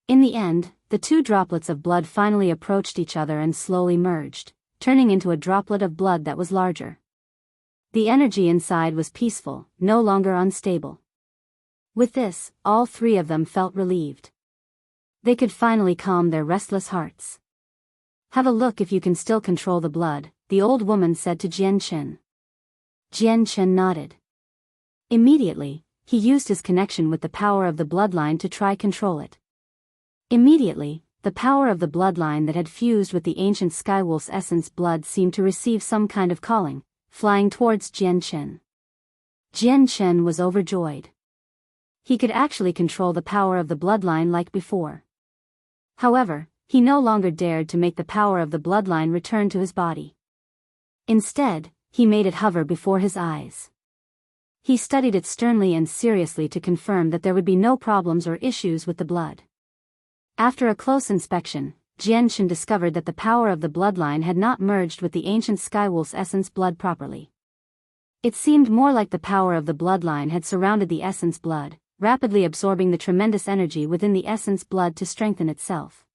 In the end, the 2 droplets of blood finally approached each other and slowly merged, turning into a droplet of blood that was larger. The energy inside was peaceful, no longer unstable. With this, all 3 of them felt relieved. They could finally calm their restless hearts. "Have a look if you can still control the blood," the old woman said to Jian Chen. Jian Chen nodded. Immediately, he used his connection with the power of the bloodline to try control it. Immediately, the power of the bloodline that had fused with the ancient Skywolf's essence blood seemed to receive some kind of calling, flying towards Jian Chen. Jian Chen was overjoyed. He could actually control the power of the bloodline like before. However, he no longer dared to make the power of the bloodline return to his body. Instead, he made it hover before his eyes. He studied it sternly and seriously to confirm that there would be no problems or issues with the blood. After a close inspection, Jian Shen discovered that the power of the bloodline had not merged with the ancient Skywolf's essence blood properly. It seemed more like the power of the bloodline had surrounded the essence blood, rapidly absorbing the tremendous energy within the essence blood to strengthen itself.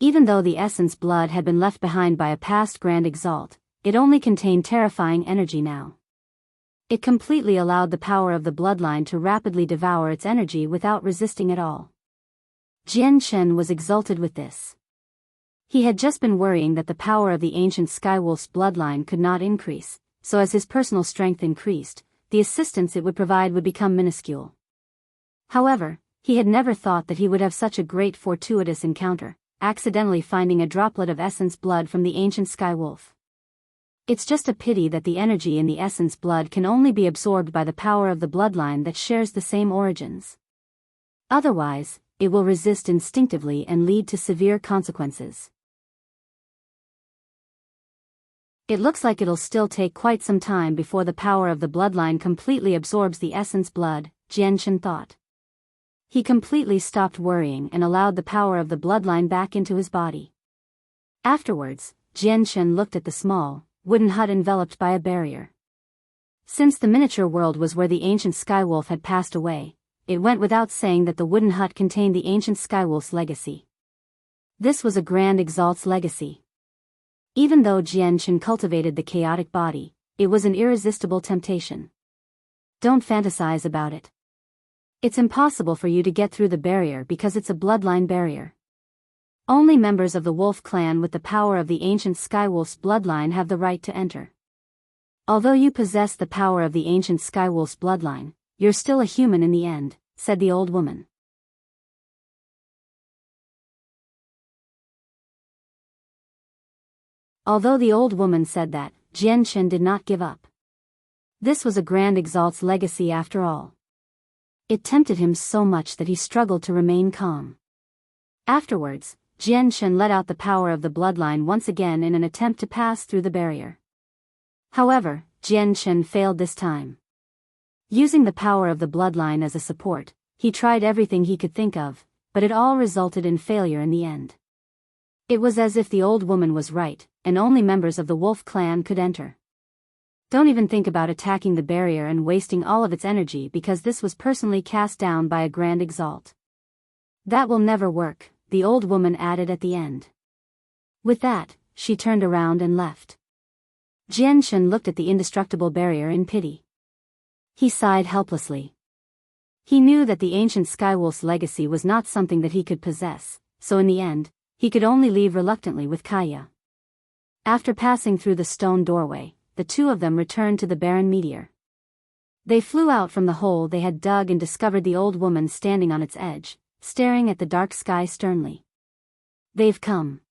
Even though the essence blood had been left behind by a past Grand Exalt, it only contained terrifying energy now. It completely allowed the power of the bloodline to rapidly devour its energy without resisting at all. Jian Shen was exulted with this. He had just been worrying that the power of the ancient Skywolf's bloodline could not increase, so as his personal strength increased, the assistance it would provide would become minuscule. However, he had never thought that he would have such a great fortuitous encounter, accidentally finding a droplet of essence blood from the ancient Skywolf. It's just a pity that the energy in the essence blood can only be absorbed by the power of the bloodline that shares the same origins. Otherwise, it will resist instinctively and lead to severe consequences. It looks like it'll still take quite some time before the power of the bloodline completely absorbs the essence blood, Jian Shen thought. He completely stopped worrying and allowed the power of the bloodline back into his body. Afterwards, Jian Shen looked at the small, wooden hut enveloped by a barrier. Since the miniature world was where the ancient Skywolf had passed away, it went without saying that the wooden hut contained the ancient Skywolf's legacy. This was a Grand Exalt's legacy. Even though Jian Shen cultivated the chaotic body, it was an irresistible temptation. Don't fantasize about it. It's impossible for you to get through the barrier because it's a bloodline barrier. Only members of the Wolf clan with the power of the ancient Skywolf's bloodline have the right to enter. Although you possess the power of the ancient Skywolf's bloodline, you're still a human in the end, said the old woman. Although the old woman said that, Jian Shen did not give up. This was a Grand Exalt's legacy after all. It tempted him so much that he struggled to remain calm. Afterwards, Jian Shen let out the power of the bloodline once again in an attempt to pass through the barrier. However, Jian Shen failed this time. Using the power of the bloodline as a support, he tried everything he could think of, but it all resulted in failure in the end. It was as if the old woman was right, and only members of the Wolf clan could enter. Don't even think about attacking the barrier and wasting all of its energy because this was personally cast down by a Grand Exalt. That will never work, the old woman added at the end. With that, she turned around and left. Jian Shen looked at the indestructible barrier in pity. He sighed helplessly. He knew that the ancient Skywolf's legacy was not something that he could possess, so in the end, he could only leave reluctantly with Kaya. After passing through the stone doorway, the two of them returned to the barren meteor. They flew out from the hole they had dug and discovered the old woman standing on its edge, staring at the dark sky sternly. They've come.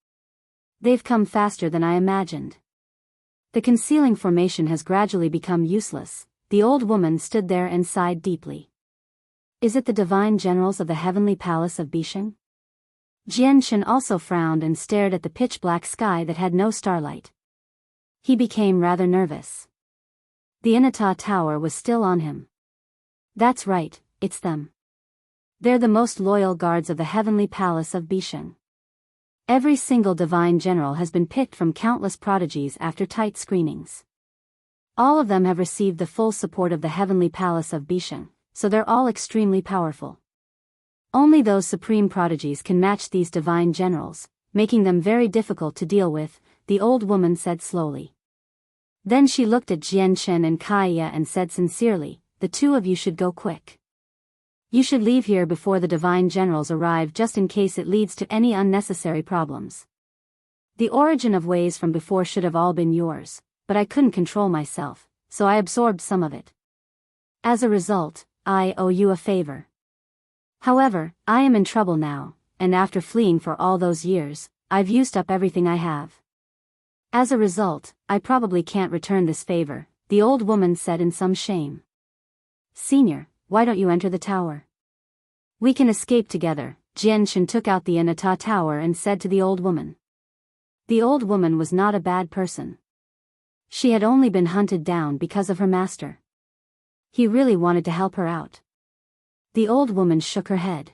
They've come faster than I imagined. The concealing formation has gradually become useless. The old woman stood there and sighed deeply. Is it the divine generals of the heavenly palace of Bisheng? Jianghu also frowned and stared at the pitch-black sky that had no starlight. He became rather nervous. The Inata Tower was still on him. That's right, it's them. They're the most loyal guards of the heavenly palace of Bisheng. Every single divine general has been picked from countless prodigies after tight screenings. All of them have received the full support of the heavenly palace of Bisheng, so they're all extremely powerful. Only those supreme prodigies can match these divine generals, making them very difficult to deal with, the old woman said slowly. Then she looked at Jiangchen and Kaya and said sincerely, the two of you should go quick. You should leave here before the divine generals arrive just in case it leads to any unnecessary problems. The origin of ways from before should have all been yours, but I couldn't control myself, so I absorbed some of it. As a result, I owe you a favor. However, I am in trouble now, and after fleeing for all those years, I've used up everything I have. As a result, I probably can't return this favor, the old woman said in some shame. Senior, why don't you enter the tower? We can escape together. Jiangchen took out the Inata Tower and said to the old woman. The old woman was not a bad person. She had only been hunted down because of her master. He really wanted to help her out. The old woman shook her head.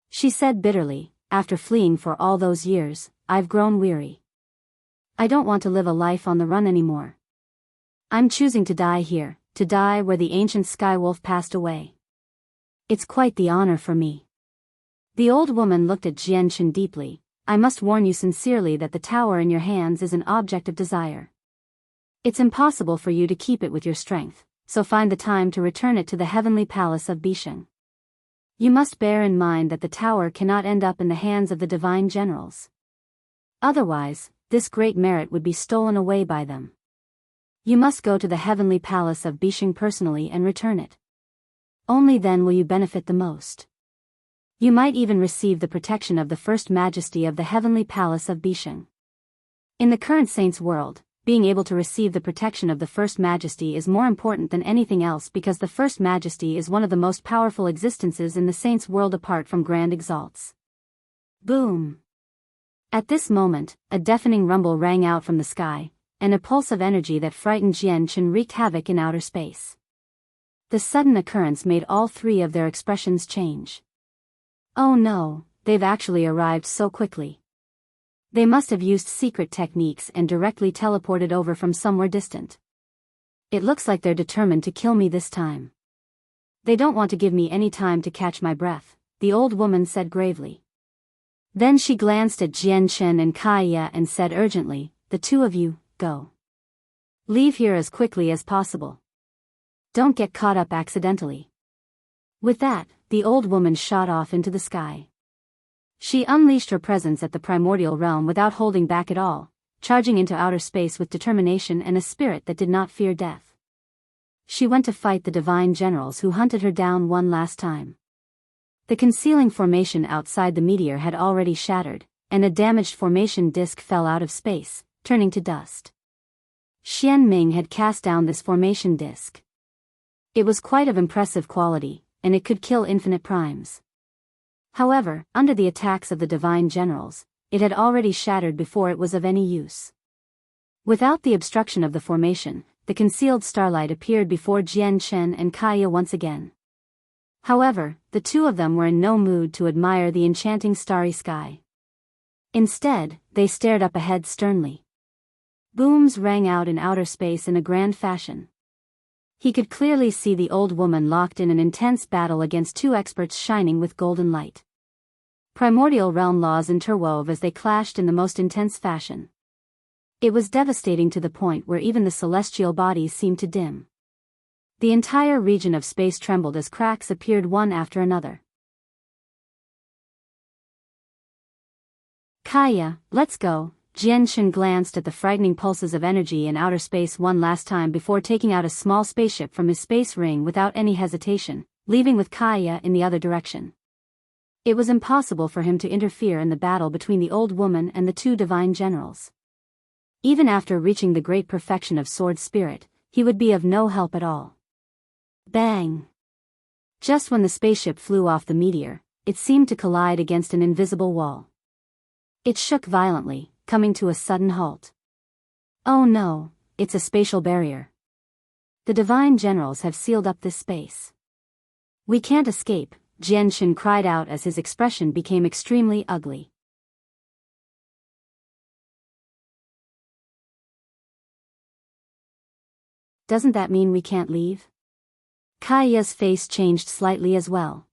She said bitterly, after fleeing for all those years, I've grown weary. I don't want to live a life on the run anymore. I'm choosing to die here, to die where the ancient Skywolf passed away. It's quite the honor for me. The old woman looked at Jiangchen deeply. I must warn you sincerely that the tower in your hands is an object of desire. It's impossible for you to keep it with your strength, so find the time to return it to the heavenly palace of Bisheng. You must bear in mind that the tower cannot end up in the hands of the divine generals. Otherwise, this great merit would be stolen away by them. You must go to the heavenly palace of Bisheng personally and return it. Only then will you benefit the most. You might even receive the protection of the First Majesty of the heavenly palace of Bisheng. In the current saints' world, being able to receive the protection of the First Majesty is more important than anything else because the First Majesty is one of the most powerful existences in the saints' world apart from Grand Exalts. Boom! At this moment, a deafening rumble rang out from the sky, and a pulse of energy that frightened Jiangchen wreaked havoc in outer space. The sudden occurrence made all three of their expressions change. Oh no, they've actually arrived so quickly. They must have used secret techniques and directly teleported over from somewhere distant. It looks like they're determined to kill me this time. They don't want to give me any time to catch my breath, the old woman said gravely. Then she glanced at Jiangchen and Kaya and said urgently, the two of you, go. Leave here as quickly as possible. Don't get caught up accidentally. With that, the old woman shot off into the sky. She unleashed her presence at the primordial realm without holding back at all, charging into outer space with determination and a spirit that did not fear death. She went to fight the divine generals who hunted her down one last time. The concealing formation outside the meteor had already shattered, and a damaged formation disk fell out of space, turning to dust. Xian Ming had cast down this formation disk. It was quite of impressive quality, and it could kill infinite primes. However, under the attacks of the divine generals, it had already shattered before it was of any use. Without the obstruction of the formation, the concealed starlight appeared before Jiangchen and Kaya once again. However, the two of them were in no mood to admire the enchanting starry sky. Instead, they stared up ahead sternly. Booms rang out in outer space in a grand fashion. He could clearly see the old woman locked in an intense battle against two experts shining with golden light. Primordial realm laws interwove as they clashed in the most intense fashion. It was devastating to the point where even the celestial bodies seemed to dim. The entire region of space trembled as cracks appeared one after another. Kaya, let's go. Jiangchen glanced at the frightening pulses of energy in outer space one last time before taking out a small spaceship from his space ring without any hesitation, leaving with Kaya in the other direction. It was impossible for him to interfere in the battle between the old woman and the two divine generals. Even after reaching the great perfection of sword spirit, he would be of no help at all. Bang! Just when the spaceship flew off the meteor, it seemed to collide against an invisible wall. It shook violently, coming to a sudden halt. Oh no, it's a spatial barrier. The divine generals have sealed up this space. We can't escape, Jianshan cried out as his expression became extremely ugly. Doesn't that mean we can't leave? Kaiya's face changed slightly as well.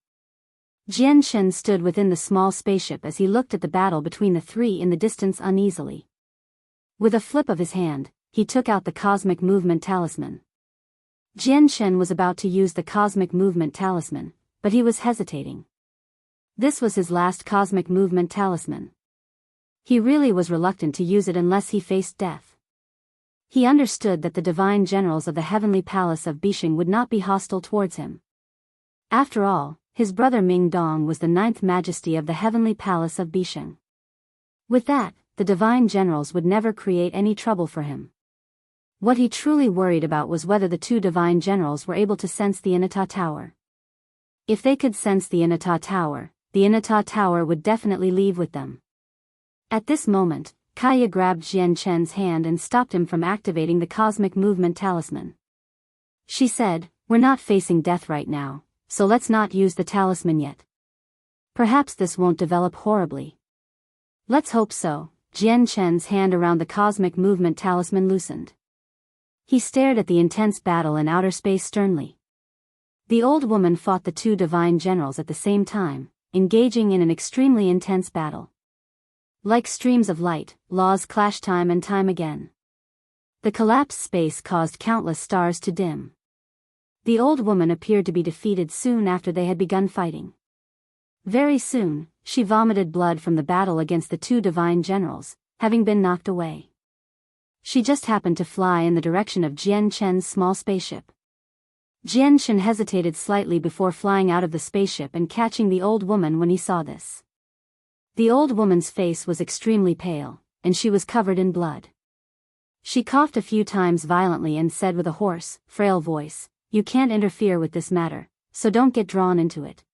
Jianshan stood within the small spaceship as he looked at the battle between the three in the distance uneasily. With a flip of his hand, he took out the Cosmic Movement Talisman. Jianshan was about to use the Cosmic Movement Talisman, but he was hesitating. This was his last Cosmic Movement Talisman. He really was reluctant to use it unless he faced death. He understood that the divine generals of the heavenly palace of Bisheng would not be hostile towards him. After all, his brother Ming Dong was the 9th majesty of the heavenly palace of Bisheng. With that, the divine generals would never create any trouble for him. What he truly worried about was whether the two divine generals were able to sense the Inata Tower. If they could sense the Inata Tower would definitely leave with them. At this moment, Kaiya grabbed Jianshan's hand and stopped him from activating the Cosmic Movement Talisman. She said, "We're not facing death right now, so let's not use the talisman yet. Perhaps this won't develop horribly." "Let's hope so." Jianshan's hand around the Cosmic Movement Talisman loosened. He stared at the intense battle in outer space sternly. The old woman fought the two divine generals at the same time, engaging in an extremely intense battle. Like streams of light, laws clashed time and time again. The collapsed space caused countless stars to dim. The old woman appeared to be defeated soon after they had begun fighting. Very soon, she vomited blood from the battle against the two divine generals, having been knocked away. She just happened to fly in the direction of Jianshan's small spaceship. Jianshan hesitated slightly before flying out of the spaceship and catching the old woman when he saw this. The old woman's face was extremely pale, and she was covered in blood. She coughed a few times violently and said with a hoarse, frail voice, "You can't interfere with this matter, so don't get drawn into it."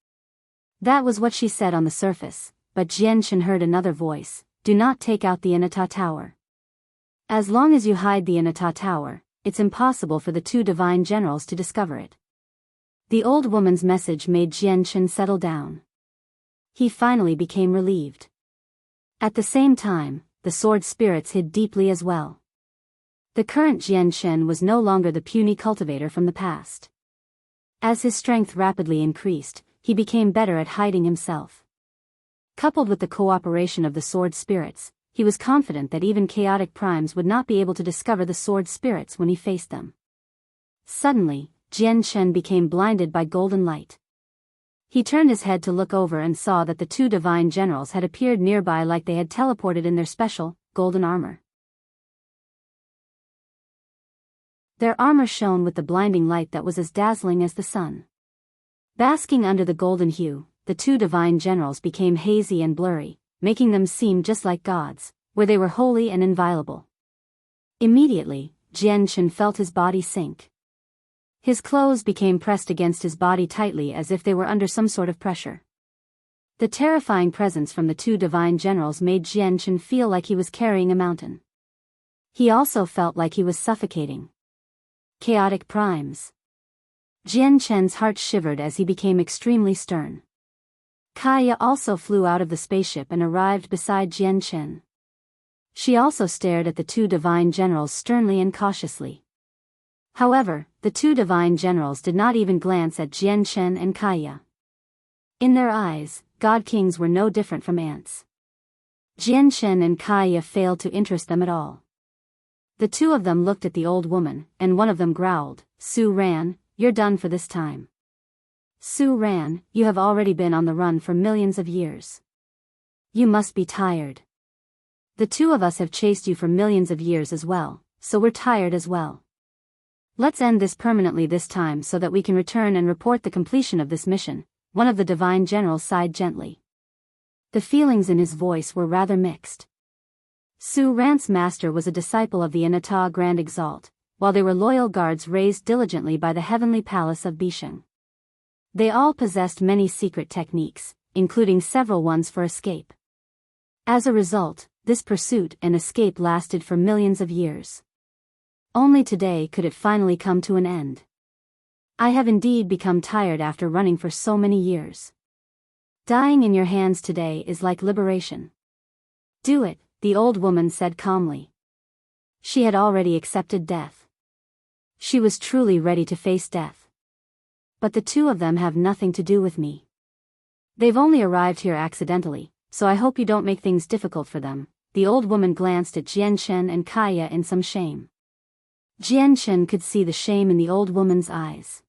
That was what she said on the surface, but Jianshan heard another voice, "Do not take out the Inata Tower. As long as you hide the Inata Tower, it's impossible for the two divine generals to discover it." The old woman's message made Jianshan settle down. He finally became relieved. At the same time, the sword spirits hid deeply as well. The current Jianshan was no longer the puny cultivator from the past. As his strength rapidly increased, he became better at hiding himself. Coupled with the cooperation of the sword spirits, he was confident that even chaotic primes would not be able to discover the sword spirits when he faced them. Suddenly, Jianshan became blinded by golden light. He turned his head to look over and saw that the two divine generals had appeared nearby like they had teleported in their special, golden armor. Their armor shone with the blinding light that was as dazzling as the sun. Basking under the golden hue, the two divine generals became hazy and blurry, making them seem just like gods, where they were holy and inviolable. Immediately, Jianshan felt his body sink. His clothes became pressed against his body tightly as if they were under some sort of pressure. The terrifying presence from the two divine generals made Jianshan feel like he was carrying a mountain. He also felt like he was suffocating. Chaotic primes. Jianshan's heart shivered as he became extremely stern. Kaiya also flew out of the spaceship and arrived beside Jianshan. She also stared at the two divine generals sternly and cautiously. However, the two divine generals did not even glance at Jianshan and Kaiya. In their eyes, God Kings were no different from ants. Jianshan and Kaiya failed to interest them at all. The two of them looked at the old woman, and one of them growled, "Su Ran, you're done for this time. Su Ran, you have already been on the run for millions of years. You must be tired. The two of us have chased you for millions of years as well, so we're tired as well. Let's end this permanently this time so that we can return and report the completion of this mission." One of the divine generals sighed gently. The feelings in his voice were rather mixed. Su Ran's master was a disciple of the Inata Grand Exalt, while they were loyal guards raised diligently by the heavenly palace of Bisheng. They all possessed many secret techniques, including several ones for escape. As a result, this pursuit and escape lasted for millions of years. Only today could it finally come to an end. I have indeed become tired after running for so many years. Dying in your hands today is like liberation. Do it, the old woman said calmly. She had already accepted death. She was truly ready to face death. But the two of them have nothing to do with me. They've only arrived here accidentally, so I hope you don't make things difficult for them. The old woman glanced at Jianshen and Kaya in some shame. Jianshen could see the shame in the old woman's eyes.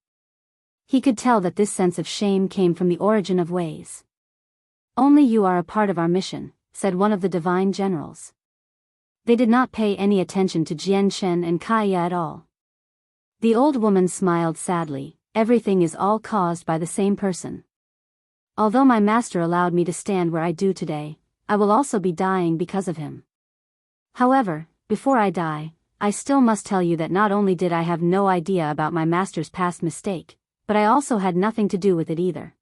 He could tell that this sense of shame came from the origin of ways. Only you are a part of our mission, said one of the divine generals. They did not pay any attention to Jianshen and Kaya at all. The old woman smiled sadly. Everything is all caused by the same person. Although my master allowed me to stand where I do today, I will also be dying because of him. However, before I die, I still must tell you that not only did I have no idea about my master's past mistake, but I also had nothing to do with it either.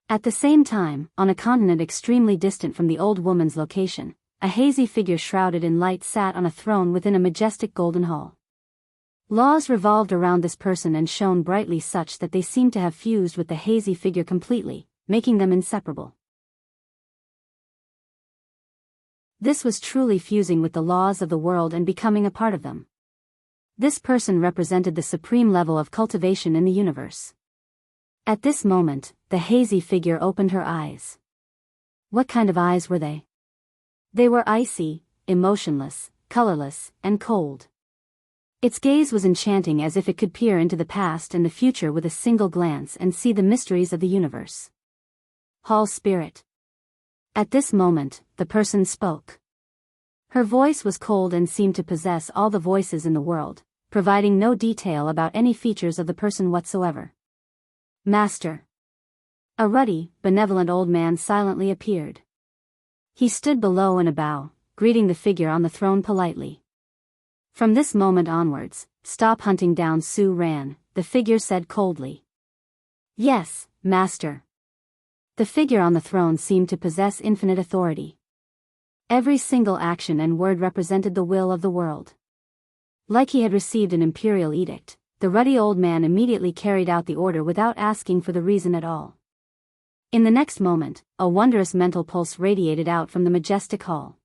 At the same time, on a continent extremely distant from the old woman's location, a hazy figure shrouded in light sat on a throne within a majestic golden hall. Laws revolved around this person and shone brightly such that they seemed to have fused with the hazy figure completely, making them inseparable. This was truly fusing with the laws of the world and becoming a part of them. This person represented the supreme level of cultivation in the universe. At this moment, the hazy figure opened her eyes. What kind of eyes were they? They were icy, emotionless, colorless, and cold. Its gaze was enchanting, as if it could peer into the past and the future with a single glance and see the mysteries of the universe. Hall Spirit. At this moment, the person spoke. Her voice was cold and seemed to possess all the voices in the world, providing no detail about any features of the person whatsoever. Master. A ruddy, benevolent old man silently appeared. He stood below in a bow, greeting the figure on the throne politely. From this moment onwards, stop hunting down Su Ran, the figure said coldly. Yes, Master. The figure on the throne seemed to possess infinite authority. Every single action and word represented the will of the world. Like he had received an imperial edict, the ruddy old man immediately carried out the order without asking for the reason at all. In the next moment, a wondrous mental pulse radiated out from the majestic hall.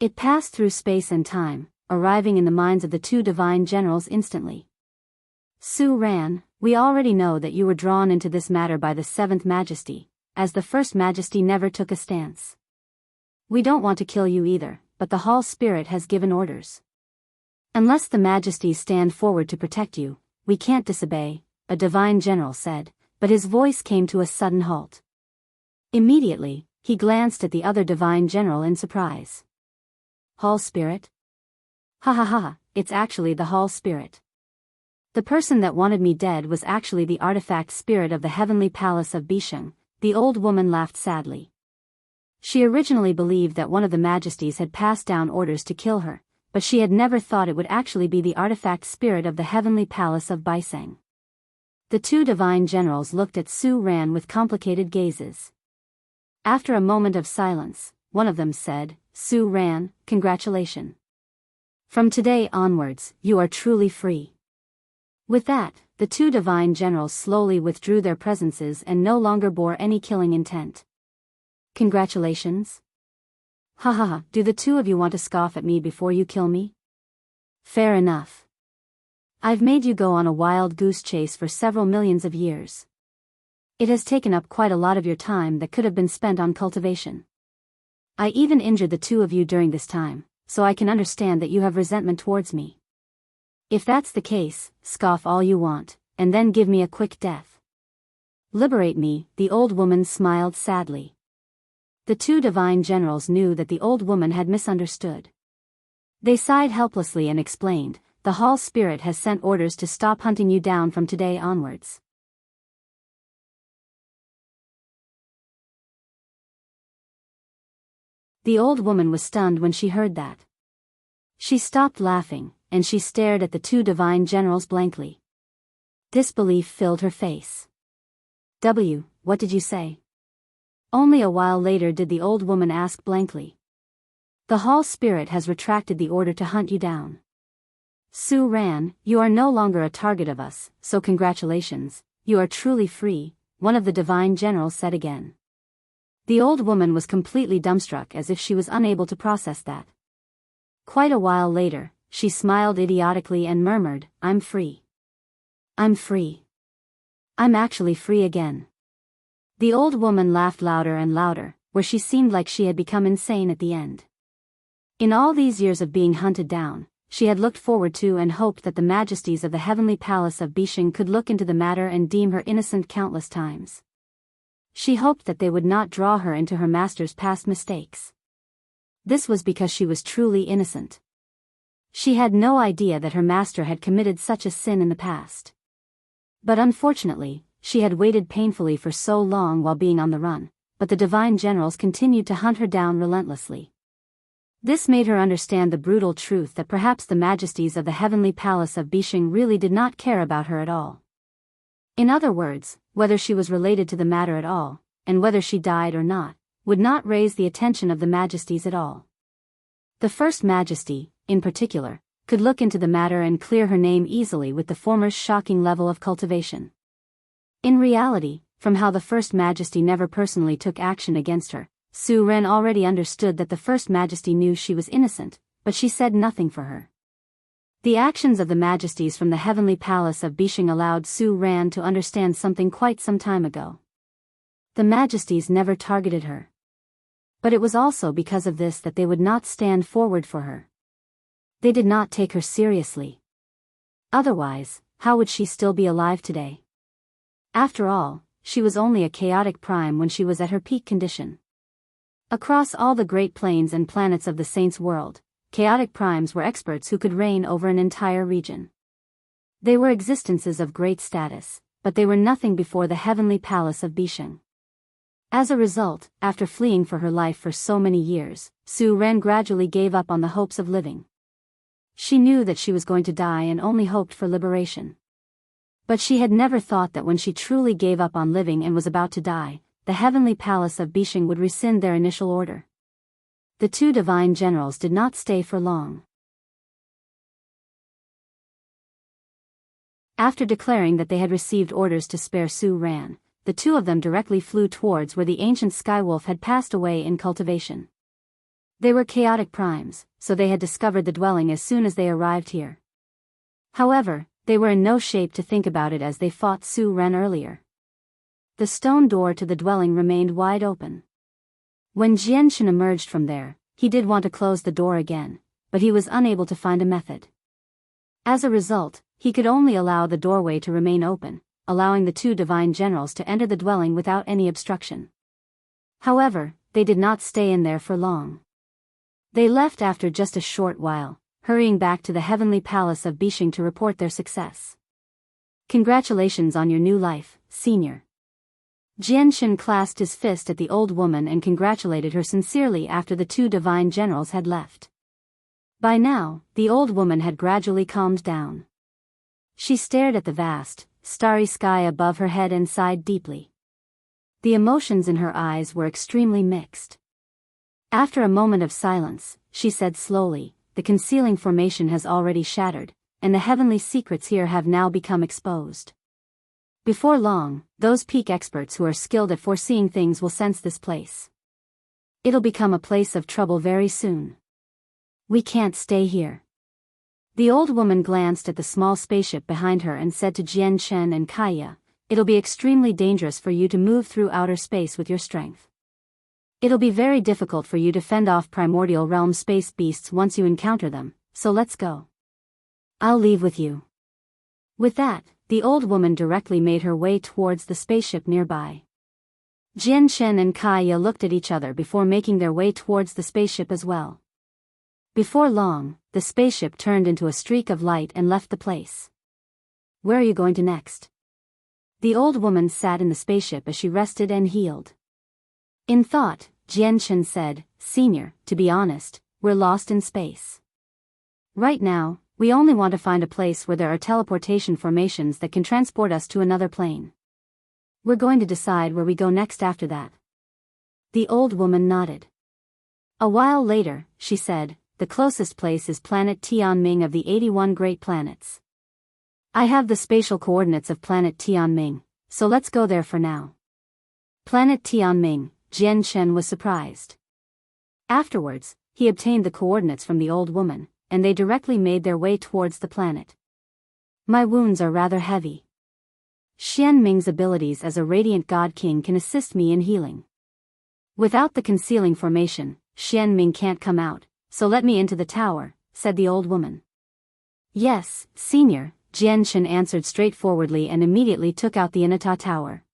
It passed through space and time, arriving in the minds of the two divine generals instantly. Su Ran, we already know that you were drawn into this matter by the seventh majesty, as the first majesty never took a stance. We don't want to kill you either, but the hall spirit has given orders. Unless the majesties stand forward to protect you, we can't disobey, a divine general said, but his voice came to a sudden halt. Immediately, he glanced at the other divine general in surprise. Hall spirit? Ha ha ha, it's actually the hall spirit. The person that wanted me dead was actually the artifact spirit of the heavenly palace of Bisheng. The old woman laughed sadly. She originally believed that one of the majesties had passed down orders to kill her, but she had never thought it would actually be the artifact spirit of the heavenly palace of Bisheng. The two divine generals looked at Su Ran with complicated gazes. After a moment of silence, one of them said, Su Ran, congratulations. From today onwards, you are truly free. With that, the two divine generals slowly withdrew their presences and no longer bore any killing intent. Congratulations? Ha ha ha, do the two of you want to scoff at me before you kill me? Fair enough. I've made you go on a wild goose chase for several millions of years. It has taken up quite a lot of your time that could have been spent on cultivation. I even injured the two of you during this time, so I can understand that you have resentment towards me. If that's the case, scoff all you want, and then give me a quick death. Liberate me, the old woman smiled sadly. The two divine generals knew that the old woman had misunderstood. They sighed helplessly and explained, the hall spirit has sent orders to stop hunting you down from today onwards. The old woman was stunned when she heard that. She stopped laughing, and she stared at the two divine generals blankly. Disbelief filled her face. What did you say? Only a while later did the old woman ask blankly. The hall spirit has retracted the order to hunt you down. Su Ran, you are no longer a target of us, so congratulations, you are truly free, one of the divine generals said again. The old woman was completely dumbstruck as if she was unable to process that. Quite a while later, she smiled idiotically and murmured, I'm free. I'm free. I'm actually free again. The old woman laughed louder and louder, where she seemed like she had become insane at the end. In all these years of being hunted down, she had looked forward to and hoped that the majesties of the heavenly palace of Bishing could look into the matter and deem her innocent countless times. She hoped that they would not draw her into her master's past mistakes. This was because she was truly innocent. She had no idea that her master had committed such a sin in the past. But unfortunately, she had waited painfully for so long while being on the run, but the divine generals continued to hunt her down relentlessly. This made her understand the brutal truth that perhaps the majesties of the heavenly palace of Bishing really did not care about her at all. In other words, whether she was related to the matter at all, and whether she died or not, would not raise the attention of the majesties at all. The first majesty, in particular, could look into the matter and clear her name easily with the former's shocking level of cultivation. In reality, from how the first majesty never personally took action against her, Su Ren already understood that the first majesty knew she was innocent, but she said nothing for her. The actions of the majesties from the heavenly palace of Bishing allowed Su Ran to understand something quite some time ago. The majesties never targeted her. But it was also because of this that they would not stand forward for her. They did not take her seriously. Otherwise, how would she still be alive today? After all, she was only a chaotic prime when she was at her peak condition. Across all the great planes and planets of the Saints' world, chaotic primes were experts who could reign over an entire region. They were existences of great status, but they were nothing before the heavenly palace of Bishing. As a result, after fleeing for her life for so many years, Su Ren gradually gave up on the hopes of living. She knew that she was going to die and only hoped for liberation. But she had never thought that when she truly gave up on living and was about to die, the heavenly palace of Bishing would rescind their initial order. The two divine generals did not stay for long. After declaring that they had received orders to spare Su Ran, the two of them directly flew towards where the ancient Skywolf had passed away in cultivation. They were chaotic primes, so they had discovered the dwelling as soon as they arrived here. However, they were in no shape to think about it as they fought Su Ren earlier. The stone door to the dwelling remained wide open. When Jianshan emerged from there, he did want to close the door again, but he was unable to find a method. As a result, he could only allow the doorway to remain open, allowing the two divine generals to enter the dwelling without any obstruction. However, they did not stay in there for long. They left after just a short while, hurrying back to the heavenly palace of Bishing to report their success. Congratulations on your new life, senior. Jianshan clasped his fist at the old woman and congratulated her sincerely after the two divine generals had left. By now, the old woman had gradually calmed down. She stared at the vast, starry sky above her head and sighed deeply. The emotions in her eyes were extremely mixed. After a moment of silence, she said slowly, the concealing formation has already shattered, and the heavenly secrets here have now become exposed. Before long, those peak experts who are skilled at foreseeing things will sense this place. It'll become a place of trouble very soon. We can't stay here. The old woman glanced at the small spaceship behind her and said to Jian Chen and Kaya, it'll be extremely dangerous for you to move through outer space with your strength. It'll be very difficult for you to fend off primordial realm space beasts once you encounter them, so let's go. I'll leave with you. With that, the old woman directly made her way towards the spaceship nearby. Jian Chen and Kaya looked at each other before making their way towards the spaceship as well. Before long, the spaceship turned into a streak of light and left the place. Where are you going to next? The old woman sat in the spaceship as she rested and healed. In thought, Jian Chen said, Senior, to be honest, we're lost in space. Right now, we only want to find a place where there are teleportation formations that can transport us to another plane. We're going to decide where we go next after that." The old woman nodded. A while later, she said, "The closest place is planet Tianming of the 81 Great Planets. I have the spatial coordinates of planet Tianming, so let's go there for now." Planet Tianming, Jian Shen was surprised. Afterwards, he obtained the coordinates from the old woman, and they directly made their way towards the planet. "My wounds are rather heavy. Xian Ming's abilities as a radiant god king can assist me in healing. Without the concealing formation, Xian Ming can't come out, so let me into the tower," said the old woman. "Yes, senior," Jian Shen answered straightforwardly and immediately took out the Inata tower.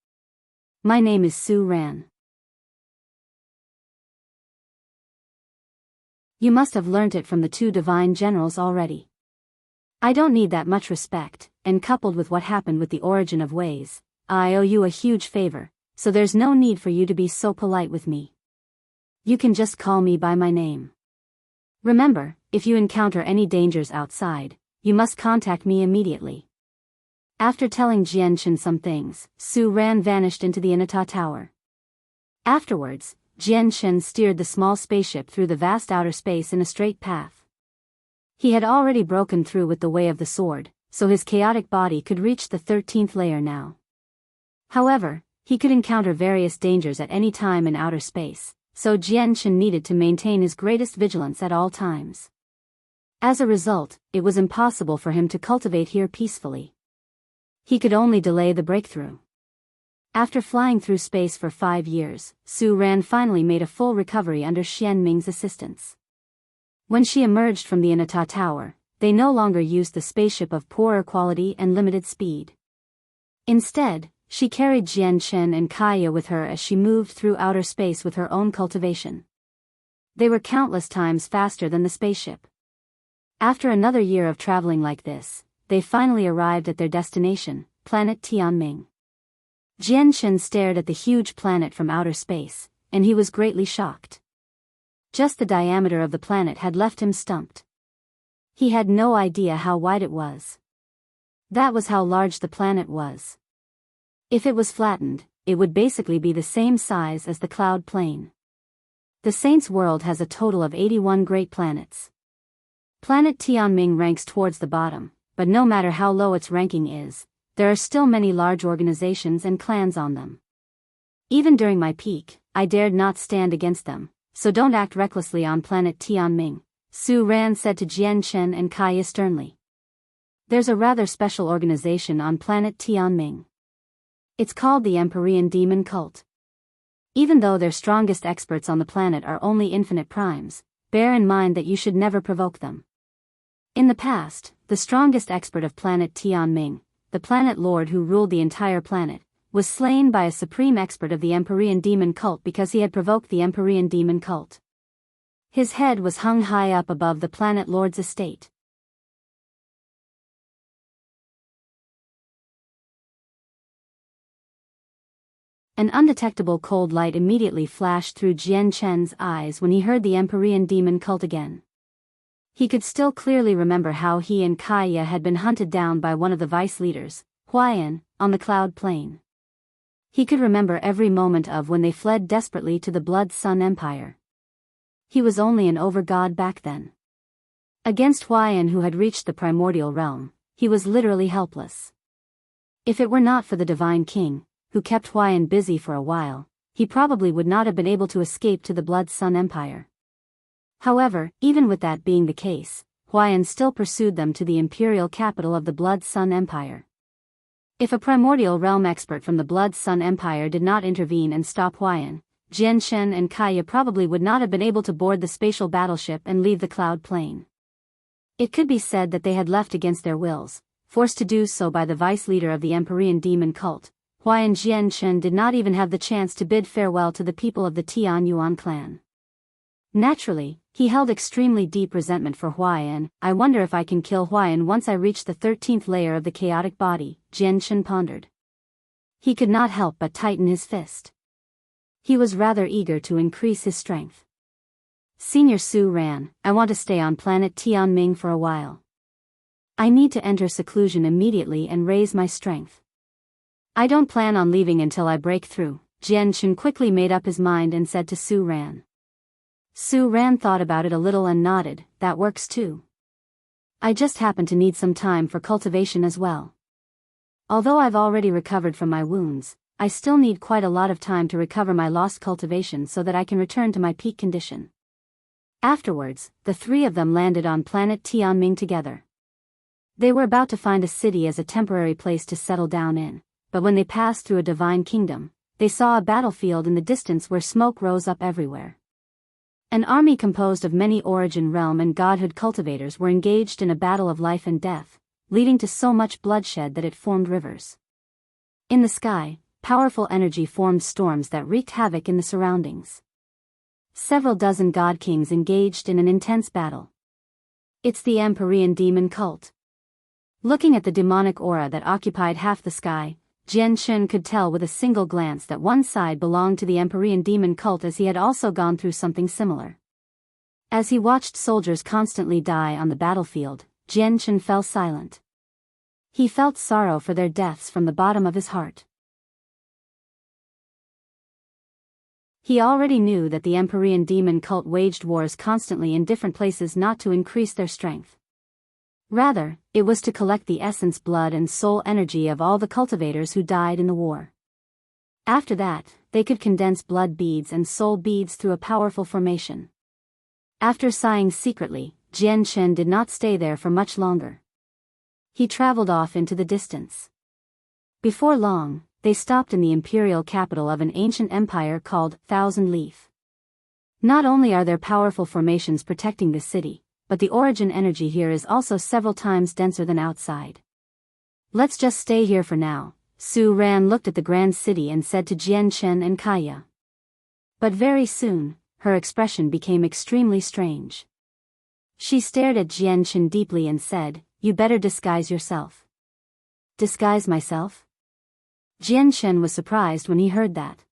"My name is Su Ran. You must have learnt it from the two divine generals already. I don't need that much respect, and coupled with what happened with the origin of ways, I owe you a huge favor, so there's no need for you to be so polite with me. You can just call me by my name. Remember, if you encounter any dangers outside, you must contact me immediately." After telling Jian Shen some things, Su Ran vanished into the Inata tower. Afterwards, Jian Shen steered the small spaceship through the vast outer space in a straight path. He had already broken through with the way of the sword, so his chaotic body could reach the 13th layer now. However, he could encounter various dangers at any time in outer space, so Jian Shen needed to maintain his greatest vigilance at all times. As a result, it was impossible for him to cultivate here peacefully. He could only delay the breakthrough. After flying through space for 5 years, Su Ran finally made a full recovery under Xian Ming's assistance. When she emerged from the Inata Tower, they no longer used the spaceship of poorer quality and limited speed. Instead, she carried Jian Shen and Kaya with her as she moved through outer space with her own cultivation. They were countless times faster than the spaceship. After another year of traveling like this, they finally arrived at their destination, planet Tianming. Jian Shen stared at the huge planet from outer space, and he was greatly shocked. Just the diameter of the planet had left him stumped. He had no idea how wide it was. That was how large the planet was. If it was flattened, it would basically be the same size as the cloud plane. The Saint's world has a total of 81 great planets. Planet Tianming ranks towards the bottom, but no matter how low its ranking is, there are still many large organizations and clans on them. Even during my peak, I dared not stand against them, so don't act recklessly on planet Tianming, Su Ran said to Jian Shen and Kaya sternly. There's a rather special organization on planet Tianming. It's called the Empyrean Demon Cult. Even though their strongest experts on the planet are only infinite primes, bear in mind that you should never provoke them. In the past, the strongest expert of planet Tianming, the planet lord who ruled the entire planet, was slain by a supreme expert of the Empyrean Demon Cult because he had provoked the Empyrean Demon Cult. His head was hung high up above the planet lord's estate. An undetectable cold light immediately flashed through Jian Shen's eyes when he heard the Empyrean Demon Cult again. He could still clearly remember how he and Kaya had been hunted down by one of the vice leaders, Huayan, on the cloud plane. He could remember every moment of when they fled desperately to the Blood Sun Empire. He was only an over-god back then. Against Huayan, who had reached the primordial realm, he was literally helpless. If it were not for the Divine King, who kept Huayan busy for a while, he probably would not have been able to escape to the Blood Sun Empire. However, even with that being the case, Huayan still pursued them to the imperial capital of the Blood Sun Empire. If a primordial realm expert from the Blood Sun Empire did not intervene and stop Huayan, Jian Shen and Kaya probably would not have been able to board the spatial battleship and leave the cloud plane. It could be said that they had left against their wills, forced to do so by the vice leader of the Empyrean Demon Cult. Huayan Jian Shen did not even have the chance to bid farewell to the people of the Tian Yuan clan. Naturally, he held extremely deep resentment for Huayan. I wonder if I can kill Huayan once I reach the 13th layer of the chaotic body, Jian Shen pondered. He could not help but tighten his fist. He was rather eager to increase his strength. Senior Su ran, I want to stay on planet Tianming for a while. I need to enter seclusion immediately and raise my strength. I don't plan on leaving until I break through. Jianchen quickly made up his mind and said to Su Ran. Su Ran thought about it a little and nodded, that works too. I just happen to need some time for cultivation as well. Although I've already recovered from my wounds, I still need quite a lot of time to recover my lost cultivation so that I can return to my peak condition. Afterwards, the three of them landed on planet Tianming together. They were about to find a city as a temporary place to settle down in, but when they passed through a divine kingdom, they saw a battlefield in the distance where smoke rose up everywhere. An army composed of many origin realm and godhood cultivators were engaged in a battle of life and death, leading to so much bloodshed that it formed rivers. In the sky, powerful energy formed storms that wreaked havoc in the surroundings. Several dozen god kings engaged in an intense battle. It's the Empyrean demon cult. Looking at the demonic aura that occupied half the sky, Jianchen could tell with a single glance that one side belonged to the Empyrean demon cult, as he had also gone through something similar. As he watched soldiers constantly die on the battlefield, Jianchen fell silent. He felt sorrow for their deaths from the bottom of his heart. He already knew that the Empyrean demon cult waged wars constantly in different places not to increase their strength. Rather, it was to collect the essence, blood and soul energy of all the cultivators who died in the war. After that, they could condense blood beads and soul beads through a powerful formation. After sighing secretly, Jianchen did not stay there for much longer. He traveled off into the distance. Before long, they stopped in the imperial capital of an ancient empire called Thousand Leaf. Not only are there powerful formations protecting the city, but the origin energy here is also several times denser than outside. Let's just stay here for now. Su Ran looked at the grand city and said to Jianchen and Kaya. But very soon, her expression became extremely strange. She stared at Jianchen deeply and said, "You better disguise yourself." Disguise myself? Jianchen was surprised when he heard that.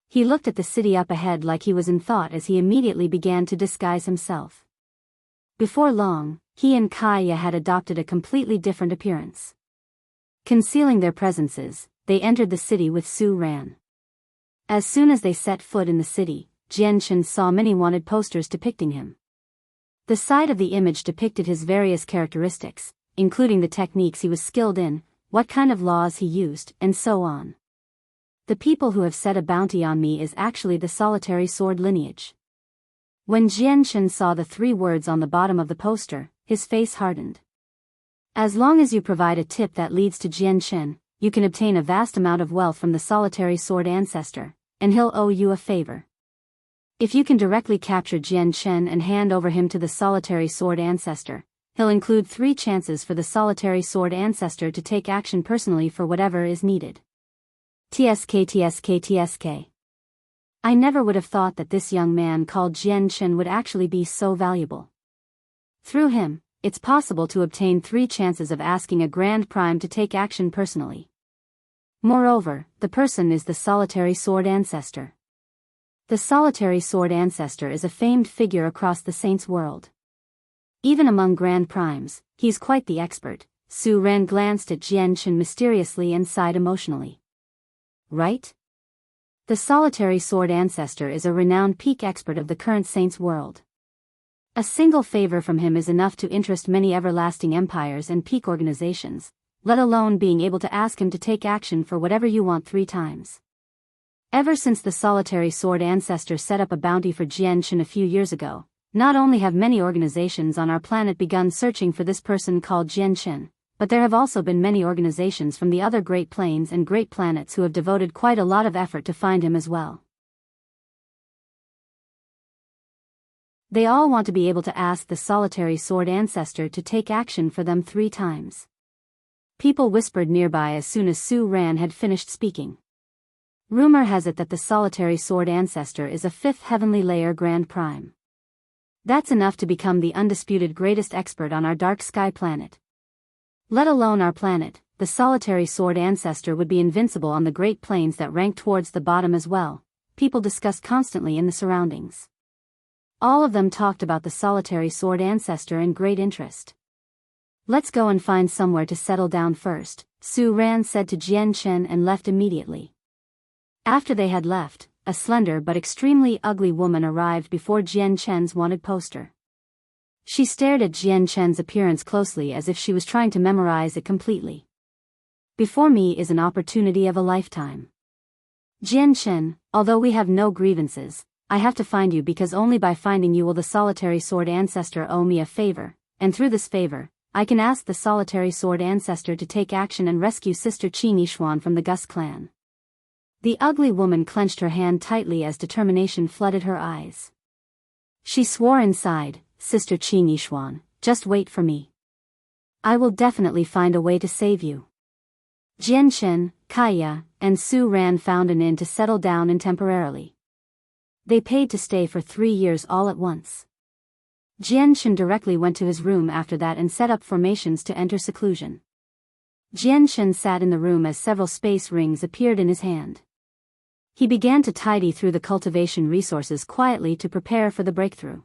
He looked at the city up ahead like he was in thought as he immediately began to disguise himself. Before long, he and Kaya had adopted a completely different appearance. Concealing their presences, they entered the city with Su Ran. As soon as they set foot in the city, Jianchen saw many wanted posters depicting him. The side of the image depicted his various characteristics, including the techniques he was skilled in, what kind of laws he used, and so on. The people who have set a bounty on me is actually the solitary sword lineage. When Jianchen saw the 3 words on the bottom of the poster, his face hardened. As long as you provide a tip that leads to Jianchen, you can obtain a vast amount of wealth from the solitary sword ancestor, and he'll owe you a favor. If you can directly capture Jianchen and hand over him to the solitary sword ancestor, he'll include 3 chances for the solitary sword ancestor to take action personally for whatever is needed. TSK. I never would have thought that this young man called Jianchen would actually be so valuable. Through him, it's possible to obtain 3 chances of asking a Grand Prime to take action personally. Moreover, the person is the solitary sword ancestor. The solitary sword ancestor is a famed figure across the Saints' world. Even among Grand Primes, he's quite the expert. Su Ran glanced at Jianchen mysteriously and sighed emotionally. Right? The solitary sword ancestor is a renowned peak expert of the current Saints' world. A single favor from him is enough to interest many everlasting empires and peak organizations, let alone being able to ask him to take action for whatever you want 3 times. Ever since the solitary sword ancestor set up a bounty for Jianchen a few years ago, not only have many organizations on our planet begun searching for this person called Jianchen, but there have also been many organizations from the other Great Plains and Great Planets who have devoted quite a lot of effort to find him as well. They all want to be able to ask the solitary sword ancestor to take action for them 3 times. People whispered nearby as soon as Su Ran had finished speaking. Rumor has it that the solitary sword ancestor is a 5th heavenly layer Grand Prime. That's enough to become the undisputed greatest expert on our dark sky planet. Let alone our planet, the solitary sword ancestor would be invincible on the Great Plains that rank towards the bottom as well, people discussed constantly in the surroundings. All of them talked about the solitary sword ancestor in great interest. "Let's go and find somewhere to settle down first," Su Ran said to Jian Chen and left immediately. After they had left, a slender but extremely ugly woman arrived before Jian Chen's wanted poster. She stared at Jian Chen's appearance closely as if she was trying to memorize it completely. "Before me is an opportunity of a lifetime. Jian Chen, although we have no grievances, I have to find you because only by finding you will the solitary sword ancestor owe me a favor, and through this favor, I can ask the solitary sword ancestor to take action and rescue Sister Qin Yishuan from the Gus Clan." The ugly woman clenched her hand tightly as determination flooded her eyes. She swore inside, "Sister Qin Yishuan, just wait for me. I will definitely find a way to save you." Jian Chen, Kaya, and Su Ran found an inn to settle down in temporarily. They paid to stay for 3 years all at once. Jian Chen directly went to his room after that and set up formations to enter seclusion. Jian Chen sat in the room as several space rings appeared in his hand. He began to tidy through the cultivation resources quietly to prepare for the breakthrough.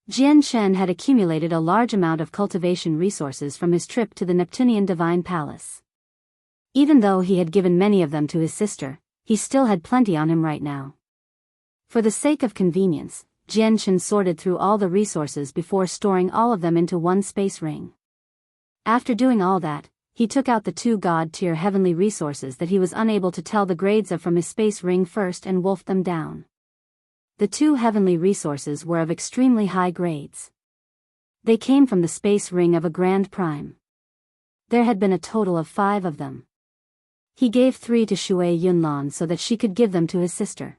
Jian Chen had accumulated a large amount of cultivation resources from his trip to the Neptunian Divine Palace. Even though he had given many of them to his sister, he still had plenty on him right now. For the sake of convenience, Jian Chen sorted through all the resources before storing all of them into one space ring. After doing all that, he took out the 2 god-tier heavenly resources that he was unable to tell the grades of from his space ring first and wolfed them down. The 2 heavenly resources were of extremely high grades. They came from the space ring of a Grand Prime. There had been a total of 5 of them. He gave 3 to Shui Yunlan so that she could give them to his sister.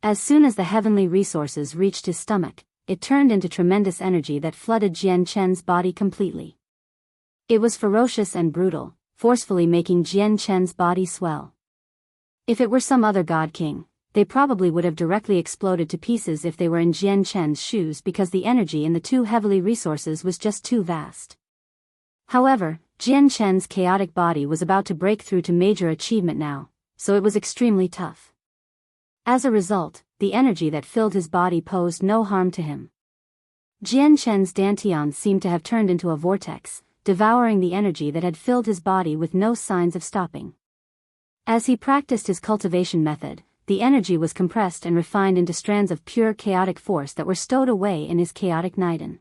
As soon as the heavenly resources reached his stomach, it turned into tremendous energy that flooded Jian Chen's body completely. It was ferocious and brutal, forcefully making Jian Chen's body swell. If it were some other god king, they probably would have directly exploded to pieces if they were in Jian Chen's shoes because the energy in the 2 heavenly resources was just too vast. However, Jian Chen's chaotic body was about to break through to major achievement now, so it was extremely tough. As a result, the energy that filled his body posed no harm to him. Jian Chen's dantian seemed to have turned into a vortex, devouring the energy that had filled his body with no signs of stopping. As he practiced his cultivation method, the energy was compressed and refined into strands of pure chaotic force that were stowed away in his chaotic Niden.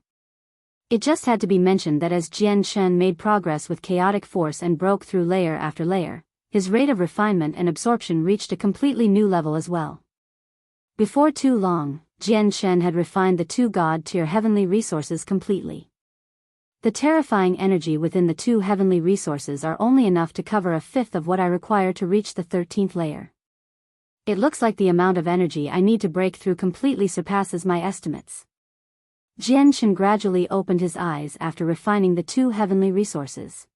It just had to be mentioned that as Jian Chen made progress with chaotic force and broke through layer after layer, his rate of refinement and absorption reached a completely new level as well. Before too long, Jian Chen had refined the 2 god-tier heavenly resources completely. The terrifying energy within the 2 heavenly resources are only enough to cover a fifth of what I require to reach the 13th layer. It looks like the amount of energy I need to break through completely surpasses my estimates. Jian Chen gradually opened his eyes after refining the 2 heavenly resources.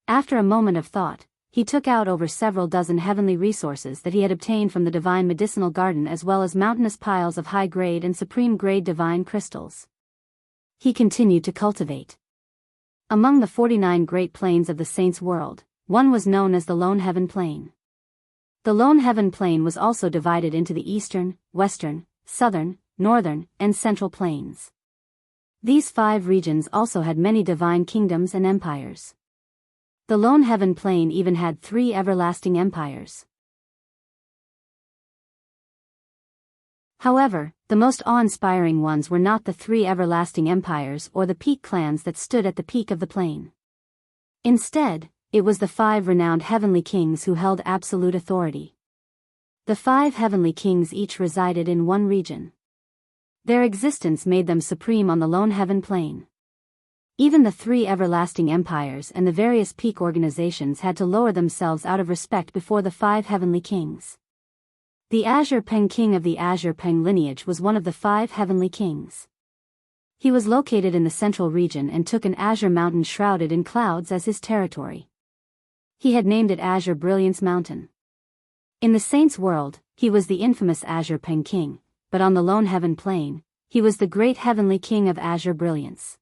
After a moment of thought, he took out over several dozen heavenly resources that he had obtained from the divine medicinal garden as well as mountainous piles of high-grade and supreme-grade divine crystals. He continued to cultivate. Among the 49 great plains of the Saints' world, one was known as the Lone Heaven Plain. The Lone Heaven Plain was also divided into the eastern, western, southern, northern, and central plains. These 5 regions also had many divine kingdoms and empires. The Lone Heaven Plain even had 3 everlasting empires. However, the most awe-inspiring ones were not the 3 everlasting empires or the peak clans that stood at the peak of the plain. Instead, it was the 5 renowned heavenly kings who held absolute authority. The 5 heavenly kings each resided in one region. Their existence made them supreme on the Lone Heaven Plain. Even the 3 everlasting empires and the various peak organizations had to lower themselves out of respect before the 5 heavenly kings. The Azure Peng king of the Azure Peng lineage was one of the 5 heavenly kings. He was located in the central region and took an azure mountain shrouded in clouds as his territory. He had named it Azure Brilliance Mountain. In the Saints' world, he was the infamous Azure Peng king, but on the Lone Heaven Plain, he was the great heavenly king of Azure Brilliance.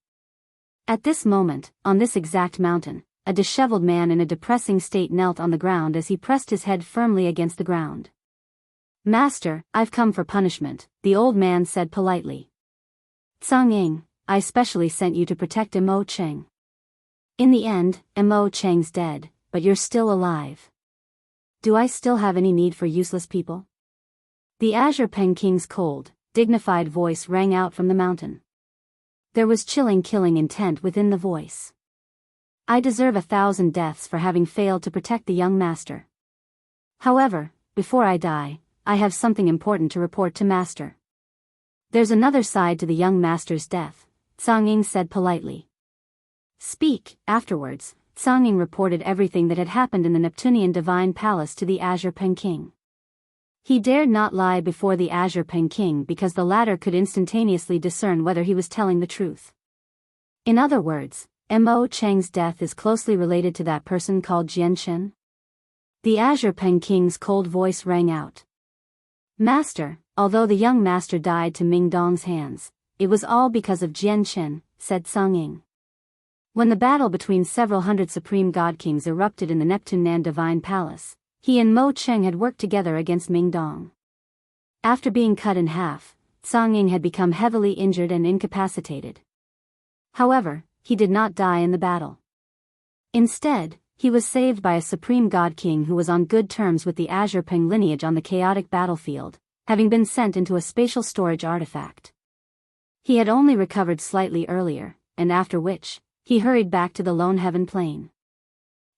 At this moment, on this exact mountain, a disheveled man in a depressing state knelt on the ground as he pressed his head firmly against the ground. "Master, I've come for punishment," the old man said politely. "Tsang Ying, I specially sent you to protect Mo Cheng. In the end, Mo Cheng's dead, but you're still alive. Do I still have any need for useless people?" The Azure Pen King's cold, dignified voice rang out from the mountain. There was chilling, killing intent within the voice. "I deserve 1,000 deaths for having failed to protect the young master. However, before I die, I have something important to report to master." "There's another side to the young master's death," Tsang Ying said politely. "Speak." Afterwards, Tsang Ying reported everything that had happened in the Neptunian Divine Palace to the Azure Pen King. He dared not lie before the Azure Pen King because the latter could instantaneously discern whether he was telling the truth. In other words, Mo Cheng's death is closely related to that person called Jian Chen. The Azure Pen King's cold voice rang out. "Master, although the young master died to Ming Dong's hands, it was all because of Jian Chen," said Tsang Ying. When the battle between several hundred supreme god kings erupted in the Neptunian Divine Palace, he and Mo Cheng had worked together against Ming Dong. After being cut in half, Tsang Ying had become heavily injured and incapacitated. However, he did not die in the battle. Instead, he was saved by a supreme god king who was on good terms with the Azure Peng lineage on the chaotic battlefield, having been sent into a spatial storage artifact. He had only recovered slightly earlier, and after which, he hurried back to the Lone Heaven Plain.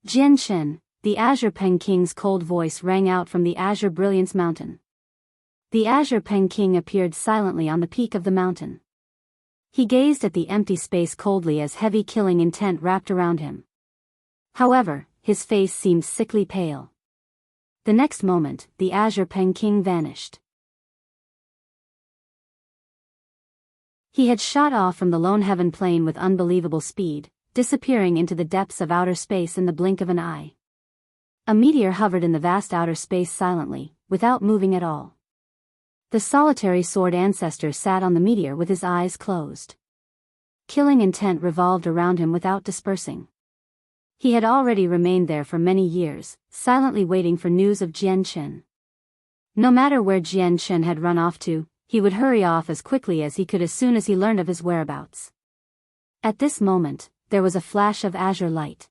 "Jian Chen," the Azure Peng King's cold voice rang out from the Azure Brilliance Mountain. The Azure Peng King appeared silently on the peak of the mountain. He gazed at the empty space coldly as heavy killing intent wrapped around him. However, his face seemed sickly pale. The next moment, the Azure Pen King vanished. He had shot off from the Lone Heaven Plain with unbelievable speed, disappearing into the depths of outer space in the blink of an eye. A meteor hovered in the vast outer space silently, without moving at all. The solitary sword Ancestor sat on the meteor with his eyes closed. Killing intent revolved around him without dispersing. He had already remained there for many years, silently waiting for news of Jian Chen. No matter where Jian Chen had run off to, he would hurry off as quickly as he could as soon as he learned of his whereabouts. At this moment, there was a flash of azure light.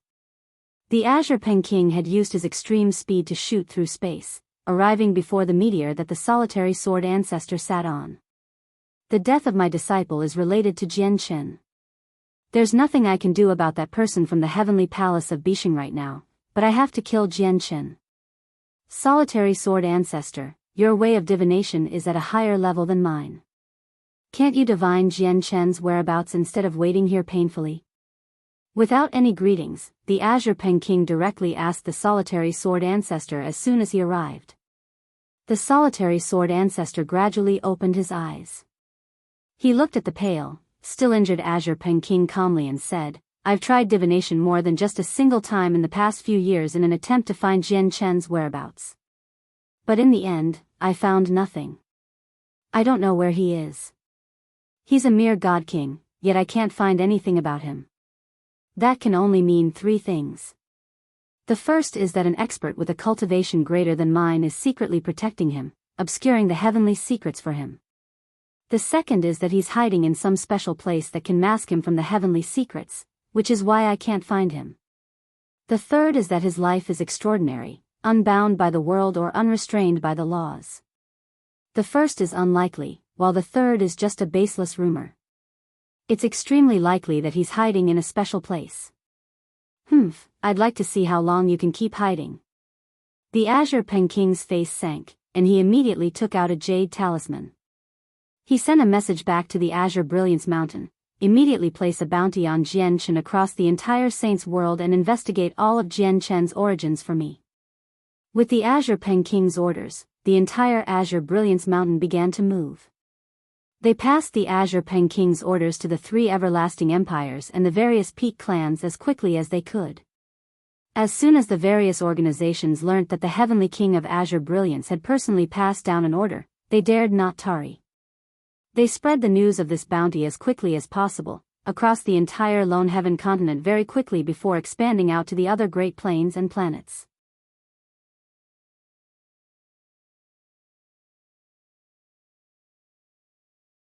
The Azure Pen King had used his extreme speed to shoot through space, arriving before the meteor that the solitary sword Ancestor sat on. "The death of my disciple is related to Jian Chen. There's nothing I can do about that person from the heavenly palace of Bishing right now, but I have to kill Jian Chen. Solitary sword Ancestor, your way of divination is at a higher level than mine. Can't you divine Jian Chen's whereabouts instead of waiting here painfully?" Without any greetings, the Azure Pen King directly asked the solitary sword Ancestor as soon as he arrived. The solitary sword Ancestor gradually opened his eyes. He looked at the pale, still injured Azure Pen King calmly and said, "I've tried divination more than just a single time in the past few years in an attempt to find Jian Chen's whereabouts. But in the end, I found nothing. I don't know where he is. He's a mere god king, yet I can't find anything about him. That can only mean three things. The first is that an expert with a cultivation greater than mine is secretly protecting him, obscuring the heavenly secrets for him. The second is that he's hiding in some special place that can mask him from the heavenly secrets, which is why I can't find him. The third is that his life is extraordinary, unbound by the world or unrestrained by the laws. The first is unlikely, while the third is just a baseless rumor. It's extremely likely that he's hiding in a special place. I'd like to see how long you can keep hiding." The Azure Pen King's face sank, and he immediately took out a jade talisman. He sent a message back to the Azure Brilliance Mountain: "Immediately place a bounty on Jian Chen across the entire Saints world and investigate all of Jian Chen's origins for me." With the Azure Pen King's orders, the entire Azure Brilliance Mountain began to move. They passed the Azure Pen King's orders to the three everlasting empires and the various peak clans as quickly as they could. As soon as the various organizations learnt that the Heavenly King of Azure Brilliance had personally passed down an order, they dared not tarry. They spread the news of this bounty as quickly as possible, across the entire Lone Heaven continent very quickly before expanding out to the other Great Plains and planets.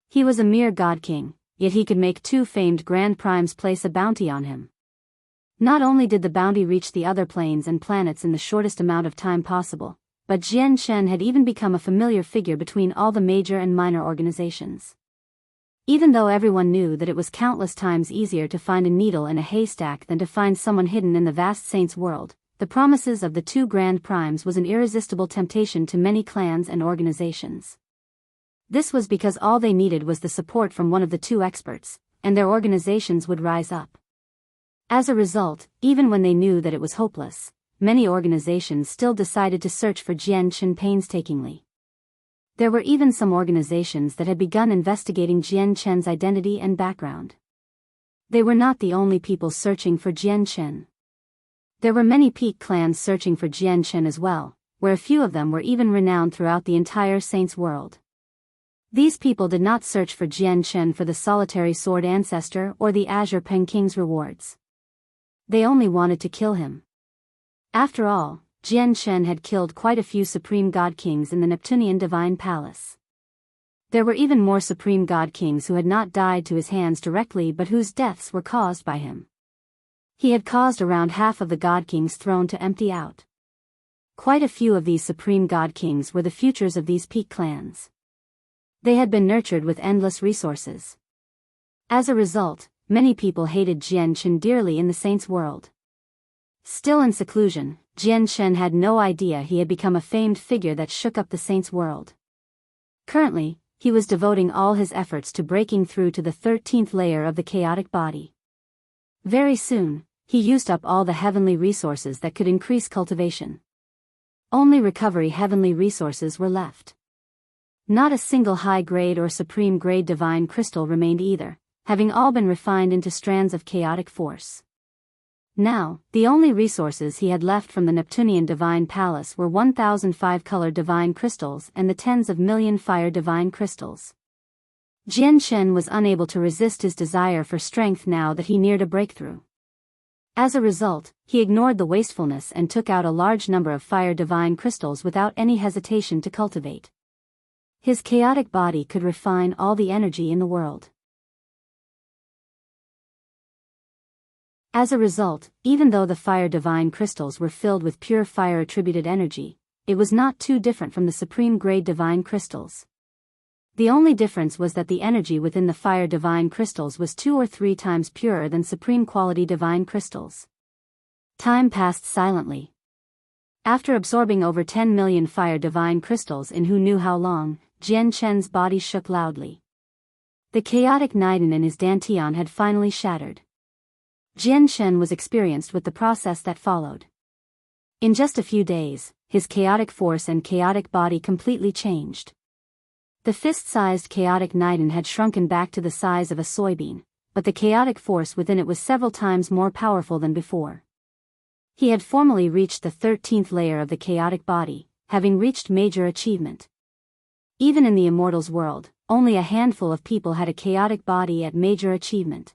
He was a mere god king, yet he could make two famed Grand Primes place a bounty on him. Not only did the bounty reach the other planes and planets in the shortest amount of time possible, but Jian Shen had even become a familiar figure between all the major and minor organizations. Even though everyone knew that it was countless times easier to find a needle in a haystack than to find someone hidden in the vast Saints world, the promises of the two Grand Primes was an irresistible temptation to many clans and organizations. This was because all they needed was the support from one of the two experts, and their organizations would rise up. As a result, even when they knew that it was hopeless, many organizations still decided to search for Jian Shen painstakingly. There were even some organizations that had begun investigating Jian Shen's identity and background. They were not the only people searching for Jian Shen. There were many peak clans searching for Jian Shen as well, where a few of them were even renowned throughout the entire Saints world. These people did not search for Jian Shen for the solitary sword Ancestor or the Azure Pen King's rewards. They only wanted to kill him. After all, Jian Shen had killed quite a few Supreme God Kings in the Neptunian Divine Palace. There were even more Supreme God Kings who had not died to his hands directly but whose deaths were caused by him. He had caused around half of the God King's throne to empty out. Quite a few of these Supreme God Kings were the futures of these peak clans. They had been nurtured with endless resources. As a result, many people hated Jian Shen dearly in the Saints world. Still in seclusion, Jian Shen had no idea he had become a famed figure that shook up the Saints world. Currently, he was devoting all his efforts to breaking through to the 13th layer of the chaotic body. Very soon, he used up all the heavenly resources that could increase cultivation. Only recovery heavenly resources were left. Not a single high-grade or supreme-grade divine crystal remained either, having all been refined into strands of chaotic force. Now, the only resources he had left from the Neptunian Divine Palace were 1,005 colored divine crystals and the tens of million fire divine crystals. Jian Shen was unable to resist his desire for strength now that he neared a breakthrough. As a result, he ignored the wastefulness and took out a large number of fire divine crystals without any hesitation to cultivate. His chaotic body could refine all the energy in the world. As a result, even though the fire divine crystals were filled with pure fire-attributed energy, it was not too different from the supreme-grade divine crystals. The only difference was that the energy within the fire divine crystals was 2 or 3 times purer than supreme-quality divine crystals. Time passed silently. After absorbing over 10 million fire divine crystals in who knew how long, Jian Shen's body shook loudly. The chaotic Niden in his dantian had finally shattered. Jian Shen was experienced with the process that followed. In just a few days, his chaotic force and chaotic body completely changed. The fist-sized chaotic Niden had shrunken back to the size of a soybean, but the chaotic force within it was several times more powerful than before. He had formally reached the 13th layer of the chaotic body, having reached major achievement. Even in the Immortals world, only a handful of people had a chaotic body at major achievement.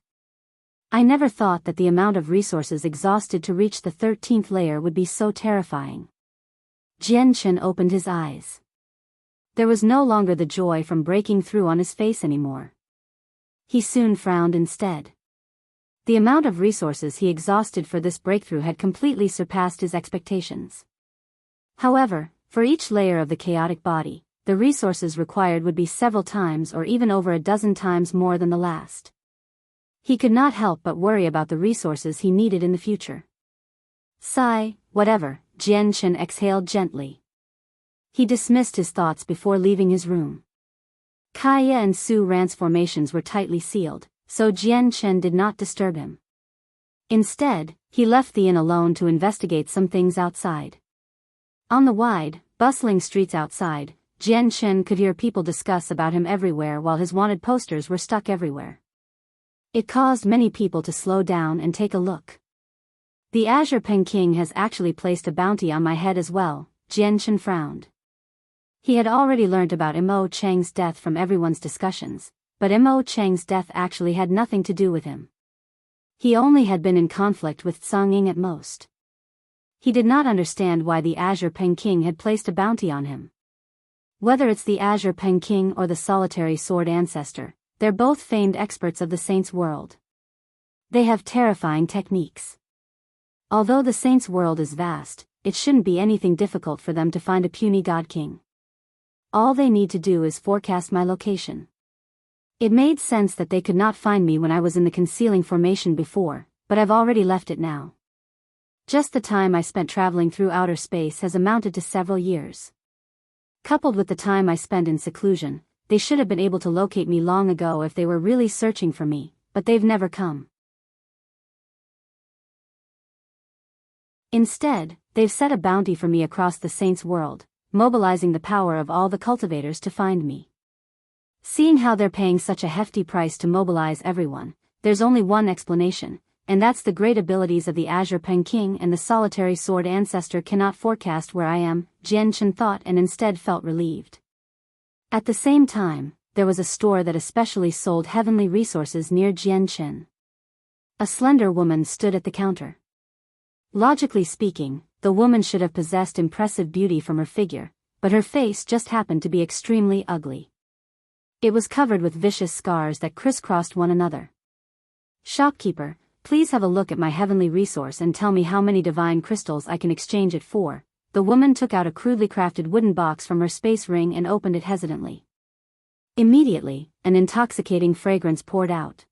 I never thought that the amount of resources exhausted to reach the 13th layer would be so terrifying. Jian Shen opened his eyes. There was no longer the joy from breaking through on his face anymore. He soon frowned instead. The amount of resources he exhausted for this breakthrough had completely surpassed his expectations. However, for each layer of the chaotic body, the resources required would be several times or even over a dozen times more than the last. He could not help but worry about the resources he needed in the future. Sigh, whatever, Jian Shen exhaled gently. He dismissed his thoughts before leaving his room. Kaya and Su Ran's formations were tightly sealed, so Jian Shen did not disturb him. Instead, he left the inn alone to investigate some things outside. On the wide, bustling streets outside, Jian Shen could hear people discuss about him everywhere while his wanted posters were stuck everywhere. It caused many people to slow down and take a look. The Azure Pen King has actually placed a bounty on my head as well, Jian Shen frowned. He had already learnt about Mo Chang's death from everyone's discussions, but Mo Cheng's death actually had nothing to do with him. He only had been in conflict with Tsang Ying at most. He did not understand why the Azure Peking had placed a bounty on him. Whether it's the Azure Peking or the solitary sword Ancestor, they're both famed experts of the Saints' world. They have terrifying techniques. Although the Saints' world is vast, it shouldn't be anything difficult for them to find a puny Godking. All they need to do is forecast my location. It made sense that they could not find me when I was in the concealing formation before, but I've already left it now. Just the time I spent traveling through outer space has amounted to several years. Coupled with the time I spent in seclusion, they should have been able to locate me long ago if they were really searching for me, but they've never come. Instead, they've set a bounty for me across the Saints' world, mobilizing the power of all the cultivators to find me. Seeing how they're paying such a hefty price to mobilize everyone, there's only one explanation, and that's the great abilities of the Azure Peking and the solitary sword Ancestor cannot forecast where I am, Jian Chen thought, and instead felt relieved. At the same time, there was a store that especially sold heavenly resources near Jian Chen. A slender woman stood at the counter. Logically speaking, the woman should have possessed impressive beauty from her figure, but her face just happened to be extremely ugly. It was covered with vicious scars that crisscrossed one another. "Shopkeeper, please have a look at my heavenly resource and tell me how many divine crystals I can exchange it for." The woman took out a crudely crafted wooden box from her space ring and opened it hesitantly. Immediately, an intoxicating fragrance poured out.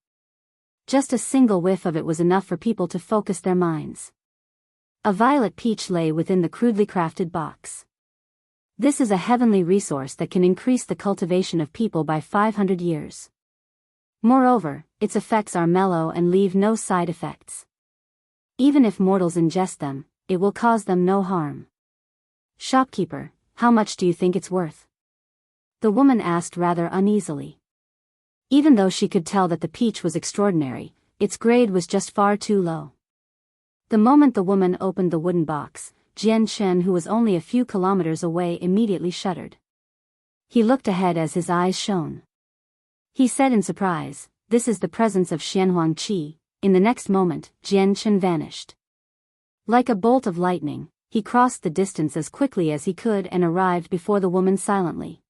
Just a single whiff of it was enough for people to focus their minds. A violet peach lay within the crudely crafted box. This is a heavenly resource that can increase the cultivation of people by 500 years. Moreover, its effects are mellow and leave no side effects. Even if mortals ingest them, it will cause them no harm. "Shopkeeper, how much do you think it's worth?" the woman asked rather uneasily. Even though she could tell that the peach was extraordinary, its grade was just far too low. The moment the woman opened the wooden box, Jian Chen, who was only a few kilometers away, immediately shuddered. He looked ahead as his eyes shone. He said in surprise, "This is the presence of Xianhuang Qi." In the next moment, Jian Chen vanished. Like a bolt of lightning, he crossed the distance as quickly as he could and arrived before the woman silently.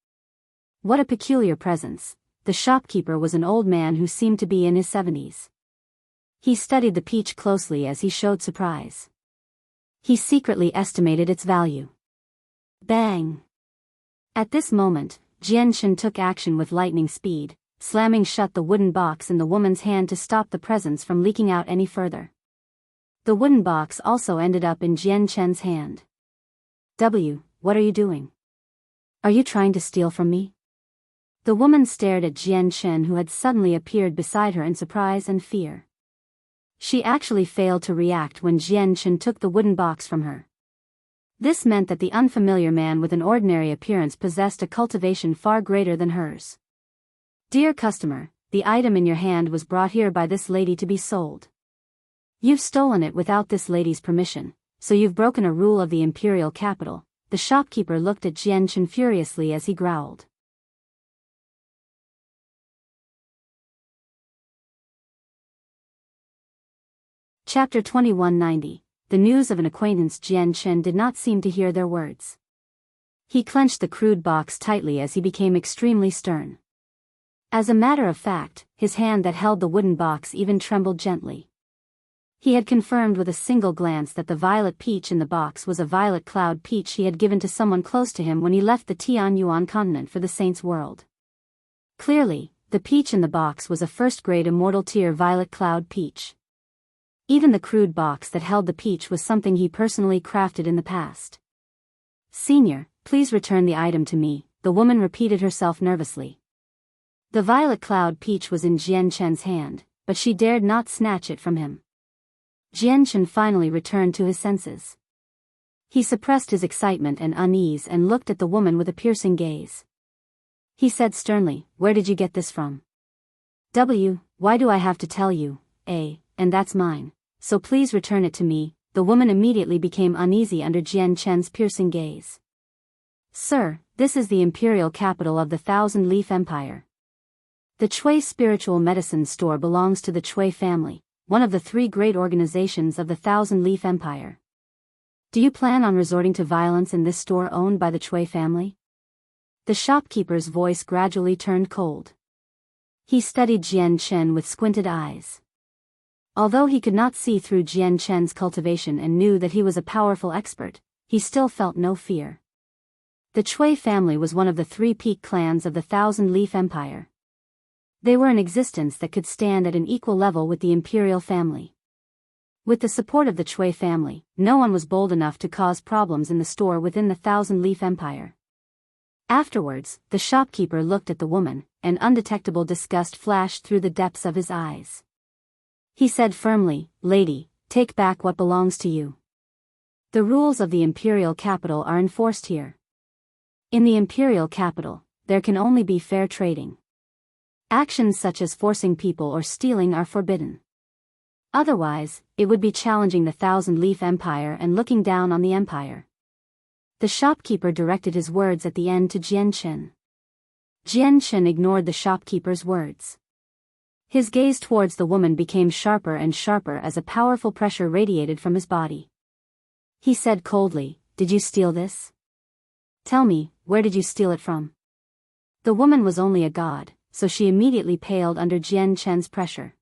What a peculiar presence. The shopkeeper was an old man who seemed to be in his 70s. He studied the peach closely as he showed surprise. He secretly estimated its value. Bang! At this moment, Jian Chen took action with lightning speed, slamming shut the wooden box in the woman's hand to stop the presence from leaking out any further. The wooden box also ended up in Jian Chen's hand. What are you doing? Are you trying to steal from me?" The woman stared at Jian Chen, who had suddenly appeared beside her in surprise and fear. She actually failed to react when Jian Chen took the wooden box from her. This meant that the unfamiliar man with an ordinary appearance possessed a cultivation far greater than hers. "Dear customer, the item in your hand was brought here by this lady to be sold. You've stolen it without this lady's permission, so you've broken a rule of the imperial capital." The shopkeeper looked at Jian Chen furiously as he growled. Chapter 2190. The news of an acquaintance. Jian Chen did not seem to hear their words. He clenched the crude box tightly as he became extremely stern. As a matter of fact, his hand that held the wooden box even trembled gently. He had confirmed with a single glance that the violet peach in the box was a violet cloud peach he had given to someone close to him when he left the Tianyuan continent for the Saints' world. Clearly, the peach in the box was a first-grade immortal tier violet cloud peach. Even the crude box that held the peach was something he personally crafted in the past. "Senior, please return the item to me," the woman repeated herself nervously. The violet cloud peach was in Jian Chen's hand, but she dared not snatch it from him. Jian Chen finally returned to his senses. He suppressed his excitement and unease and looked at the woman with a piercing gaze. He said sternly, "Where did you get this from?" Why do I have to tell you? And that's mine. So please return it to me." The woman immediately became uneasy under Jian Chen's piercing gaze. "Sir, this is the imperial capital of the Thousand-Leaf Empire. The Chui Spiritual Medicine Store belongs to the Chui family, one of the 3 great organizations of the Thousand Leaf Empire. Do you plan on resorting to violence in this store owned by the Chui family? The shopkeeper's voice gradually turned cold. He studied Jian Chen with squinted eyes. Although he could not see through Jian Chen's cultivation and knew that he was a powerful expert, he still felt no fear. The Chui family was one of the 3 peak clans of the Thousand Leaf Empire. They were an existence that could stand at an equal level with the imperial family. With the support of the Chui family, no one was bold enough to cause problems in the store within the Thousand Leaf Empire. Afterwards, the shopkeeper looked at the woman, and undetectable disgust flashed through the depths of his eyes. He said firmly, "Lady, take back what belongs to you. The rules of the imperial capital are enforced here. In the imperial capital, there can only be fair trading. Actions such as forcing people or stealing are forbidden. Otherwise, it would be challenging the Thousand Leaf Empire and looking down on the empire." The shopkeeper directed his words at the end to Jian Chen. Jian Chen ignored the shopkeeper's words. His gaze towards the woman became sharper and sharper as a powerful pressure radiated from his body. He said coldly, "Did you steal this? Tell me, where did you steal it from?" The woman was only a god, so she immediately paled under Jian Chen's pressure.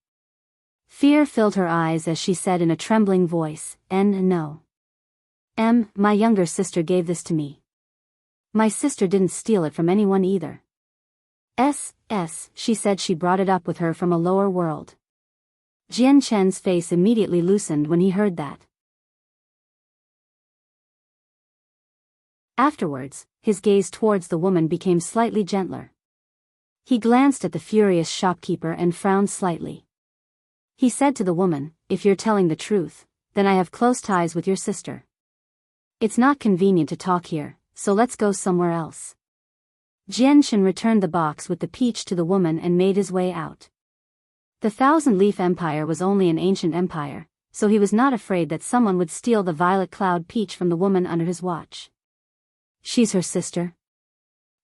Fear filled her eyes as she said in a trembling voice, "No. My younger sister gave this to me. My sister didn't steal it from anyone either." She said she brought it up with her from a lower world. Jian Chen's face immediately loosened when he heard that. Afterwards, his gaze towards the woman became slightly gentler. He glanced at the furious shopkeeper and frowned slightly. He said to the woman, "If you're telling the truth, then I have close ties with your sister. It's not convenient to talk here, so let's go somewhere else." Jian Chen returned the box with the peach to the woman and made his way out. The Thousand Leaf Empire was only an ancient empire, so he was not afraid that someone would steal the violet cloud peach from the woman under his watch. She's her sister?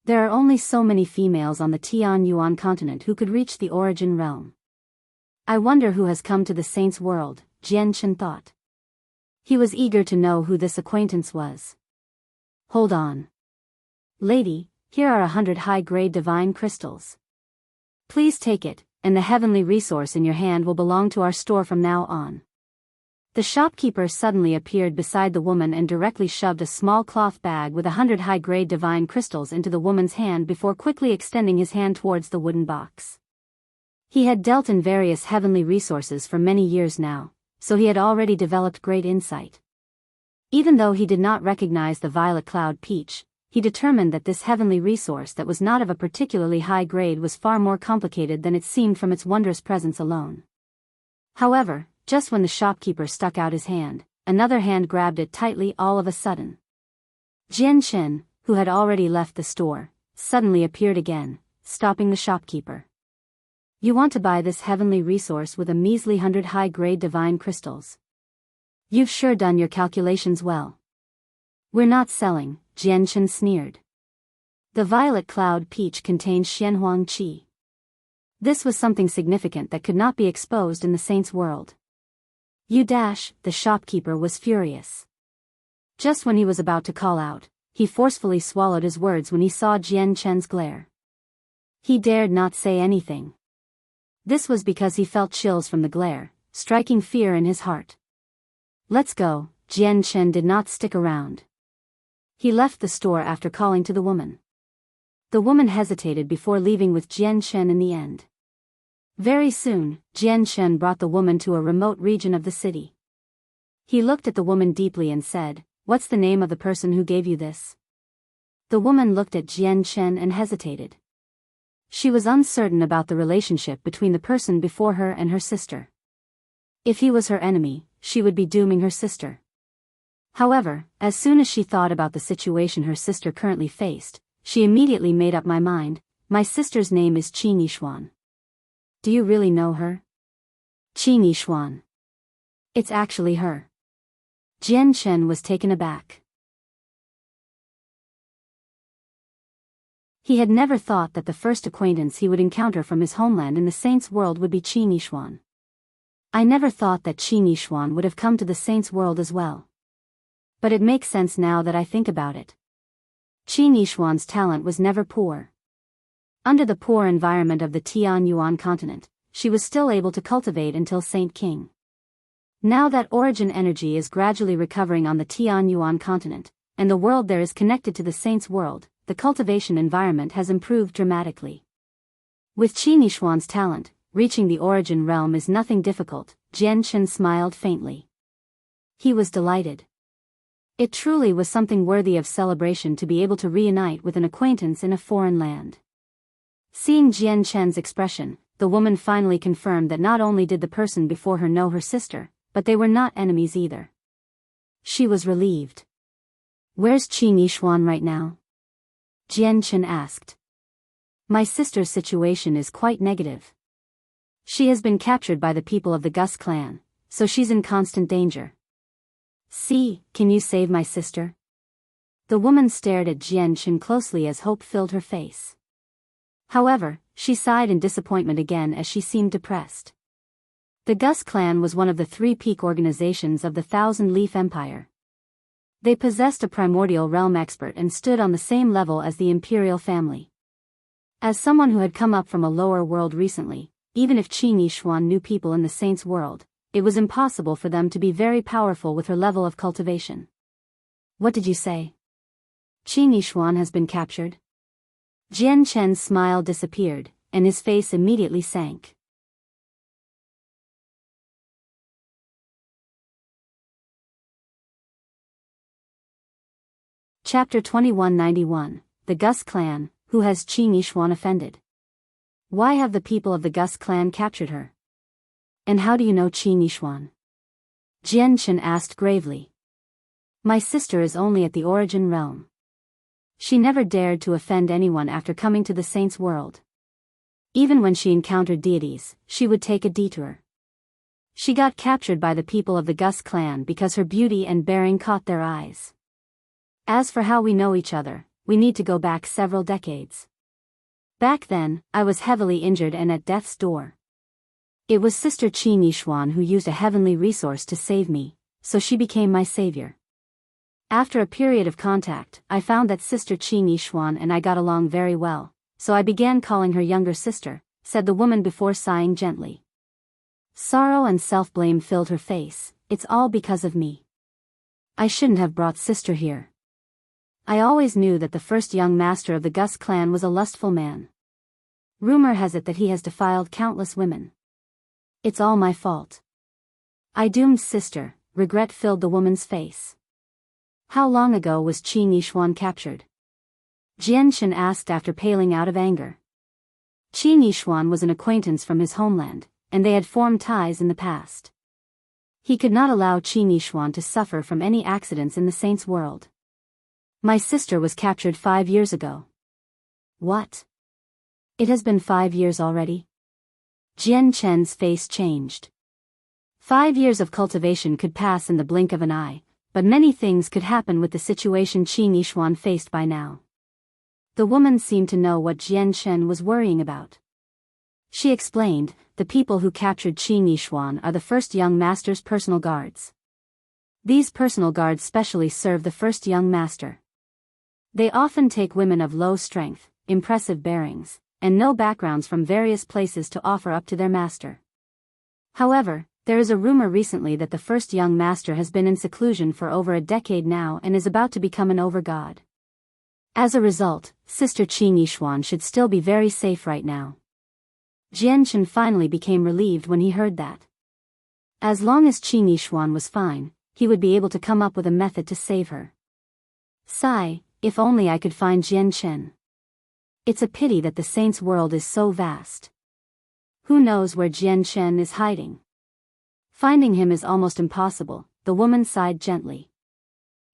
There are only so many females on the Tian Yuan continent who could reach the origin realm. I wonder who has come to the saint's world, Jian Chen thought. He was eager to know who this acquaintance was. Hold on. Lady, here are 100 high-grade divine crystals. Please take it, and the heavenly resource in your hand will belong to our store from now on. The shopkeeper suddenly appeared beside the woman and directly shoved a small cloth bag with 100 high-grade divine crystals into the woman's hand before quickly extending his hand towards the wooden box. He had dealt in various heavenly resources for many years now, so he had already developed great insight. Even though he did not recognize the violet cloud peach, he determined that this heavenly resource that was not of a particularly high grade was far more complicated than it seemed from its wondrous presence alone. However, just when the shopkeeper stuck out his hand, another hand grabbed it tightly all of a sudden. Jian Chen, who had already left the store, suddenly appeared again, stopping the shopkeeper. You want to buy this heavenly resource with a measly 100 high-grade divine crystals? You've sure done your calculations well. We're not selling, Jian Chen sneered. The violet cloud peach contained Xianhuang Qi. This was something significant that could not be exposed in the saint's world. The shopkeeper was furious. Just when he was about to call out, he forcefully swallowed his words when he saw Jian Chen's glare. He dared not say anything. This was because he felt chills from the glare, striking fear in his heart. Let's go. Jian Chen did not stick around. He left the store after calling to the woman. The woman hesitated before leaving with Jian Chen in the end. Very soon, Jian Chen brought the woman to a remote region of the city. He looked at the woman deeply and said, "What's the name of the person who gave you this?" The woman looked at Jian Chen and hesitated. She was uncertain about the relationship between the person before her and her sister. If he was her enemy, she would be dooming her sister. However, as soon as she thought about the situation her sister currently faced, she immediately made up my mind. My sister's name is Qi Nixuan. Do you really know her? Qi Nixuan. It's actually her. Jian Chen was taken aback. He had never thought that the first acquaintance he would encounter from his homeland in the Saints' world would be Qi Nishuan. I never thought that Qi Nishuan would have come to the Saints' world as well. But it makes sense now that I think about it. Qi Nishuan's talent was never poor. Under the poor environment of the Tianyuan continent, she was still able to cultivate until Saint King. Now that origin energy is gradually recovering on the Tianyuan continent, and the world there is connected to the Saints' world, the cultivation environment has improved dramatically. With Qi Nishuan's talent, reaching the origin realm is nothing difficult. Jian Chen smiled faintly. He was delighted. It truly was something worthy of celebration to be able to reunite with an acquaintance in a foreign land. Seeing Jian Chen's expression, the woman finally confirmed that not only did the person before her know her sister, but they were not enemies either. She was relieved. Where's Qi Nishuan right now? Jian Chen asked. My sister's situation is quite negative. She has been captured by the people of the Gus Clan, so she's in constant danger. See, can you save my sister? The woman stared at Jian Chen closely as hope filled her face. However, she sighed in disappointment again as she seemed depressed. The Gus Clan was one of the three peak organizations of the Thousand Leaf Empire. They possessed a primordial realm expert and stood on the same level as the imperial family. As someone who had come up from a lower world recently, even if Qi Nishuan knew people in the Saints' world, it was impossible for them to be very powerful with her level of cultivation. What did you say? Qi Nishuan has been captured? Jian Chen's smile disappeared, and his face immediately sank. Chapter 2191, The Gus Clan, Who Has Qi Nishuan Offended? Why have the people of the Gus Clan captured her? And how do you know Qi Nishuan? Jian Chen asked gravely. My sister is only at the origin realm. She never dared to offend anyone after coming to the Saints' world. Even when she encountered deities, she would take a detour. She got captured by the people of the Gus Clan because her beauty and bearing caught their eyes. As for how we know each other, we need to go back several decades. Back then, I was heavily injured and at death's door. It was Sister Qi Nishuan who used a heavenly resource to save me, so she became my savior. After a period of contact, I found that Sister Qi Nishuan and I got along very well, so I began calling her younger sister, said the woman before sighing gently. Sorrow and self-blame filled her face. It's all because of me. I shouldn't have brought sister here. I always knew that the first young master of the Gus clan was a lustful man. Rumor has it that he has defiled countless women. It's all my fault. I doomed sister, regret filled the woman's face. How long ago was Qi Nishuan captured? Jian Chen asked after paling out of anger. Qi Nishuan was an acquaintance from his homeland, and they had formed ties in the past. He could not allow Qi Nishuan to suffer from any accidents in the Saints' world. My sister was captured 5 years ago. What? It has been 5 years already? Jian Chen's face changed. 5 years of cultivation could pass in the blink of an eye, but many things could happen with the situation Qi Nishuan faced by now. The woman seemed to know what Jian Chen was worrying about. She explained, the people who captured Qi Nishuan are the first young master's personal guards. These personal guards specially serve the first young master. They often take women of low strength, impressive bearings, and no backgrounds from various places to offer up to their master. However, there is a rumor recently that the first young master has been in seclusion for over a decade now and is about to become an overgod. As a result, Sister Qi Nishuan should still be very safe right now. Jian Chen finally became relieved when he heard that. As long as Qi Nishuan was fine, he would be able to come up with a method to save her. Sigh, if only I could find Jian Chen. It's a pity that the Saints' world is so vast. Who knows where Jian Chen is hiding? Finding him is almost impossible, the woman sighed gently.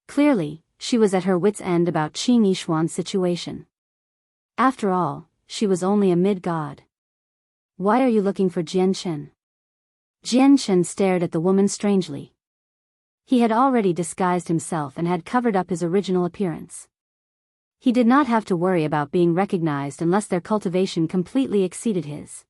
Clearly, she was at her wit's end about Qi Nishuan's situation. After all, she was only a mid-god. Why are you looking for Jian Chen? Jian Chen stared at the woman strangely. He had already disguised himself and had covered up his original appearance. He did not have to worry about being recognized unless their cultivation completely exceeded his.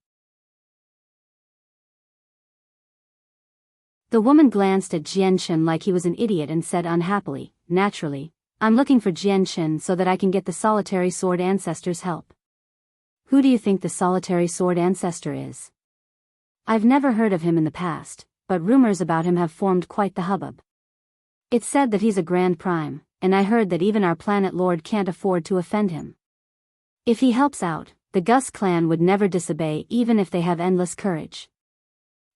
The woman glanced at Jianchen like he was an idiot and said unhappily, "Naturally, I'm looking for Jianchen so that I can get the solitary sword ancestor's help." "Who do you think the solitary sword ancestor is?" "I've never heard of him in the past, but rumors about him have formed quite the hubbub. It's said that he's a grand prime, and I heard that even our planet lord can't afford to offend him. If he helps out, the Gus clan would never disobey even if they have endless courage."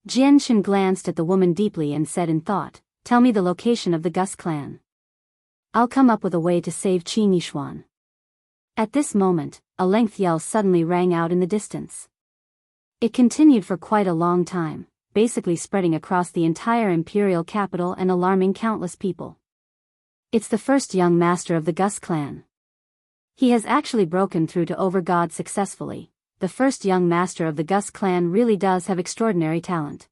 Jianchen glanced at the woman deeply and said in thought, "Tell me the location of the Gus clan. I'll come up with a way to save Qi Nishuan." At this moment, a length yell suddenly rang out in the distance. It continued for quite a long time, basically spreading across the entire imperial capital and alarming countless people. "It's the first young master of the Gus clan. He has actually broken through to Overgod successfully. The first young master of the Gus clan really does have extraordinary talent.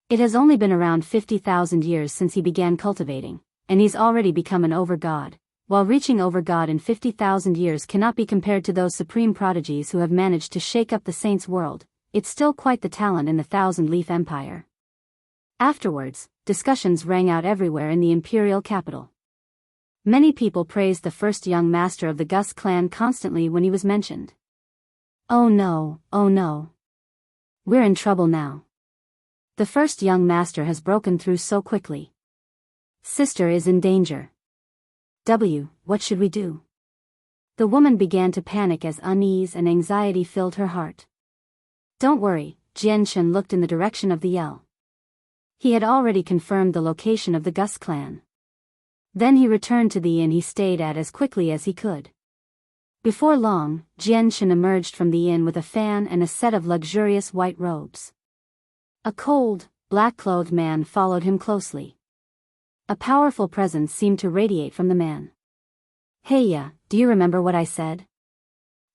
It has only been around 50,000 years since he began cultivating, and he's already become an Overgod. While reaching Overgod in 50,000 years cannot be compared to those supreme prodigies who have managed to shake up the Saints' world, it's still quite the talent in the Thousand-Leaf Empire." Afterwards, discussions rang out everywhere in the imperial capital. Many people praised the first young master of the Gus clan constantly when he was mentioned. "Oh no, oh no. We're in trouble now. The first young master has broken through so quickly. Sister is in danger. What should we do?" The woman began to panic as unease and anxiety filled her heart. "Don't worry," Jianchen looked in the direction of the yell. He had already confirmed the location of the Gus clan. Then he returned to the inn he stayed at as quickly as he could. Before long, Jianchen emerged from the inn with a fan and a set of luxurious white robes. A cold, black-clothed man followed him closely. A powerful presence seemed to radiate from the man. "Hey, do you remember what I said?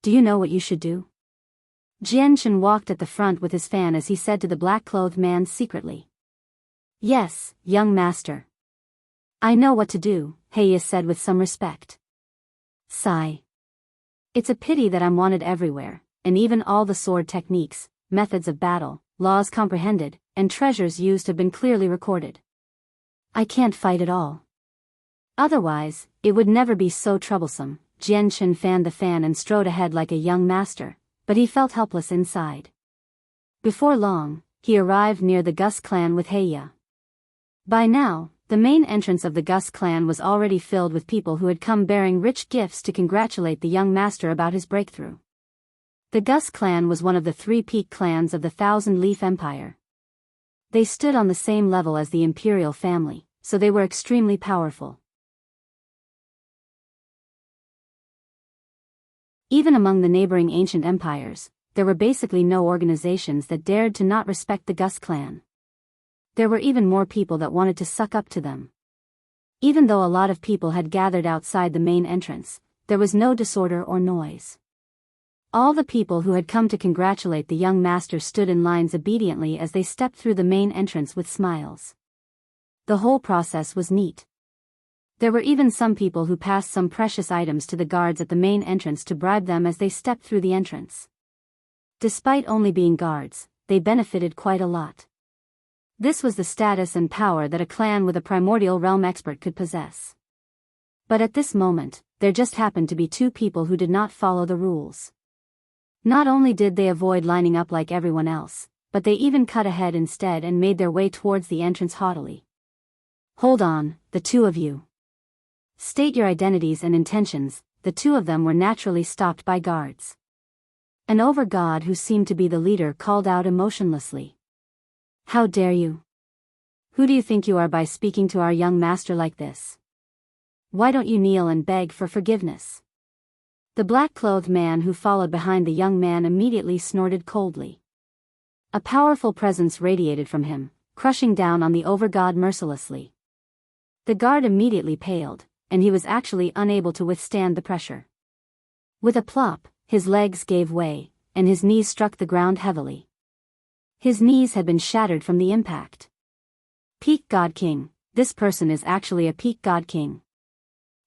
Do you know what you should do?" Jianchen walked at the front with his fan as he said to the black-clothed man secretly. "Yes, young master. I know what to do," Heya said with some respect. Sigh. "It's a pity that I'm wanted everywhere, and even all the sword techniques, methods of battle, laws comprehended, and treasures used have been clearly recorded. I can't fight at all. Otherwise, it would never be so troublesome." Jianchen fanned the fan and strode ahead like a young master, but he felt helpless inside. Before long, he arrived near the Gus clan with Heya. By now, the main entrance of the Gus clan was already filled with people who had come bearing rich gifts to congratulate the young master about his breakthrough. The Gus clan was one of the three peak clans of the Thousand-Leaf Empire. They stood on the same level as the imperial family, so they were extremely powerful. Even among the neighboring ancient empires, there were basically no organizations that dared to not respect the Gus clan. There were even more people that wanted to suck up to them. Even though a lot of people had gathered outside the main entrance, there was no disorder or noise. All the people who had come to congratulate the young master stood in lines obediently as they stepped through the main entrance with smiles. The whole process was neat. There were even some people who passed some precious items to the guards at the main entrance to bribe them as they stepped through the entrance. Despite only being guards, they benefited quite a lot. This was the status and power that a clan with a primordial realm expert could possess. But at this moment, there just happened to be two people who did not follow the rules. Not only did they avoid lining up like everyone else, but they even cut ahead instead and made their way towards the entrance haughtily. "Hold on, the two of you. State your identities and intentions." The two of them were naturally stopped by guards. An overgod who seemed to be the leader called out emotionlessly. "How dare you? Who do you think you are by speaking to our young master like this? Why don't you kneel and beg for forgiveness?" The black-clothed man who followed behind the young man immediately snorted coldly. A powerful presence radiated from him, crushing down on the overgod mercilessly. The guard immediately paled, and he was actually unable to withstand the pressure. With a plop, his legs gave way, and his knees struck the ground heavily. His knees had been shattered from the impact. "Peak God King, this person is actually a Peak God King.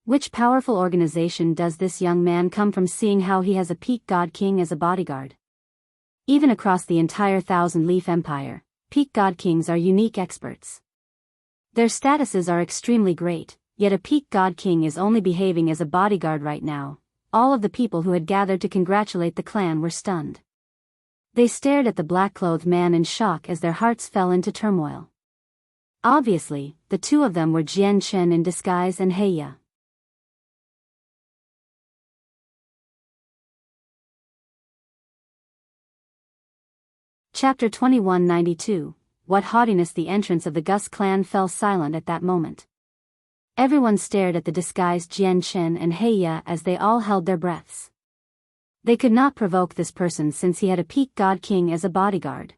Which powerful organization does this young man come from, seeing how he has a peak God King as a bodyguard? Even across the entire Thousand Leaf Empire, peak God Kings are unique experts. Their statuses are extremely great, yet a peak God King is only behaving as a bodyguard right now. All of the people who had gathered to congratulate the clan were stunned. They stared at the black-clothed man in shock as their hearts fell into turmoil. Obviously, the two of them were Jian Chen in disguise and Heya. Chapter 2192, What Haughtiness. The entrance of the Gus clan fell silent at that moment. Everyone stared at the disguised Jian Chen and Heya as they all held their breaths. They could not provoke this person since he had a peak God King as a bodyguard.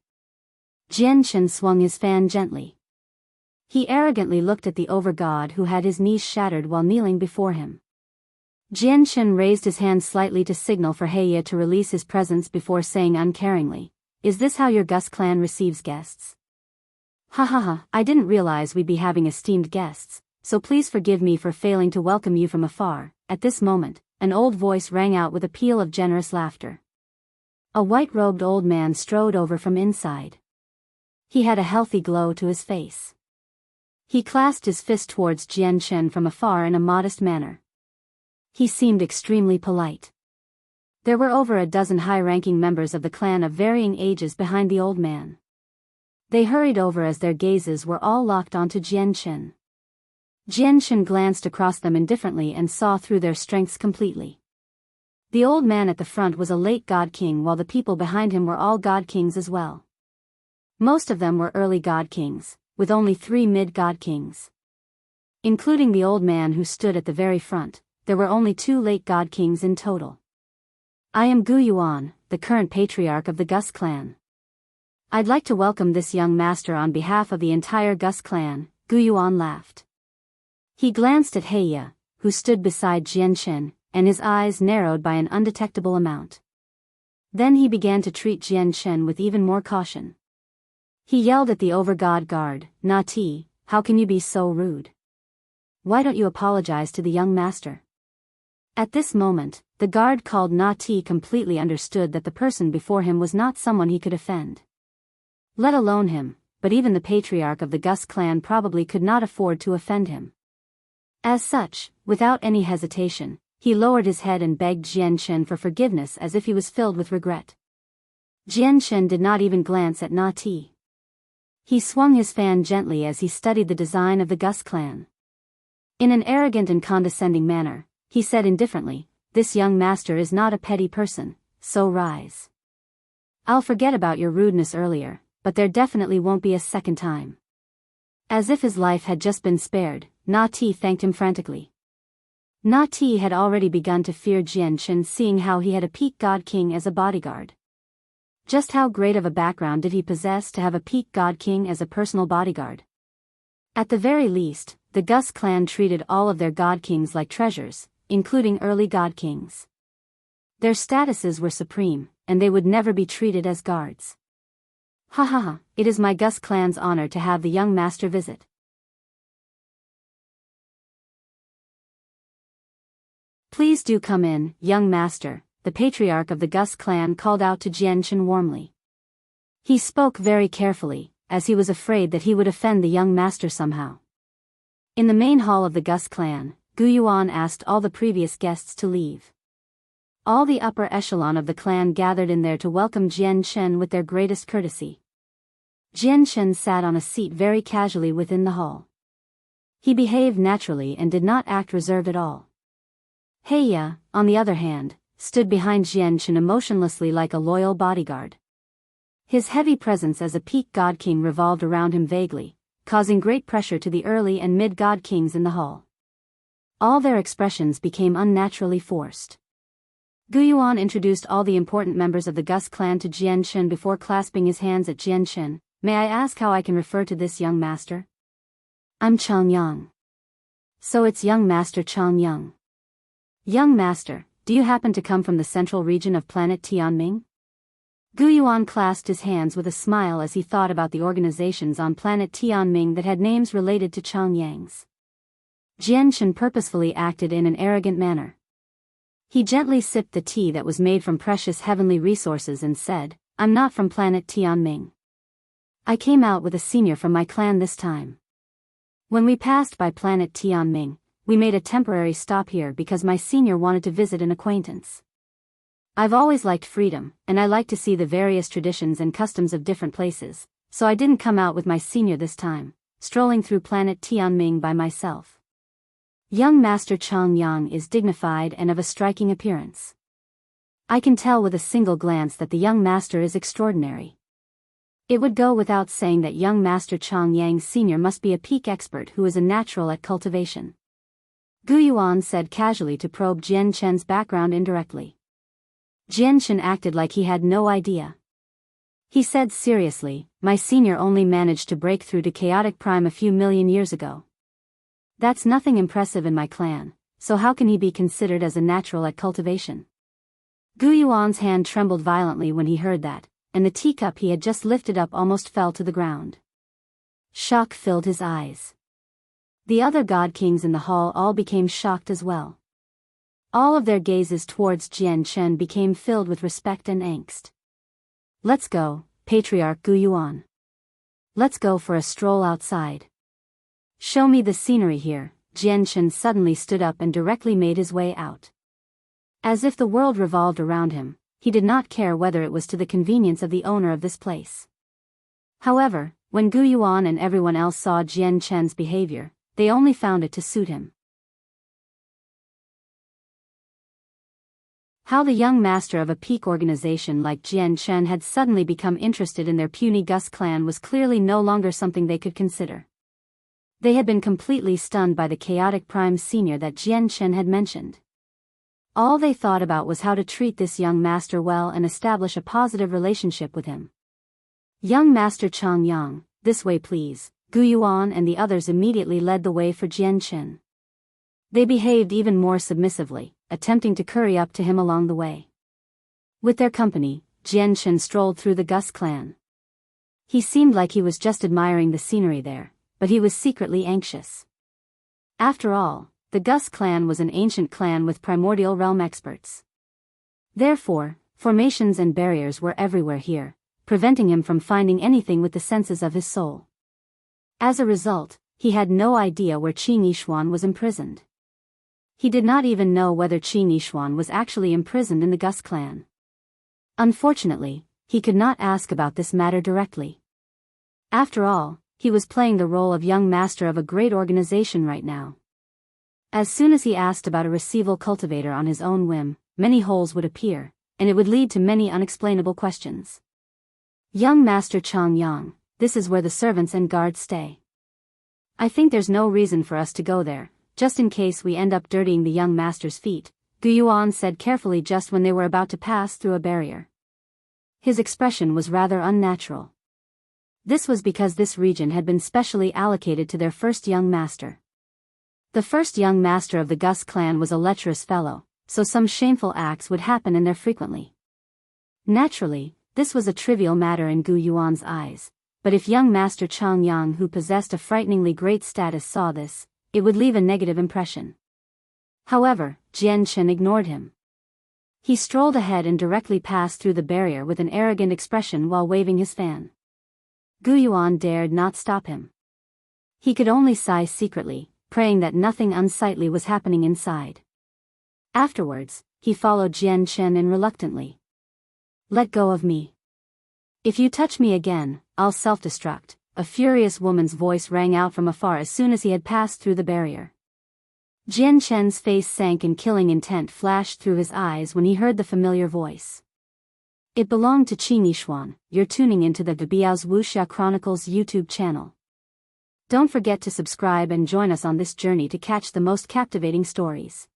Jian Chen swung his fan gently. He arrogantly looked at the over-god who had his knees shattered while kneeling before him. Jian Chen raised his hand slightly to signal for Heya to release his presence before saying uncaringly, "Is this how your Gus clan receives guests?" "Ha ha ha, I didn't realize we'd be having esteemed guests, so please forgive me for failing to welcome you from afar." At this moment, an old voice rang out with a peal of generous laughter. A white-robed old man strode over from inside. He had a healthy glow to his face. He clasped his fist towards Jian Chen from afar in a modest manner. He seemed extremely polite. There were over a dozen high-ranking members of the clan of varying ages behind the old man. They hurried over as their gazes were all locked onto Jian Chen. Jian Chen glanced across them indifferently and saw through their strengths completely. The old man at the front was a late God King, while the people behind him were all God Kings as well. Most of them were early God Kings, with only 3 mid-God Kings. Including the old man who stood at the very front, there were only 2 late God Kings in total. "I am Gu Yuan, the current patriarch of the Gus clan. I'd like to welcome this young master on behalf of the entire Gus clan." Gu Yuan laughed. He glanced at Heya, who stood beside Jian Chen, and his eyes narrowed by an undetectable amount. Then he began to treat Jian Chen with even more caution. He yelled at the over-god guard, "Na Ti, how can you be so rude? Why don't you apologize to the young master?" At this moment, the guard called Na Ti completely understood that the person before him was not someone he could offend. Let alone him, but even the patriarch of the Gus clan probably could not afford to offend him. As such, without any hesitation, he lowered his head and begged Jian Chen for forgiveness as if he was filled with regret. Jian Chen did not even glance at Na Ti. He swung his fan gently as he studied the design of the Gus clan. In an arrogant and condescending manner, he said indifferently, "This young master is not a petty person, so rise. I'll forget about your rudeness earlier, but there definitely won't be a second time." As if his life had just been spared, Na Ti thanked him frantically. Na Ti had already begun to fear Jian Chen, seeing how he had a peak God King as a bodyguard. Just how great of a background did he possess to have a peak God King as a personal bodyguard? At the very least, the Gus clan treated all of their God Kings like treasures, including early God Kings. Their statuses were supreme, and they would never be treated as guards. "Ha ha ha, it is my Gus clan's honor to have the young master visit. Please do come in, young master," the patriarch of the Gus clan called out to Jian Chen warmly. He spoke very carefully, as he was afraid that he would offend the young master somehow. In the main hall of the Gus clan, Gu Yuan asked all the previous guests to leave. All the upper echelon of the clan gathered in there to welcome Jian Chen with their greatest courtesy. Jian Chen sat on a seat very casually within the hall. He behaved naturally and did not act reserved at all. Heya, on the other hand, stood behind Jian Chen emotionlessly like a loyal bodyguard. His heavy presence as a peak God King revolved around him vaguely, causing great pressure to the early and mid-God Kings in the hall. All their expressions became unnaturally forced. Gu Yuan introduced all the important members of the Gus clan to Jian Chen before clasping his hands at Jian Chen. "May I ask how I can refer to this young master?" "I'm Chang Yang." "So it's young master Chang Yang. Young master, do you happen to come from the central region of planet Tianming?" Gu Yuan clasped his hands with a smile as he thought about the organizations on planet Tianming that had names related to Chang Yang's. Jianghu purposefully acted in an arrogant manner. He gently sipped the tea that was made from precious heavenly resources and said, "I'm not from planet Tianming. I came out with a senior from my clan this time. When we passed by planet Tianming, we made a temporary stop here because my senior wanted to visit an acquaintance. I've always liked freedom, and I like to see the various traditions and customs of different places, so I didn't come out with my senior this time, strolling through planet Tianming by myself." Young Master Chang Yang is dignified and of a striking appearance. I can tell with a single glance that the young master is extraordinary. It would go without saying that young Master Chang Yang Sr. must be a peak expert who is a natural at cultivation. Gu Yuan said casually to probe Jian Chen's background indirectly. Jian Chen acted like he had no idea. He said seriously, "My senior only managed to break through to chaotic prime a few million years ago. That's nothing impressive in my clan, so how can he be considered as a natural at cultivation?" Gu Yuan's hand trembled violently when he heard that, and the teacup he had just lifted up almost fell to the ground. Shock filled his eyes. The other god kings in the hall all became shocked as well. All of their gazes towards Jian Chen became filled with respect and angst. "Let's go, Patriarch Gu Yuan. Let's go for a stroll outside. Show me the scenery here." Jian Chen suddenly stood up and directly made his way out. As if the world revolved around him, he did not care whether it was to the convenience of the owner of this place. However, when Gu Yuan and everyone else saw Jian Chen's behavior, they only found it to suit him. How the young master of a peak organization like Jian Chen had suddenly become interested in their puny Gus Clan was clearly no longer something they could consider. They had been completely stunned by the chaotic prime senior that Jian Chen had mentioned. All they thought about was how to treat this young master well and establish a positive relationship with him. "Young Master Chang Yang, this way please." Gu Yuan and the others immediately led the way for Jian Chen. They behaved even more submissively, attempting to curry up to him along the way. With their company, Jian Chen strolled through the Gus clan. He seemed like he was just admiring the scenery there, but he was secretly anxious. After all, the Gus clan was an ancient clan with primordial realm experts. Therefore, formations and barriers were everywhere here, preventing him from finding anything with the senses of his soul. As a result, he had no idea where Qing Yishuan was imprisoned. He did not even know whether Qing Yishuan was actually imprisoned in the Gus clan. Unfortunately, he could not ask about this matter directly. After all, he was playing the role of young master of a great organization right now. As soon as he asked about a receival cultivator on his own whim, many holes would appear, and it would lead to many unexplainable questions. "Young Master Chang Yang, this is where the servants and guards stay. I think there's no reason for us to go there, just in case we end up dirtying the young master's feet," Gu Yuan said carefully just when they were about to pass through a barrier. His expression was rather unnatural. This was because this region had been specially allocated to their first young master. The first young master of the Gus clan was a lecherous fellow, so some shameful acts would happen in there frequently. Naturally, this was a trivial matter in Gu Yuan's eyes, but if young Master Chang Yang, who possessed a frighteningly great status, saw this, it would leave a negative impression. However, Jian Chen ignored him. He strolled ahead and directly passed through the barrier with an arrogant expression while waving his fan. Gu Yuan dared not stop him. He could only sigh secretly, praying that nothing unsightly was happening inside. Afterwards, he followed Jian Chen in reluctantly. "Let go of me. If you touch me again, I'll self-destruct," a furious woman's voice rang out from afar as soon as he had passed through the barrier. Jian Chen's face sank and killing intent flashed through his eyes when he heard the familiar voice. It belonged to Qing Yishuan. "You're tuning into the Biyao's Wuxia Chronicles YouTube channel. Don't forget to subscribe and join us on this journey to catch the most captivating stories.